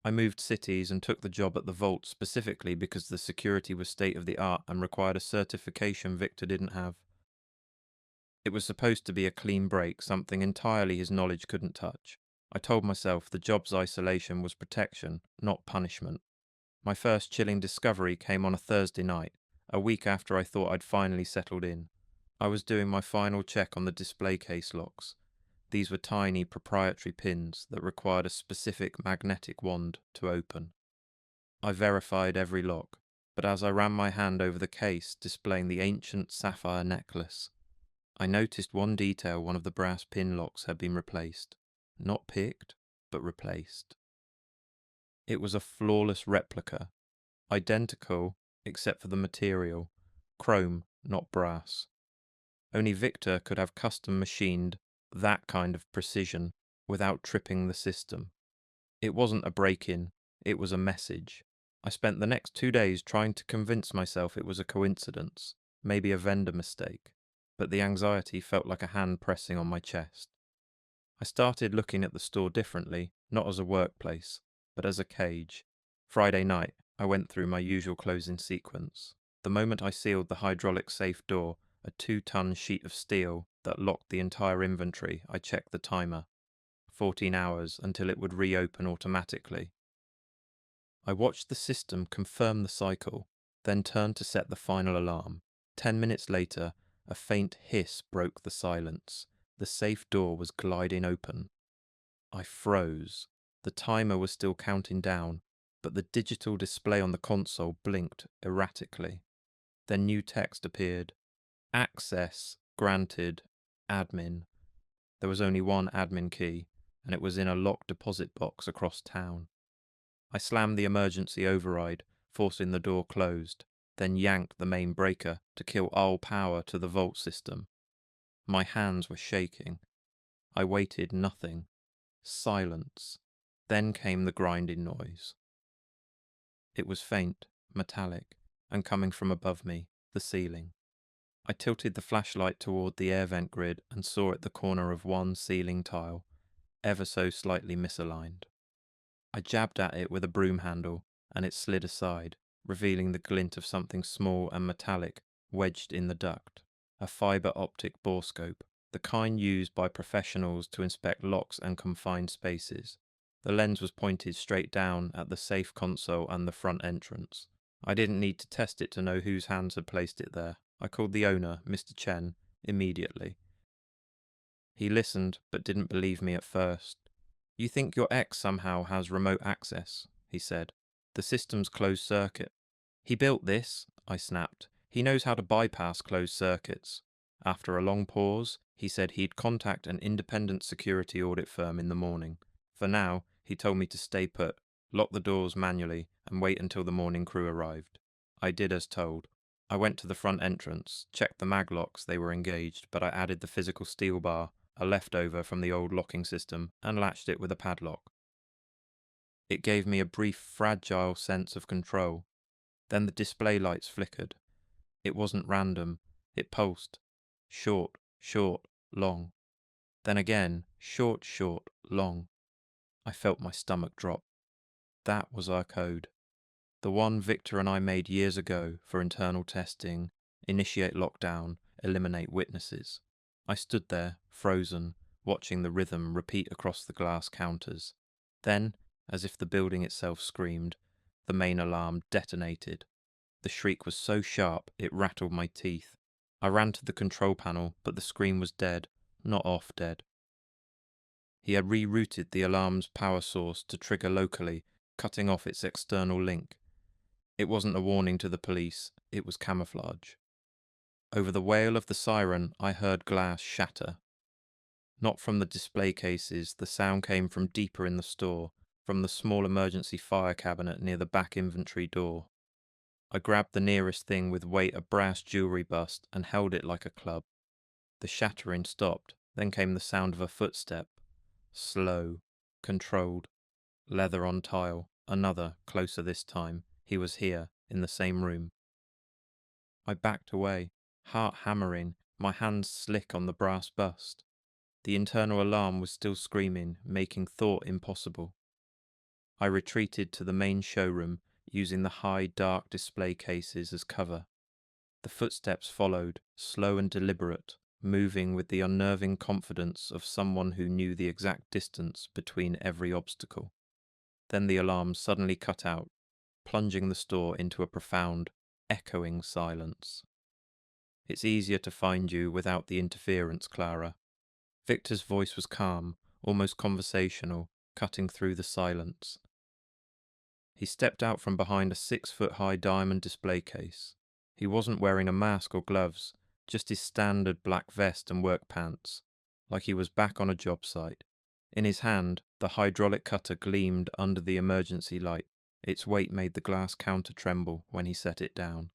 I moved cities and took the job at the vault specifically because the security was state-of-the-art and required a certification Victor didn't have. It was supposed to be a clean break, something entirely his knowledge couldn't touch. I told myself the job's isolation was protection, not punishment. My first chilling discovery came on a Thursday night, a week after I thought I'd finally settled in. I was doing my final check on the display case locks. These were tiny proprietary pins that required a specific magnetic wand to open. I verified every lock, but as I ran my hand over the case displaying the ancient sapphire necklace, I noticed one detail: one of the brass pin locks had been replaced. Not picked, but replaced. It was a flawless replica, identical except for the material, chrome, not brass. Only Victor could have custom machined that kind of precision without tripping the system. It wasn't a break-in, it was a message. I spent the next 2 days trying to convince myself it was a coincidence, maybe a vendor mistake, but the anxiety felt like a hand pressing on my chest. I started looking at the store differently, not as a workplace, but as a cage. Friday night, I went through my usual closing sequence. The moment I sealed the hydraulic safe door, a 2-ton sheet of steel that locked the entire inventory, I checked the timer. 14 hours until it would reopen automatically. I watched the system confirm the cycle, then turned to set the final alarm. 10 minutes later, a faint hiss broke the silence. The safe door was gliding open. I froze. The timer was still counting down, but the digital display on the console blinked erratically. Then new text appeared. Access granted. Admin. There was only one admin key, and it was in a locked deposit box across town. I slammed the emergency override, forcing the door closed, then yanked the main breaker to kill all power to the vault system. My hands were shaking. I waited nothing. Silence. Then came the grinding noise. It was faint, metallic, and coming from above me, the ceiling. I tilted the flashlight toward the air vent grid and saw at the corner of one ceiling tile, ever so slightly misaligned. I jabbed at it with a broom handle, and it slid aside, revealing the glint of something small and metallic wedged in the duct. A fibre optic borescope, the kind used by professionals to inspect locks and confined spaces. The lens was pointed straight down at the safe console and the front entrance. I didn't need to test it to know whose hands had placed it there. I called the owner, Mr. Chen, immediately. He listened, but didn't believe me at first. "You think your ex somehow has remote access," he said. "The system's closed circuit." "He built this," I snapped. "He knows how to bypass closed circuits." After a long pause, he said he'd contact an independent security audit firm in the morning. For now, he told me to stay put, lock the doors manually, and wait until the morning crew arrived. I did as told. I went to the front entrance, checked the maglocks, they were engaged, but I added the physical steel bar, a leftover from the old locking system, and latched it with a padlock. It gave me a brief, fragile sense of control. Then the display lights flickered. It wasn't random. It pulsed. Short, short, long. Then again, short, short, long. I felt my stomach drop. That was our code. The one Victor and I made years ago for internal testing, initiate lockdown, eliminate witnesses. I stood there, frozen, watching the rhythm repeat across the glass counters. Then, as if the building itself screamed, the main alarm detonated. The shriek was so sharp it rattled my teeth. I ran to the control panel, but the screen was dead, not off dead. He had rerouted the alarm's power source to trigger locally, cutting off its external link. It wasn't a warning to the police, it was camouflage. Over the wail of the siren, I heard glass shatter. Not from the display cases, the sound came from deeper in the store, from the small emergency fire cabinet near the back inventory door. I grabbed the nearest thing with weight a brass jewellery bust and held it like a club. The shattering stopped, then came the sound of a footstep. Slow, controlled, leather on tile, another, closer this time. He was here, in the same room. I backed away, heart hammering, my hands slick on the brass bust. The internal alarm was still screaming, making thought impossible. I retreated to the main showroom, using the high, dark display cases as cover. The footsteps followed, slow and deliberate, moving with the unnerving confidence of someone who knew the exact distance between every obstacle. Then the alarm suddenly cut out, plunging the store into a profound, echoing silence. "It's easier to find you without the interference, Clara." Victor's voice was calm, almost conversational, cutting through the silence. He stepped out from behind a 6-foot-high diamond display case. He wasn't wearing a mask or gloves, just his standard black vest and work pants, like he was back on a job site. In his hand, the hydraulic cutter gleamed under the emergency light. Its weight made the glass counter tremble when he set it down.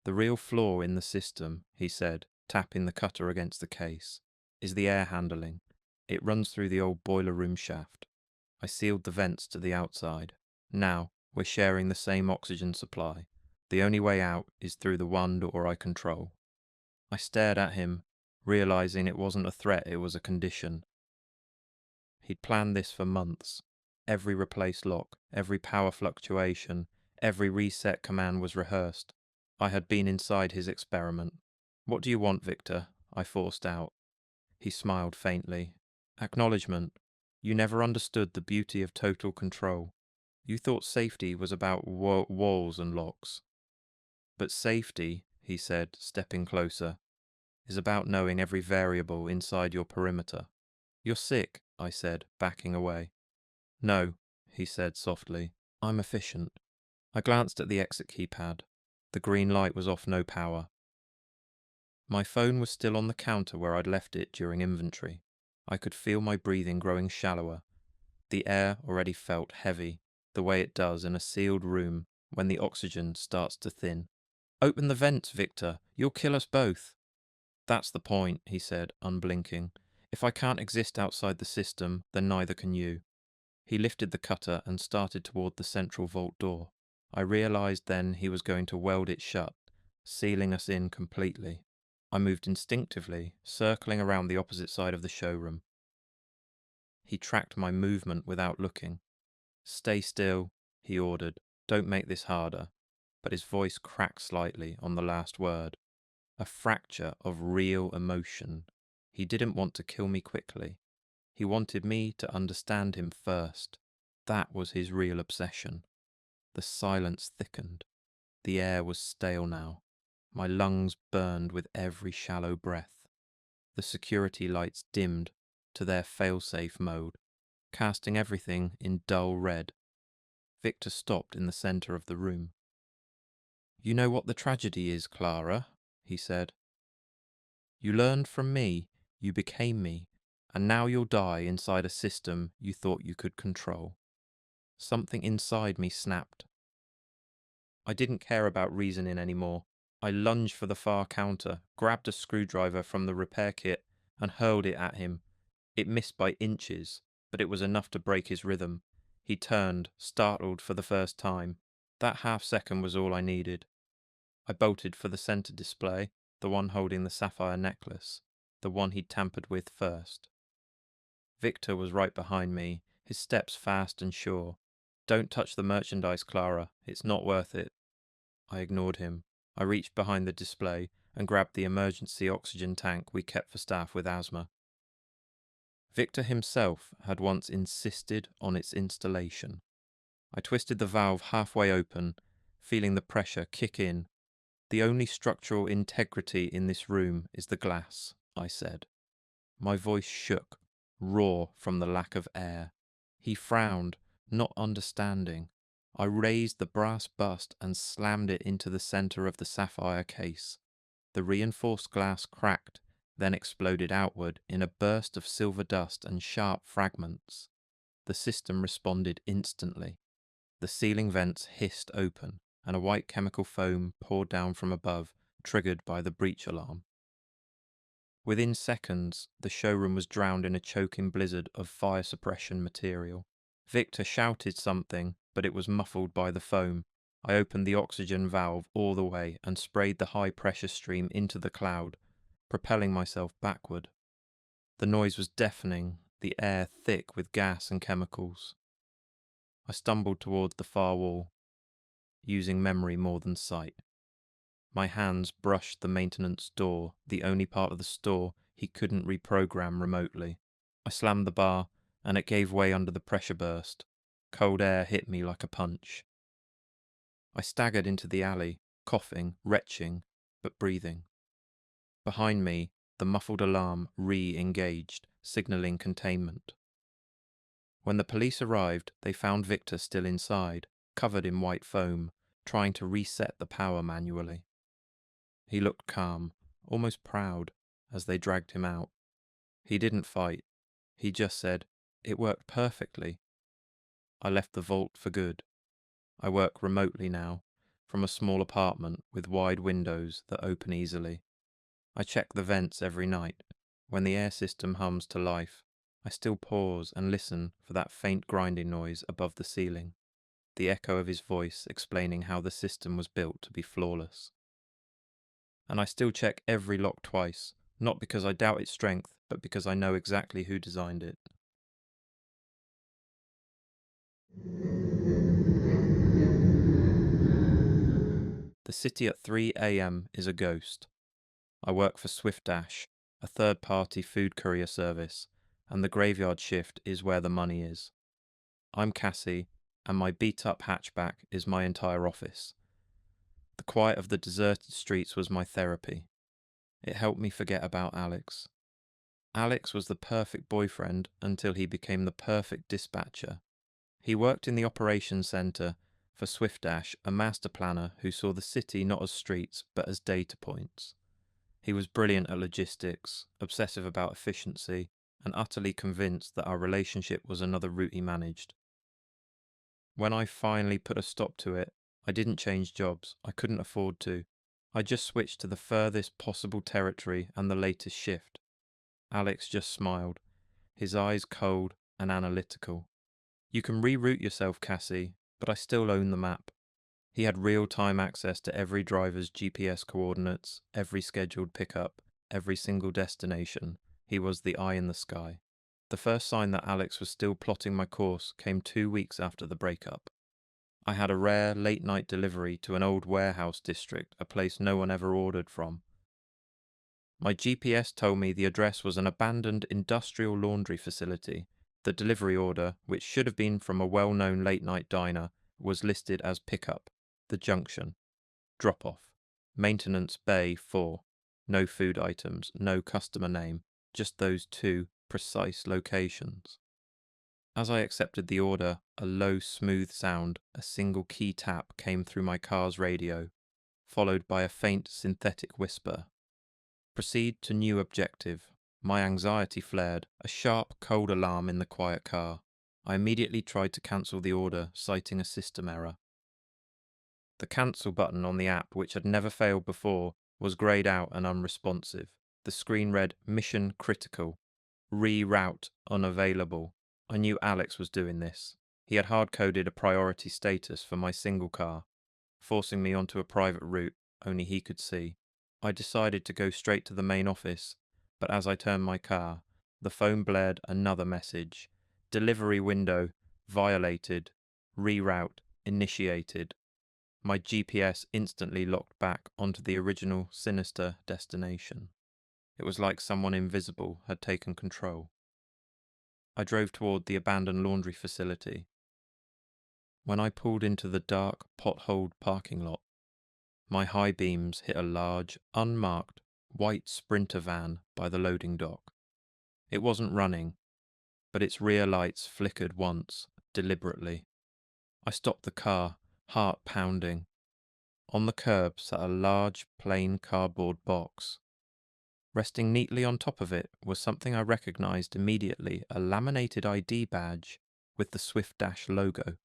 "The real flaw in the system," he said, tapping the cutter against the case, "is the air handling. It runs through the old boiler room shaft. I sealed the vents to the outside. Now, we're sharing the same oxygen supply. The only way out is through the one door I control." I stared at him, realizing it wasn't a threat, it was a condition. He'd planned this for months. Every replaced lock, every power fluctuation, every reset command was rehearsed. I had been inside his experiment. "What do you want, Victor?" I forced out. He smiled faintly. "Acknowledgement. You never understood the beauty of total control. You thought safety was about walls and locks. But safety," he said, stepping closer, "is about knowing every variable inside your perimeter." "You're sick," I said, backing away. "No," he said softly. "I'm efficient." I glanced at the exit keypad. The green light was off, no power. My phone was still on the counter where I'd left it during inventory. I could feel my breathing growing shallower. The air already felt heavy, the way it does in a sealed room when the oxygen starts to thin. "Open the vents, Victor. You'll kill us both." "That's the point," he said, unblinking. If I can't exist outside the system, then neither can you. He lifted the cutter and started toward the central vault door. I realized then he was going to weld it shut, sealing us in completely. I moved instinctively, circling around the opposite side of the showroom. He tracked my movement without looking. "Stay still," he ordered. "Don't make this harder." But his voice cracked slightly on the last word. A fracture of real emotion. He didn't want to kill me quickly. He wanted me to understand him first. That was his real obsession. The silence thickened. The air was stale now. My lungs burned with every shallow breath. The security lights dimmed to their fail-safe mode, casting everything in dull red. Victor stopped in the center of the room. "You know what the tragedy is, Clara," he said. "You learned from me, you became me, and now you'll die inside a system you thought you could control." Something inside me snapped. I didn't care about reasoning anymore. I lunged for the far counter, grabbed a screwdriver from the repair kit, and hurled it at him. It missed by inches, but it was enough to break his rhythm. He turned, startled for the first time. That half second was all I needed. I bolted for the center display, the one holding the sapphire necklace, the one he'd tampered with first. Victor was right behind me, his steps fast and sure. "Don't touch the merchandise, Clara. It's not worth it." I ignored him. I reached behind the display and grabbed the emergency oxygen tank we kept for staff with asthma. Victor himself had once insisted on its installation. I twisted the valve halfway open, feeling the pressure kick in. "The only structural integrity in this room is the glass," I said. My voice shook, raw from the lack of air. He frowned, not understanding. I raised the brass bust and slammed it into the center of the sapphire case. The reinforced glass cracked, then exploded outward in a burst of silver dust and sharp fragments. The system responded instantly. The ceiling vents hissed open, and a white chemical foam poured down from above, triggered by the breach alarm. Within seconds, the showroom was drowned in a choking blizzard of fire suppression material. Victor shouted something, but it was muffled by the foam. I opened the oxygen valve all the way and sprayed the high-pressure stream into the cloud, propelling myself backward. The noise was deafening, the air thick with gas and chemicals. I stumbled towards the far wall, using memory more than sight. My hands brushed the maintenance door, the only part of the store he couldn't reprogram remotely. I slammed the bar, and it gave way under the pressure burst. Cold air hit me like a punch. I staggered into the alley, coughing, retching, but breathing. Behind me, the muffled alarm re-engaged, signaling containment. When the police arrived, they found Victor still inside, covered in white foam, trying to reset the power manually. He looked calm, almost proud, as they dragged him out. He didn't fight. He just said, "It worked perfectly." I left the vault for good. I work remotely now, from a small apartment with wide windows that open easily. I check the vents every night. When the air system hums to life, I still pause and listen for that faint grinding noise above the ceiling, the echo of his voice explaining how the system was built to be flawless. And I still check every lock twice, not because I doubt its strength, but because I know exactly who designed it. The city at 3 a.m. is a ghost. I work for SwiftDash, a third-party food courier service, and the graveyard shift is where the money is. I'm Cassie, and my beat-up hatchback is my entire office. The quiet of the deserted streets was my therapy. It helped me forget about Alex. Alex was the perfect boyfriend until he became the perfect dispatcher. He worked in the operations centre for SwiftDash, a master planner who saw the city not as streets but as data points. He was brilliant at logistics, obsessive about efficiency, and utterly convinced that our relationship was another route he managed. When I finally put a stop to it, I didn't change jobs. I couldn't afford to. I just switched to the furthest possible territory and the latest shift. Alex just smiled, his eyes cold and analytical. You can reroute yourself, Cassie, but I still own the map. He had real-time access to every driver's GPS coordinates, every scheduled pickup, every single destination. He was the eye in the sky. The first sign that Alex was still plotting my course came 2 weeks after the breakup. I had a rare late-night delivery to an old warehouse district, a place no one ever ordered from. My GPS told me the address was an abandoned industrial laundry facility. The delivery order, which should have been from a well-known late-night diner, was listed as pickup, the junction, drop-off, maintenance bay 4, no food items, no customer name, just those two precise locations. As I accepted the order, a low, smooth sound, a single key tap came through my car's radio, followed by a faint synthetic whisper. Proceed to new objective. My anxiety flared, a sharp, cold alarm in the quiet car. I immediately tried to cancel the order, citing a system error. The cancel button on the app, which had never failed before, was greyed out and unresponsive. The screen read Mission Critical. Reroute unavailable. I knew Alex was doing this. He had hard-coded a priority status for my single car, forcing me onto a private route only he could see. I decided to go straight to the main office, but as I turned my car, the phone blared another message. Delivery window violated. Reroute initiated. My GPS instantly locked back onto the original sinister destination. It was like someone invisible had taken control. I drove toward the abandoned laundry facility. When I pulled into the dark, potholed parking lot, my high beams hit a large, unmarked, white Sprinter van by the loading dock. It wasn't running, but its rear lights flickered once, deliberately. I stopped the car, heart pounding. On the curb sat a large, plain cardboard box. Resting neatly on top of it was something I recognized immediately, a laminated ID badge with the Swift Dash logo.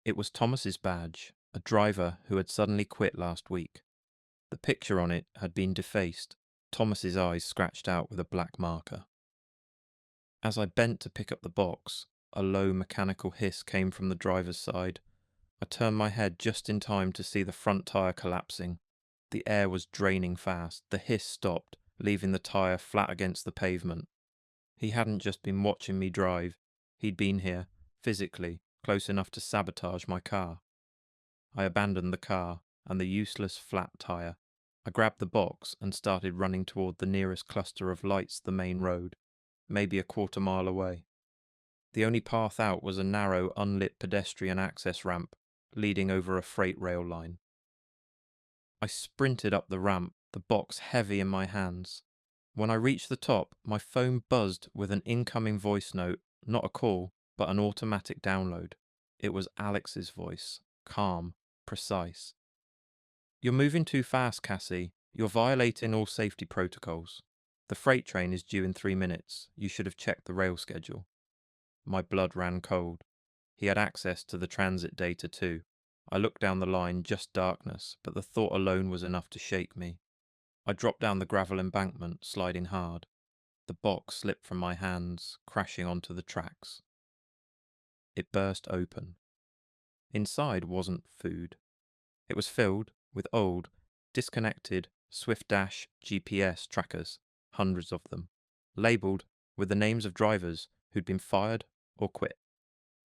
It was Thomas's badge, a driver who had suddenly quit last week. The picture on it had been defaced, Thomas's eyes scratched out with a black marker. As I bent to pick up the box, a low mechanical hiss came from the driver's side. I turned my head just in time to see the front tyre collapsing. The air was draining fast. The hiss stopped, leaving the tyre flat against the pavement. He hadn't just been watching me drive. He'd been here, physically, close enough to sabotage my car. I abandoned the car and the useless flat tyre. I grabbed the box and started running toward the nearest cluster of lights, the main road, maybe a quarter mile away. The only path out was a narrow, unlit pedestrian access ramp leading over a freight rail line. I sprinted up the ramp, the box heavy in my hands. When I reached the top, my phone buzzed with an incoming voice note, not a call, but an automatic download. It was Alex's voice, calm, precise. "You're moving too fast, Cassie. You're violating all safety protocols. The freight train is due in 3 minutes. You should have checked the rail schedule." My blood ran cold. He had access to the transit data too. I looked down the line, just darkness, but the thought alone was enough to shake me. I dropped down the gravel embankment, sliding hard. The box slipped from my hands, crashing onto the tracks. It burst open. Inside wasn't food. It was filled with old, disconnected Swift Dash GPS trackers, hundreds of them, labelled with the names of drivers who'd been fired or quit.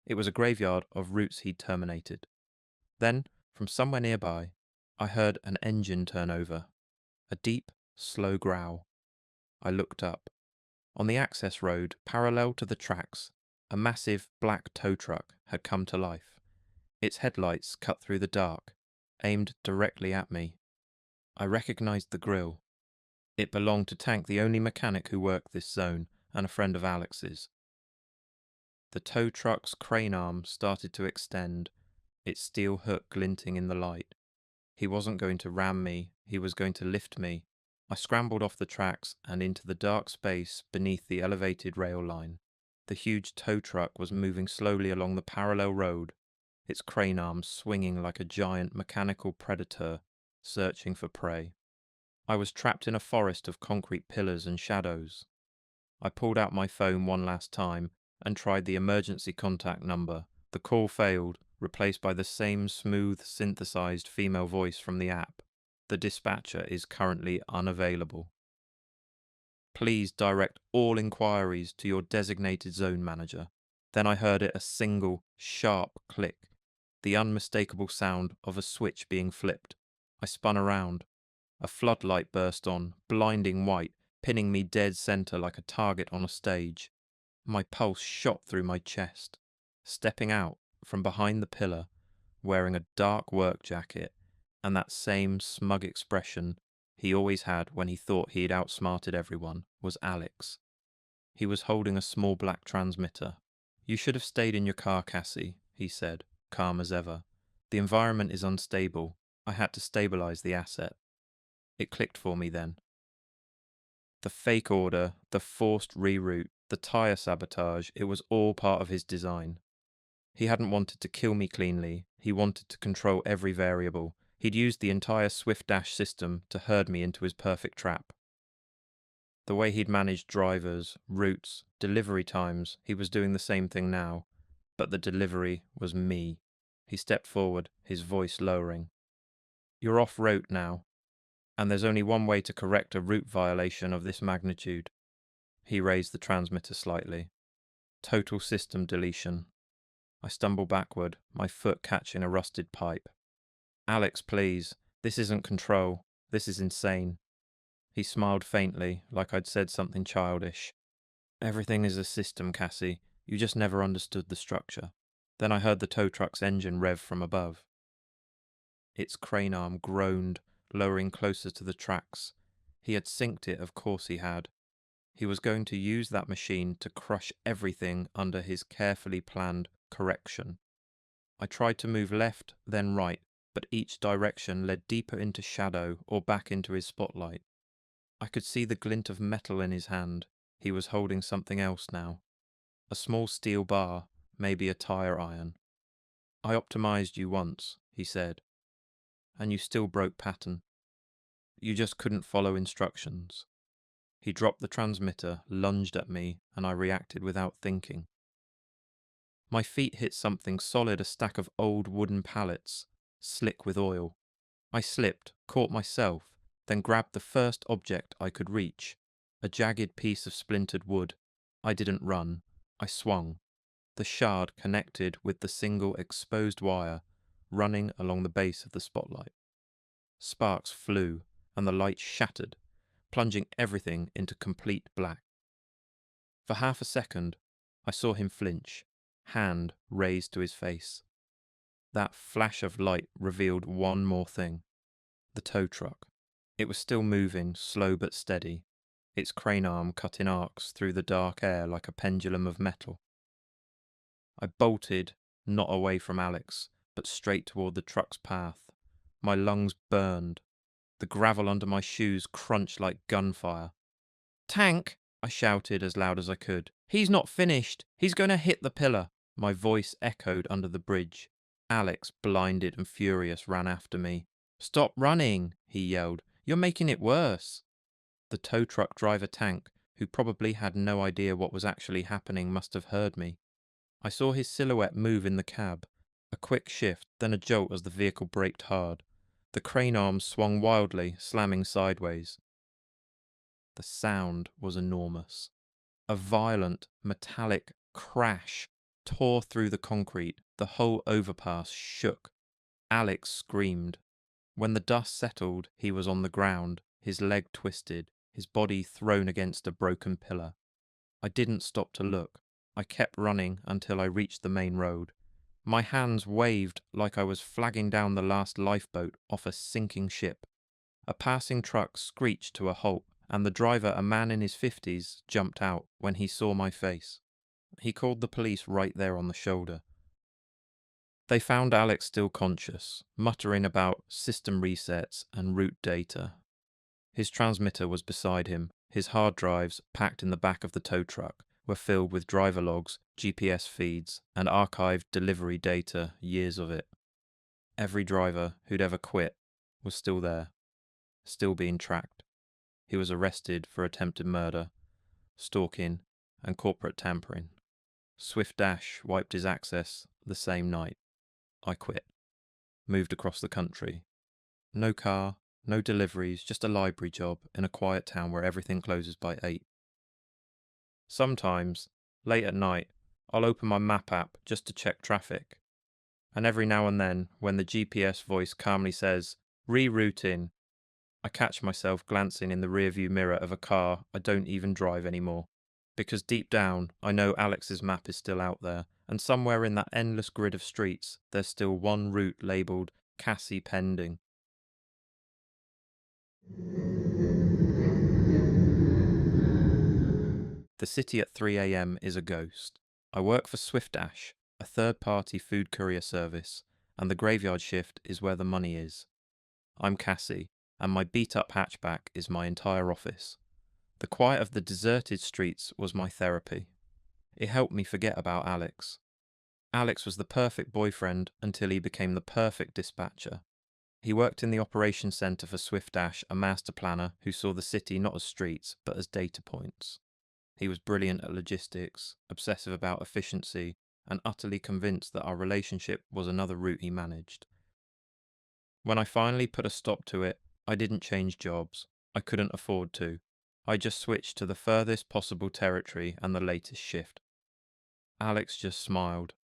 It was a graveyard of routes he'd terminated. Then, from somewhere nearby, I heard an engine turn over, a deep, slow growl. I looked up. On the access road, parallel to the tracks, a massive black tow truck had come to life. Its headlights cut through the dark, aimed directly at me. I recognized the grille. It belonged to Tank, the only mechanic who worked this zone, and a friend of Alex's. The tow truck's crane arm started to extend, its steel hook glinting in the light. He wasn't going to ram me, he was going to lift me. I scrambled off the tracks and into the dark space beneath the elevated rail line. The huge tow truck was moving slowly along the parallel road, its crane arms swinging like a giant mechanical predator searching for prey. I was trapped in a forest of concrete pillars and shadows. I pulled out my phone one last time and tried the emergency contact number. The call failed, replaced by the same smooth, synthesized female voice from the app. The dispatcher is currently unavailable. Please direct all inquiries to your designated zone manager. Then I heard a single, sharp click, the unmistakable sound of a switch being flipped. I spun around. A floodlight burst on, blinding white, pinning me dead center like a target on a stage. My pulse shot through my chest. Stepping out from behind the pillar, wearing a dark work jacket and that same smug expression he always had when he thought he'd outsmarted everyone, was Alex. He was holding a small black transmitter. "You should have stayed in your car, Cassie," he said, calm as ever. "The environment is unstable. I had to stabilize the asset." It clicked for me then. The fake order, the forced reroute, the tire sabotage, it was all part of his design. He hadn't wanted to kill me cleanly, he wanted to control every variable. He'd used the entire Swift Dash system to herd me into his perfect trap. The way he'd managed drivers, routes, delivery times, he was doing the same thing now. But the delivery was me. He stepped forward, his voice lowering. "You're off route now, and there's only one way to correct a route violation of this magnitude." He raised the transmitter slightly. "Total system deletion." I stumbled backward, my foot catching a rusted pipe. "Alex, please. This isn't control. This is insane." He smiled faintly, like I'd said something childish. "Everything is a system, Cassie. You just never understood the structure." Then I heard the tow truck's engine rev from above. Its crane arm groaned, lowering closer to the tracks. He had synced it, of course he had. He was going to use that machine to crush everything under his carefully planned correction. I tried to move left, then right, but each direction led deeper into shadow or back into his spotlight. I could see the glint of metal in his hand. He was holding something else now. A small steel bar, maybe a tire iron. "I optimized you once," he said, "and you still broke pattern. You just couldn't follow instructions." He dropped the transmitter, lunged at me, and I reacted without thinking. My feet hit something solid, a stack of old wooden pallets, slick with oil. I slipped, caught myself, then grabbed the first object I could reach, a jagged piece of splintered wood. I didn't run. I swung. The shard connected with the single exposed wire running along the base of the spotlight. Sparks flew, and the light shattered, plunging everything into complete black. For half a second, I saw him flinch, hand raised to his face. That flash of light revealed one more thing. The tow truck. It was still moving, slow but steady, its crane arm cut in arcs through the dark air like a pendulum of metal. I bolted, not away from Alex, but straight toward the truck's path. My lungs burned. The gravel under my shoes crunched like gunfire. "Tank!" I shouted as loud as I could. "He's not finished! He's going to hit the pillar!" My voice echoed under the bridge. Alex, blinded and furious, ran after me. "Stop running!" he yelled. "You're making it worse!" The tow truck driver Tank, who probably had no idea what was actually happening, must have heard me. I saw his silhouette move in the cab. A quick shift, then a jolt as the vehicle braked hard. The crane arms swung wildly, slamming sideways. The sound was enormous. A violent, metallic crash tore through the concrete. The whole overpass shook. Alex screamed. When the dust settled, he was on the ground, his leg twisted, his body thrown against a broken pillar. I didn't stop to look. I kept running until I reached the main road. My hands waved like I was flagging down the last lifeboat off a sinking ship. A passing truck screeched to a halt, and the driver, a man in his 50s, jumped out when he saw my face. He called the police right there on the shoulder. They found Alex still conscious, muttering about system resets and route data. His transmitter was beside him. His hard drives, packed in the back of the tow truck, were filled with driver logs, GPS feeds, and archived delivery data, years of it. Every driver who'd ever quit was still there, still being tracked. He was arrested for attempted murder, stalking, and corporate tampering. Swift Dash wiped his access the same night. I quit. Moved across the country. No car, no deliveries, just a library job in a quiet town where everything closes by 8. Sometimes, late at night, I'll open my map app just to check traffic. And every now and then, when the GPS voice calmly says, rerouting, I catch myself glancing in the rearview mirror of a car I don't even drive anymore. Because deep down, I know Alex's map is still out there, and somewhere in that endless grid of streets, there's still one route labelled Cassie pending. The city at 3 a.m. is a ghost. I work for SwiftDash, a third-party food courier service, and the graveyard shift is where the money is. I'm Cassie, and my beat-up hatchback is my entire office. The quiet of the deserted streets was my therapy. It helped me forget about Alex. Alex was the perfect boyfriend until he became the perfect dispatcher. He worked in the operations centre for SwiftDash, a master planner who saw the city not as streets, but as data points. He was brilliant at logistics, obsessive about efficiency, and utterly convinced that our relationship was another route he managed. When I finally put a stop to it, I didn't change jobs. I couldn't afford to. I just switched to the furthest possible territory and the latest shift. Alex just smiled,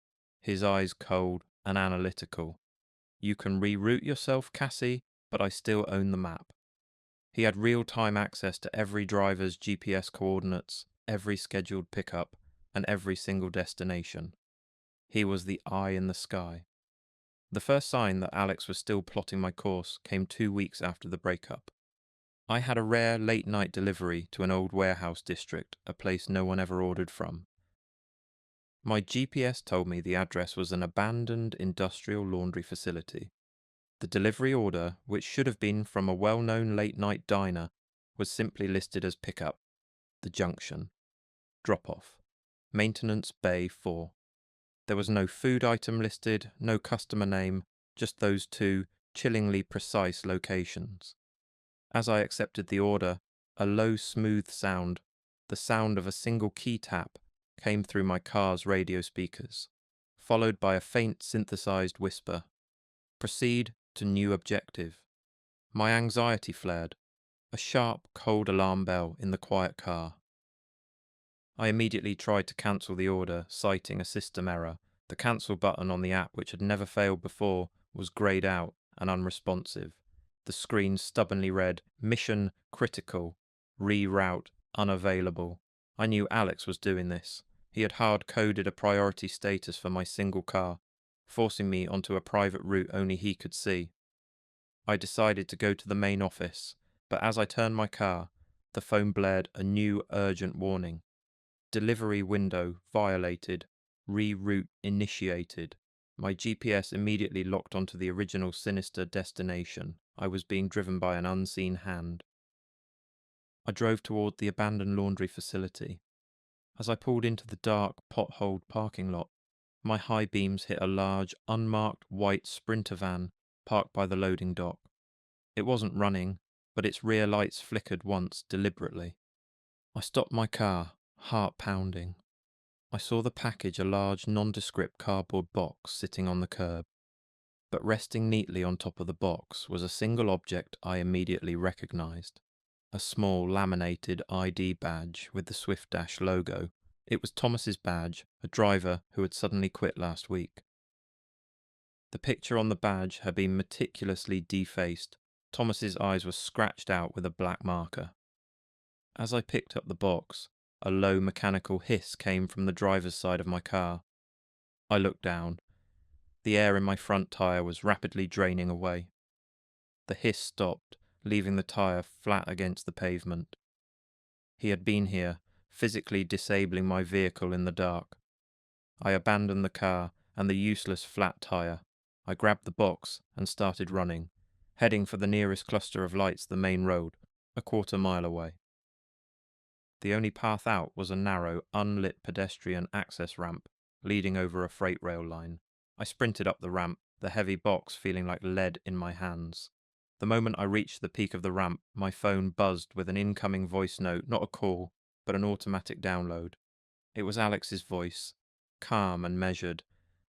his eyes cold and analytical. You can reroute yourself, Cassie, but I still own the map. He had real-time access to every driver's GPS coordinates, every scheduled pickup, and every single destination. He was the eye in the sky. The first sign that Alex was still plotting my course came 2 weeks after the breakup. I had a rare late-night delivery to an old warehouse district, a place no one ever ordered from. My GPS told me the address was an abandoned industrial laundry facility. The delivery order, which should have been from a well-known late-night diner, was simply listed as pickup. The junction. Drop-off. Maintenance Bay 4. There was no food item listed, no customer name, just those two chillingly precise locations. As I accepted the order, a low, smooth sound, the sound of a single key tap, came through my car's radio speakers, followed by a faint synthesized whisper. Proceed to new objective. My anxiety flared. A sharp, cold alarm bell in the quiet car. I immediately tried to cancel the order, citing a system error. The cancel button on the app, which had never failed before, was greyed out and unresponsive. The screen stubbornly read, Mission critical, reroute unavailable. I knew Alex was doing this. He had hard-coded a priority status for my single car, forcing me onto a private route only he could see. I decided to go to the main office, but as I turned my car, the phone blared a new urgent warning. Delivery window violated. Reroute initiated. My GPS immediately locked onto the original sinister destination. I was being driven by an unseen hand. I drove toward the abandoned laundry facility. As I pulled into the dark, potholed parking lot, my high beams hit a large, unmarked white Sprinter van parked by the loading dock. It wasn't running, but its rear lights flickered once deliberately. I stopped my car, heart pounding. I saw the package, a large, nondescript cardboard box sitting on the curb. But resting neatly on top of the box was a single object I immediately recognized. A small, laminated ID badge with the SwiftDash logo. It was Thomas's badge, a driver who had suddenly quit last week. The picture on the badge had been meticulously defaced. Thomas's eyes were scratched out with a black marker. As I picked up the box, a low mechanical hiss came from the driver's side of my car. I looked down. The air in my front tyre was rapidly draining away. The hiss stopped, leaving the tyre flat against the pavement. He had been here, physically disabling my vehicle in the dark. I abandoned the car and the useless flat tyre. I grabbed the box and started running, heading for the nearest cluster of lights, the main road, a quarter-mile away. The only path out was a narrow, unlit pedestrian access ramp leading over a freight rail line. I sprinted up the ramp, the heavy box feeling like lead in my hands. The moment I reached the peak of the ramp, my phone buzzed with an incoming voice note, not a call, but an automatic download. It was Alex's voice, calm and measured,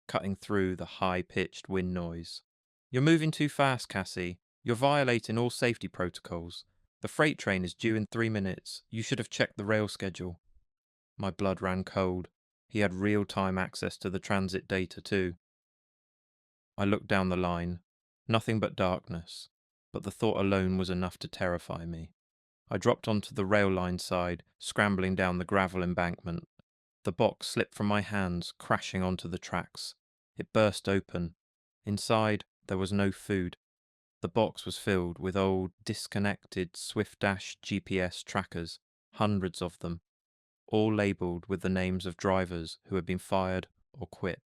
cutting through the high-pitched wind noise. "You're moving too fast, Cassie. You're violating all safety protocols. The freight train is due in 3 minutes. You should have checked the rail schedule." My blood ran cold. He had real-time access to the transit data too. I looked down the line. Nothing but darkness. But the thought alone was enough to terrify me. I dropped onto the rail line side, scrambling down the gravel embankment. The box slipped from my hands, crashing onto the tracks. It burst open. Inside, there was no food. The box was filled with old, disconnected Swift-Dash GPS trackers, hundreds of them, all labelled with the names of drivers who had been fired or quit.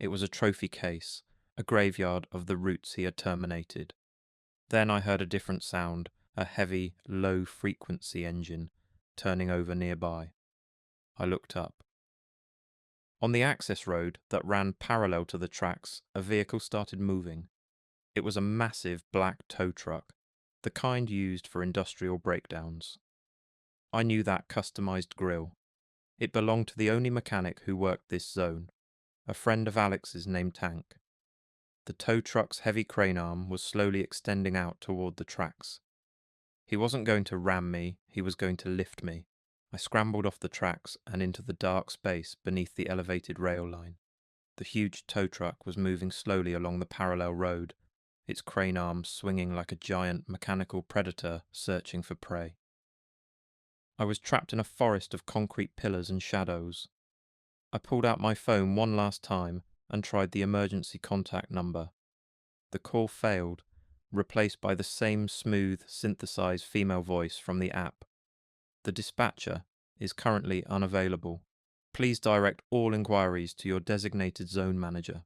It was a trophy case, a graveyard of the routes he had terminated. Then I heard a different sound, a heavy, low-frequency engine, turning over nearby. I looked up. On the access road that ran parallel to the tracks, a vehicle started moving. It was a massive black tow truck, the kind used for industrial breakdowns. I knew that customized grille. It belonged to the only mechanic who worked this zone, a friend of Alex's named Tank. The tow truck's heavy crane arm was slowly extending out toward the tracks. He wasn't going to ram me, he was going to lift me. I scrambled off the tracks and into the dark space beneath the elevated rail line. The huge tow truck was moving slowly along the parallel road, its crane arm swinging like a giant mechanical predator searching for prey. I was trapped in a forest of concrete pillars and shadows. I pulled out my phone one last time and tried the emergency contact number. The call failed, replaced by the same smooth, synthesized female voice from the app. "The dispatcher is currently unavailable. Please direct all inquiries to your designated zone manager."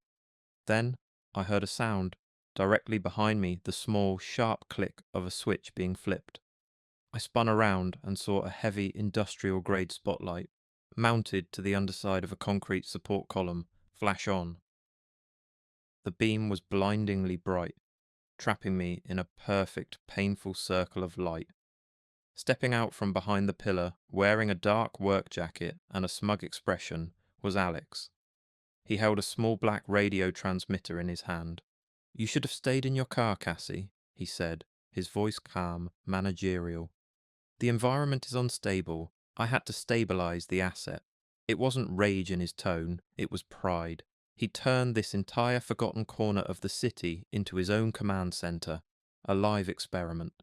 Then I heard a sound. Directly behind me, the small, sharp click of a switch being flipped. I spun around and saw a heavy industrial-grade spotlight, mounted to the underside of a concrete support column, flash on. The beam was blindingly bright, trapping me in a perfect, painful circle of light. Stepping out from behind the pillar, wearing a dark work jacket and a smug expression, was Alex. He held a small black radio transmitter in his hand. "You should have stayed in your car, Cassie," he said, his voice calm, managerial. "The environment is unstable. I had to stabilize the asset." It wasn't rage in his tone, it was pride. He turned this entire forgotten corner of the city into his own command center, a live experiment.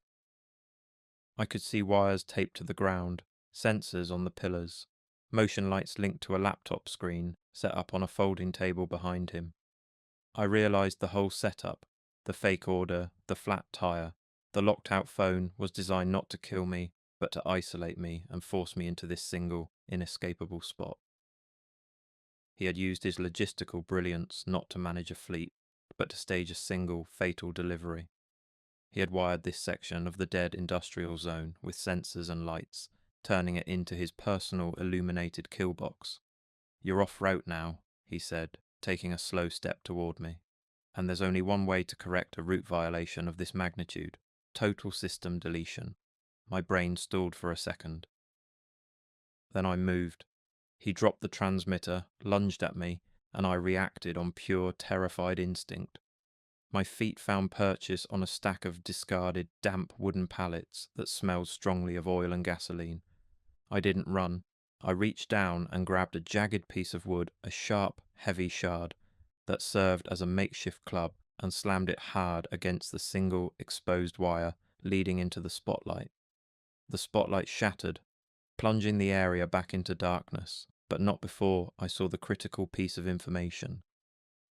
I could see wires taped to the ground, sensors on the pillars, motion lights linked to a laptop screen set up on a folding table behind him. I realized the whole setup, the fake order, the flat tire, the locked-out phone was designed not to kill me, but to isolate me and force me into this single, inescapable spot. He had used his logistical brilliance not to manage a fleet, but to stage a single, fatal delivery. He had wired this section of the dead industrial zone with sensors and lights, turning it into his personal illuminated kill box. "You're off route now," he said, taking a slow step toward me. "And there's only one way to correct a route violation of this magnitude: total system deletion." My brain stalled for a second. Then I moved. He dropped the transmitter, lunged at me, and I reacted on pure terrified instinct. My feet found purchase on a stack of discarded, damp wooden pallets that smelled strongly of oil and gasoline. I didn't run. I reached down and grabbed a jagged piece of wood, a sharp, heavy shard, that served as a makeshift club, and slammed it hard against the single exposed wire leading into the spotlight. The spotlight shattered, plunging the area back into darkness, but not before I saw the critical piece of information.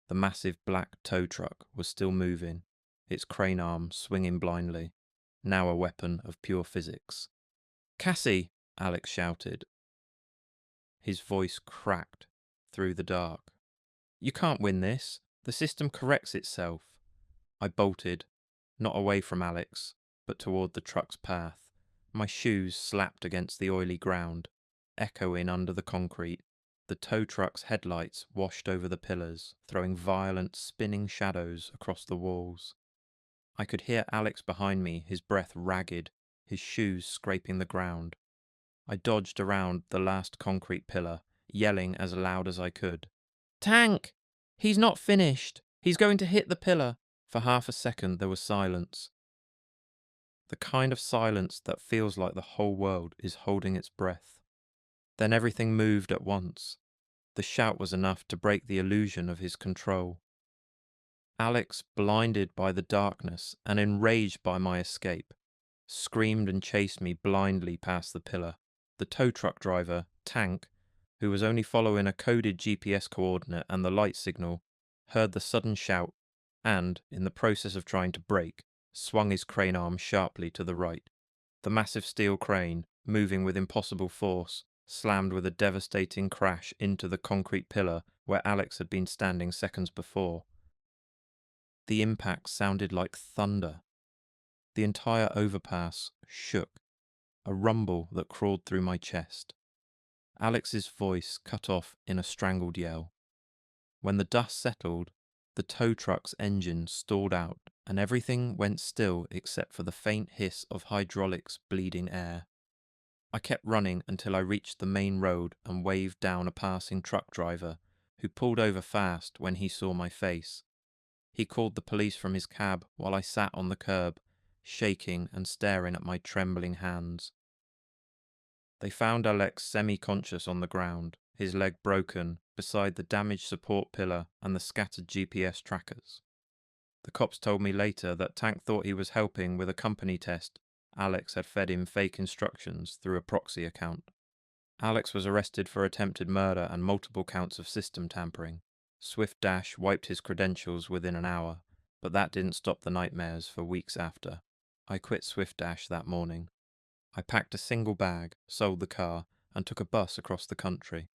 The massive black tow truck was still moving, its crane arm swinging blindly, now a weapon of pure physics. "Cassie!" Alex shouted. His voice cracked through the dark. "You can't win this. The system corrects itself." I bolted, not away from Alex, but toward the truck's path. My shoes slapped against the oily ground, echoing under the concrete. The tow truck's headlights washed over the pillars, throwing violent, spinning shadows across the walls. I could hear Alex behind me, his breath ragged, his shoes scraping the ground. I dodged around the last concrete pillar, yelling as loud as I could. "Tank! He's not finished! He's going to hit the pillar!" For half a second there was silence. The kind of silence that feels like the whole world is holding its breath. Then everything moved at once. The shout was enough to break the illusion of his control. Alex, blinded by the darkness and enraged by my escape, screamed and chased me blindly past the pillar. The tow truck driver, Tank, who was only following a coded GPS coordinate and the light signal, heard the sudden shout and, in the process of trying to brake, swung his crane arm sharply to the right. The massive steel crane, moving with impossible force, slammed with a devastating crash into the concrete pillar where Alex had been standing seconds before. The impact sounded like thunder. The entire overpass shook, a rumble that crawled through my chest. Alex's voice cut off in a strangled yell. When the dust settled, the tow truck's engine stalled out and everything went still except for the faint hiss of hydraulics bleeding air. I kept running until I reached the main road and waved down a passing truck driver, who pulled over fast when he saw my face. He called the police from his cab while I sat on the curb, shaking and staring at my trembling hands. They found Alex semi-conscious on the ground, his leg broken, beside the damaged support pillar and the scattered GPS trackers. The cops told me later that Tank thought he was helping with a company test. Alex had fed him fake instructions through a proxy account. Alex was arrested for attempted murder and multiple counts of system tampering. Swift Dash wiped his credentials within an hour, but that didn't stop the nightmares for weeks after. I quit Swift Dash that morning. I packed a single bag, sold the car, and took a bus across the country.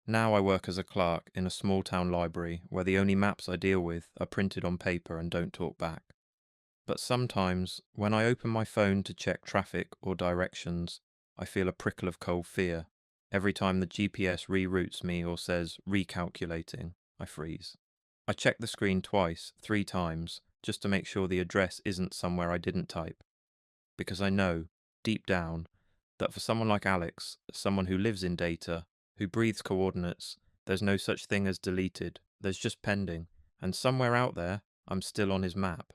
Now I work as a clerk in a small-town library where the only maps I deal with are printed on paper and don't talk back. But sometimes, when I open my phone to check traffic or directions, I feel a prickle of cold fear. Every time the GPS reroutes me or says recalculating, I freeze. I check the screen twice, 3 times, just to make sure the address isn't somewhere I didn't type. Because I know, deep down, that for someone like Alex, someone who lives in data, who breathes coordinates, there's no such thing as deleted, there's just pending, and somewhere out there, I'm still on his map.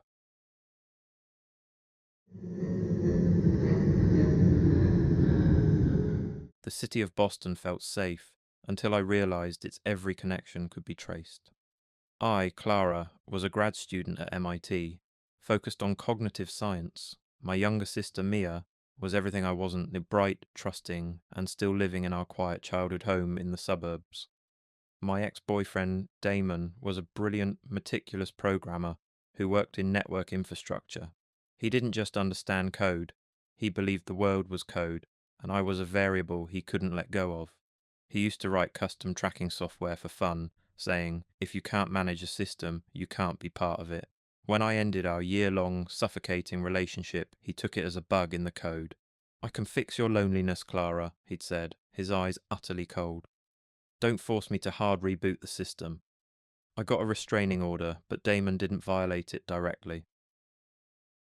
The city of Boston felt safe until I realized its every connection could be traced. I, Clara, was a grad student at MIT, focused on cognitive science. My younger sister, Mia, was everything I wasn't, the bright, trusting, and still living in our quiet childhood home in the suburbs. My ex-boyfriend, Damon, was a brilliant, meticulous programmer who worked in network infrastructure. He didn't just understand code, he believed the world was code, and I was a variable he couldn't let go of. He used to write custom tracking software for fun, saying, "If you can't manage a system, you can't be part of it." When I ended our year-long, suffocating relationship, he took it as a bug in the code. "I can fix your loneliness, Clara," he'd said, his eyes utterly cold. "Don't force me to hard reboot the system." I got a restraining order, but Damon didn't violate it directly.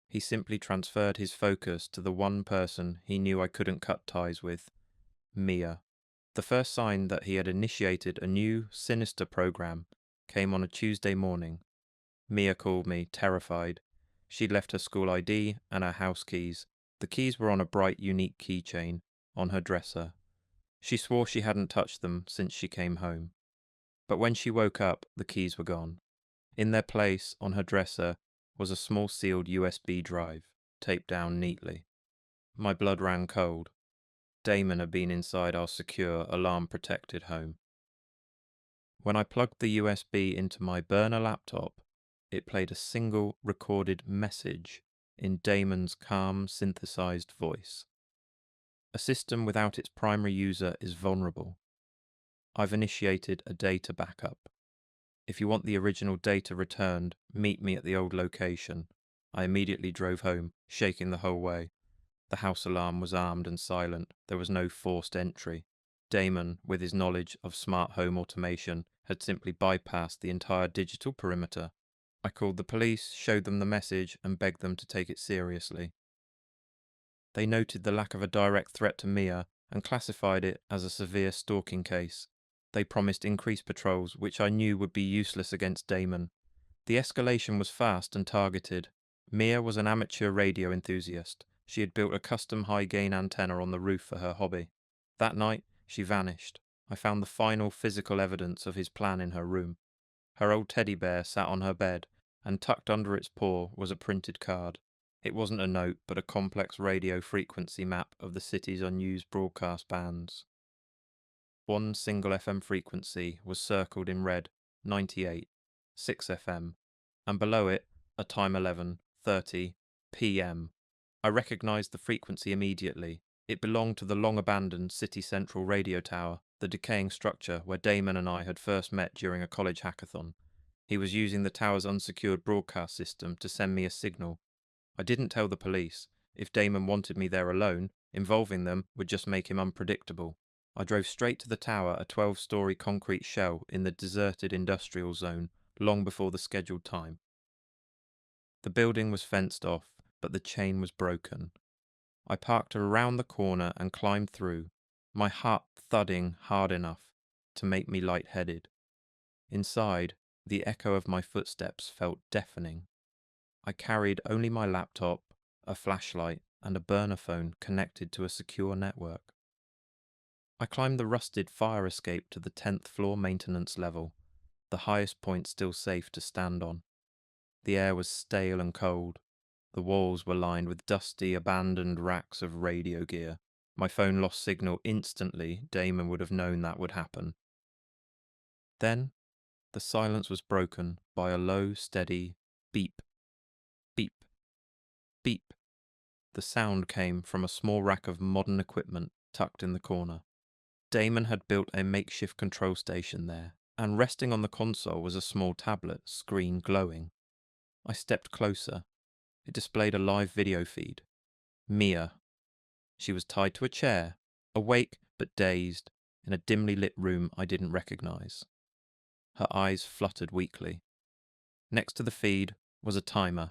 He simply transferred his focus to the one person he knew I couldn't cut ties with, Mia. The first sign that he had initiated a new, sinister program came on a Tuesday morning. Mia called me, terrified. She'd left her school ID and her house keys. The keys were on a bright, unique keychain on her dresser. She swore she hadn't touched them since she came home. But when she woke up, the keys were gone. In their place, on her dresser, was a small sealed USB drive, taped down neatly. My blood ran cold. Damon had been inside our secure, alarm-protected home. When I plugged the USB into my burner laptop, it played a single recorded message in Damon's calm, synthesized voice. "A system without its primary user is vulnerable. I've initiated a data backup. If you want the original data returned, meet me at the old location." I immediately drove home, shaking the whole way. The house alarm was armed and silent. There was no forced entry. Damon, with his knowledge of smart home automation, had simply bypassed the entire digital perimeter. I called the police, showed them the message, and begged them to take it seriously. They noted the lack of a direct threat to Mia and classified it as a severe stalking case. They promised increased patrols, which I knew would be useless against Damon. The escalation was fast and targeted. Mia was an amateur radio enthusiast. She had built a custom high-gain antenna on the roof for her hobby. That night, she vanished. I found the final physical evidence of his plan in her room. Her old teddy bear sat on her bed, and tucked under its paw was a printed card. It wasn't a note, but a complex radio frequency map of the city's unused broadcast bands. One single FM frequency was circled in red, 98, 6 FM, and below it, a time 11:30 p.m. I recognized the frequency immediately. It belonged to the long-abandoned City Central radio tower, the decaying structure where Damon and I had first met during a college hackathon. He was using the tower's unsecured broadcast system to send me a signal. I didn't tell the police. If Damon wanted me there alone, involving them would just make him unpredictable. I drove straight to the tower, a 12-story concrete shell in the deserted industrial zone, long before the scheduled time. The building was fenced off, but the chain was broken. I parked around the corner and climbed through, my heart thudding hard enough to make me lightheaded. Inside, the echo of my footsteps felt deafening. I carried only my laptop, a flashlight, and a burner phone connected to a secure network. I climbed the rusted fire escape to the 10th floor maintenance level, the highest point still safe to stand on. The air was stale and cold. The walls were lined with dusty, abandoned racks of radio gear. My phone lost signal instantly. Damon would have known that would happen. Then, the silence was broken by a low, steady beep, beep, beep. The sound came from a small rack of modern equipment tucked in the corner. Damon had built a makeshift control station there, and resting on the console was a small tablet, screen glowing. I stepped closer. It displayed a live video feed. Mia. She was tied to a chair, awake but dazed, in a dimly lit room I didn't recognize. Her eyes fluttered weakly. Next to the feed was a timer.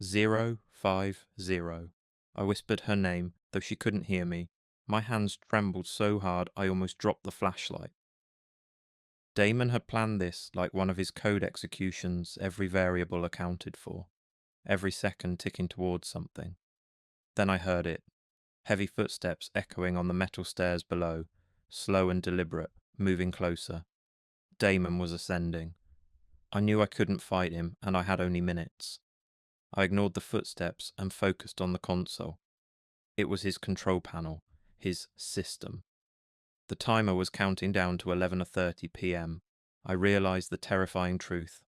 050. I whispered her name, though she couldn't hear me. My hands trembled so hard I almost dropped the flashlight. Damon had planned this like one of his code executions, every variable accounted for, every second ticking towards something. Then I heard it, heavy footsteps echoing on the metal stairs below, slow and deliberate, moving closer. Damon was ascending. I knew I couldn't fight him, and I had only minutes. I ignored the footsteps and focused on the console. It was his control panel, his system. The timer was counting down to 11:30 p.m. I realized the terrifying truth.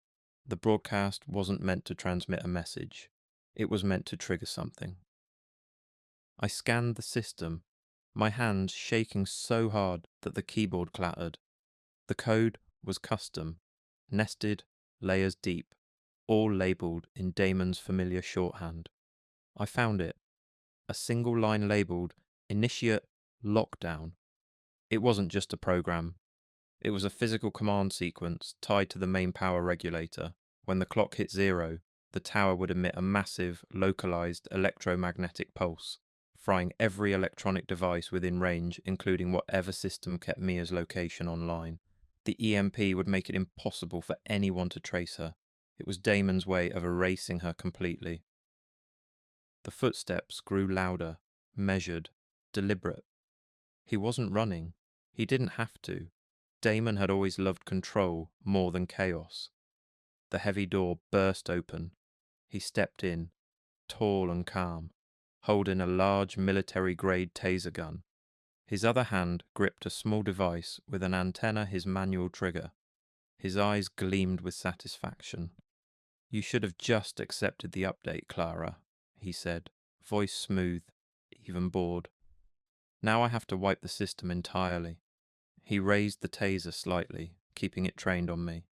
The broadcast wasn't meant to transmit a message. It was meant to trigger something. I scanned the system, my hands shaking so hard that the keyboard clattered. The code was custom, nested, layers deep, all labelled in Damon's familiar shorthand. I found it. A single line labelled Initiate Lockdown. It wasn't just a program. It was a physical command sequence tied to the main power regulator. When the clock hit 0, the tower would emit a massive, localized electromagnetic pulse, frying every electronic device within range, including whatever system kept Mia's location online. The EMP would make it impossible for anyone to trace her. It was Damon's way of erasing her completely. The footsteps grew louder, measured, deliberate. He wasn't running. He didn't have to. Damon had always loved control more than chaos. The heavy door burst open. He stepped in, tall and calm, holding a large military-grade taser gun. His other hand gripped a small device with an antenna, his manual trigger. His eyes gleamed with satisfaction. "You should have just accepted the update, Clara," he said, voice smooth, even bored. "Now I have to wipe the system entirely." He raised the taser slightly, keeping it trained on me.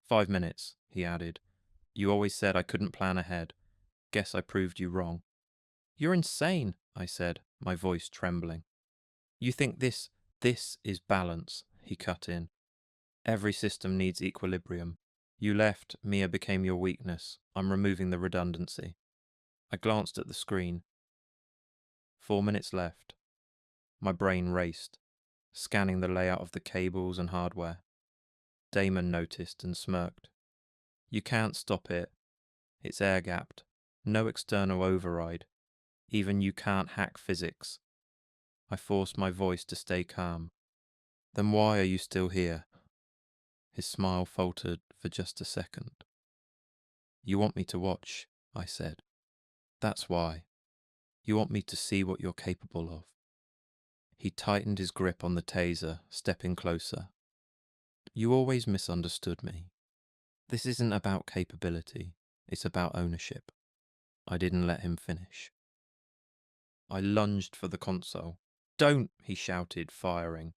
5 minutes, he added. "You always said I couldn't plan ahead. Guess I proved you wrong." "You're insane," I said, my voice trembling. "You think this is balance," he cut in. "Every system needs equilibrium. You left, Mia became your weakness. I'm removing the redundancy." I glanced at the screen. 4 minutes left. My brain raced, scanning the layout of the cables and hardware. Damon noticed and smirked. You can't stop it. It's air-gapped. No external override. Even you can't hack physics. I forced my voice to stay calm. Then why are you still here? His smile faltered for just a second. You want me to watch, I said. That's why. You want me to see what you're capable of. He tightened his grip on the taser, stepping closer. You always misunderstood me. This isn't about capability. It's about ownership. I didn't let him finish. I lunged for the console. Don't, he shouted, firing.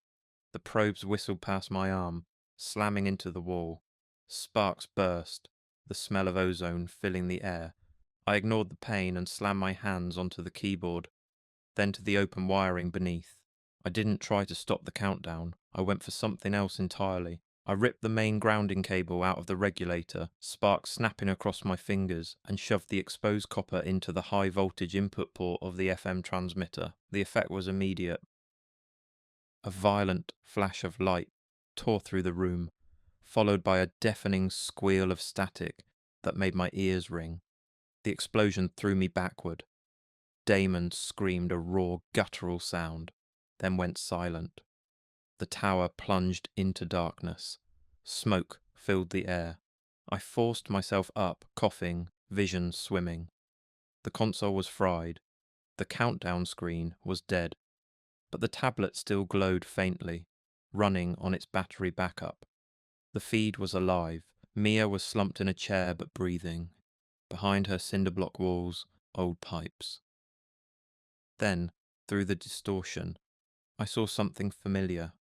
The probes whistled past my arm, slamming into the wall. Sparks burst, the smell of ozone filling the air. I ignored the pain and slammed my hands onto the keyboard, then to the open wiring beneath. I didn't try to stop the countdown. I went for something else entirely. I ripped the main grounding cable out of the regulator, sparks snapping across my fingers, and shoved the exposed copper into the high voltage input port of the FM transmitter. The effect was immediate. A violent flash of light tore through the room, followed by a deafening squeal of static that made my ears ring. The explosion threw me backward. Damon screamed a raw, guttural sound, then went silent. The tower plunged into darkness. Smoke filled the air. I forced myself up, coughing, vision swimming. The console was fried. The countdown screen was dead. But the tablet still glowed faintly, running on its battery backup. The feed was alive. Mia was slumped in a chair but breathing. Behind her cinder block walls, old pipes. Then, through the distortion, I saw something familiar.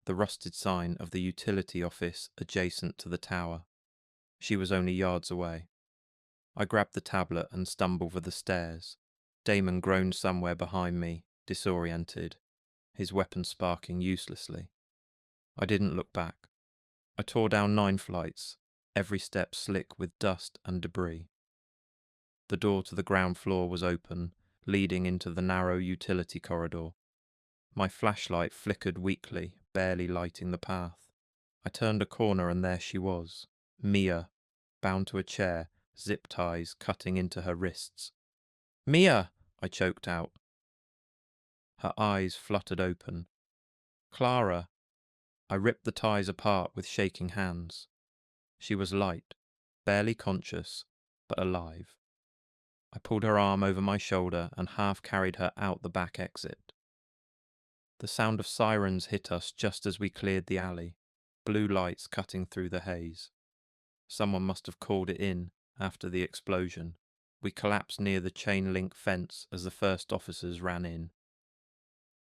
The rusted sign of the utility office adjacent to the tower. She was only yards away. I grabbed the tablet and stumbled for the stairs. Damon groaned somewhere behind me, disoriented, his weapon sparking uselessly. I didn't look back. I tore down 9 flights, every step slick with dust and debris. The door to the ground floor was open, leading into the narrow utility corridor. My flashlight flickered weakly, barely lighting the path. I turned a corner and there she was, Mia, bound to a chair, zip ties cutting into her wrists. Mia! I choked out. Her eyes fluttered open. Clara! I ripped the ties apart with shaking hands. She was light, barely conscious, but alive. I pulled her arm over my shoulder and half carried her out the back exit. The sound of sirens hit us just as we cleared the alley, blue lights cutting through the haze. Someone must have called it in after the explosion. We collapsed near the chain-link fence as the first officers ran in.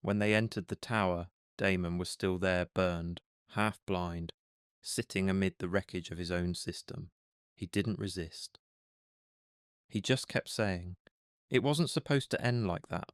When they entered the tower, Damon was still there, burned, half blind, sitting amid the wreckage of his own system. He didn't resist. He just kept saying, it wasn't supposed to end like that.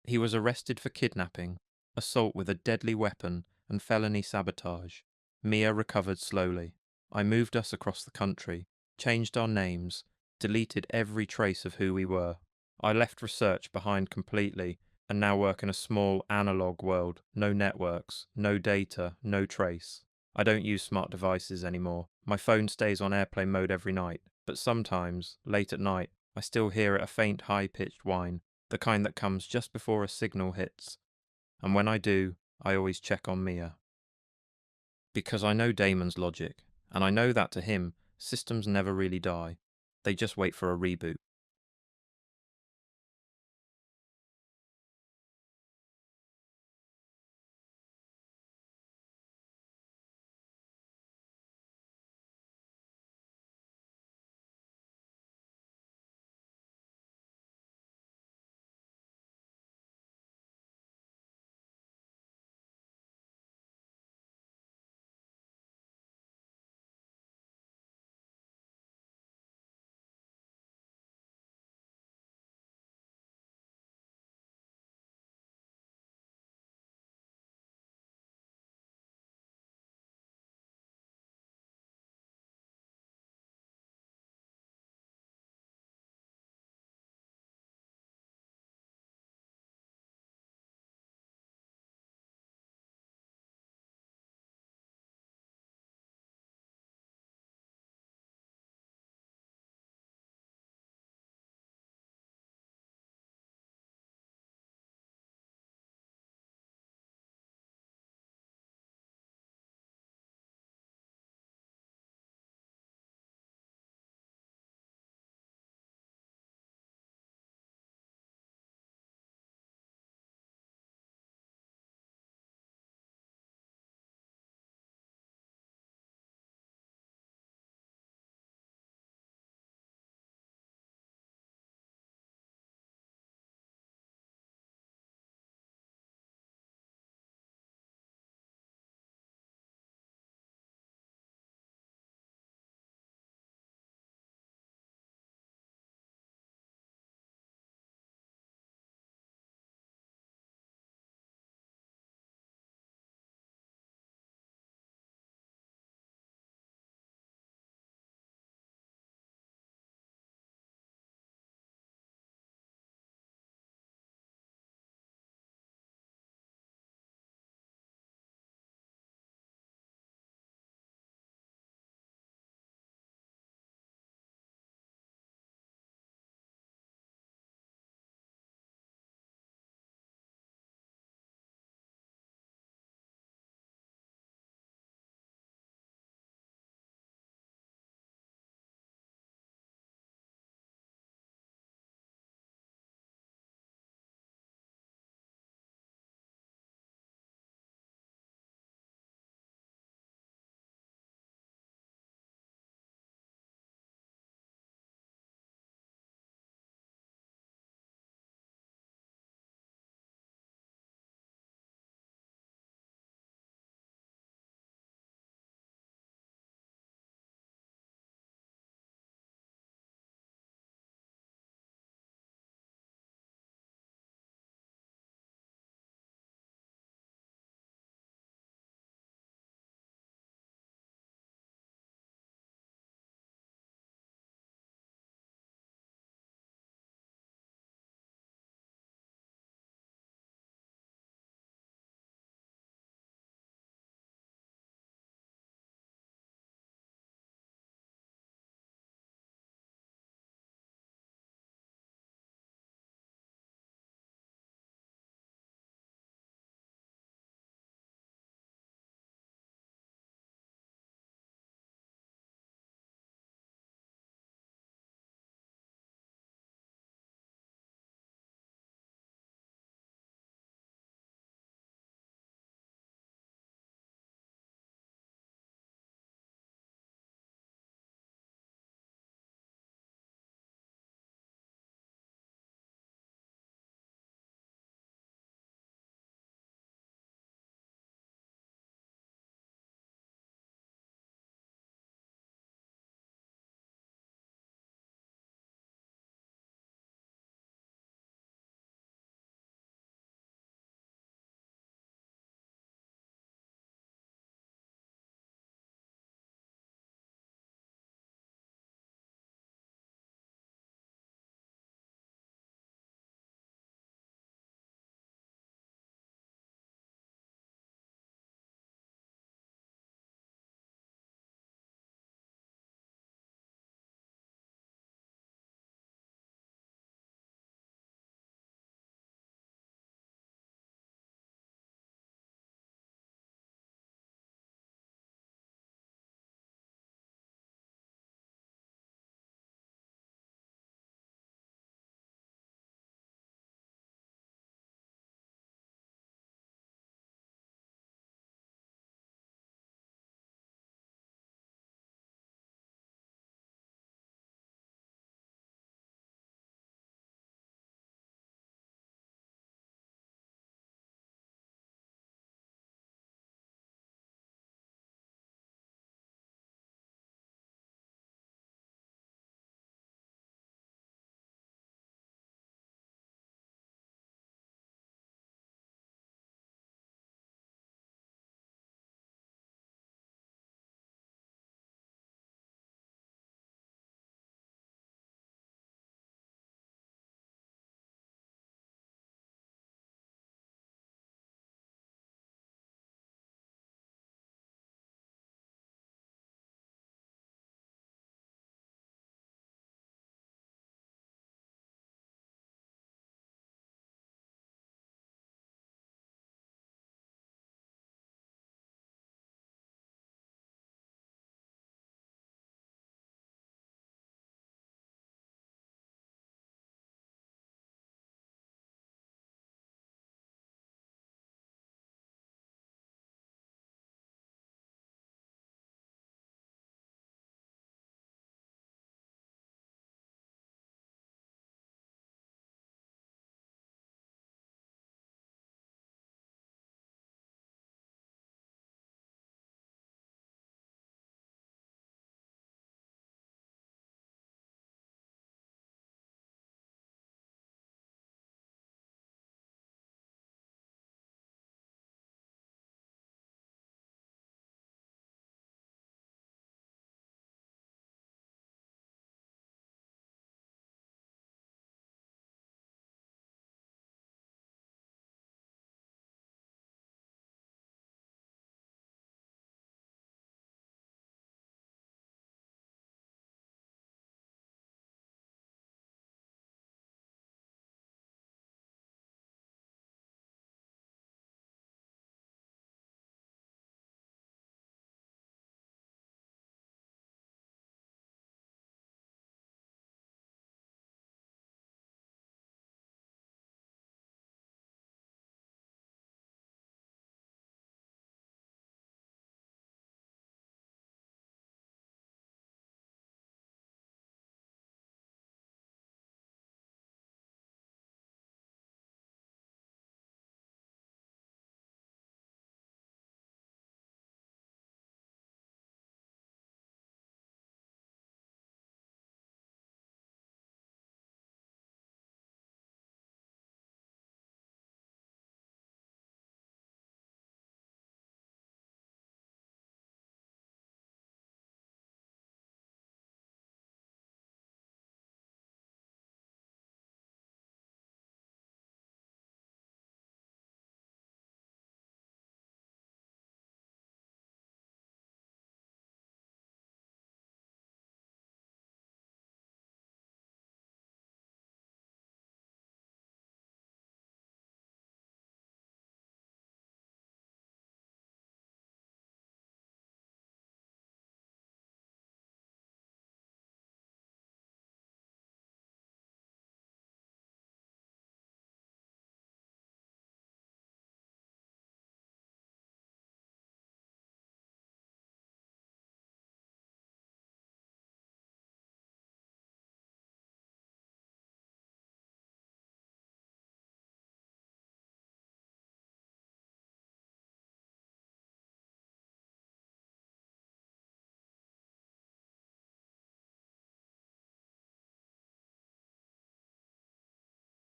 He was arrested for kidnapping, assault with a deadly weapon, and felony sabotage. Mia recovered slowly. I moved us across the country, changed our names, deleted every trace of who we were. I left research behind completely and now work in a small analog world. No networks, no data, no trace. I don't use smart devices anymore. My phone stays on airplane mode every night, but sometimes, late at night, I still hear a faint high-pitched whine, the kind that comes just before a signal hits. And when I do, I always check on Mia. Because I know Damon's logic, and I know that to him, systems never really die. They just wait for a reboot.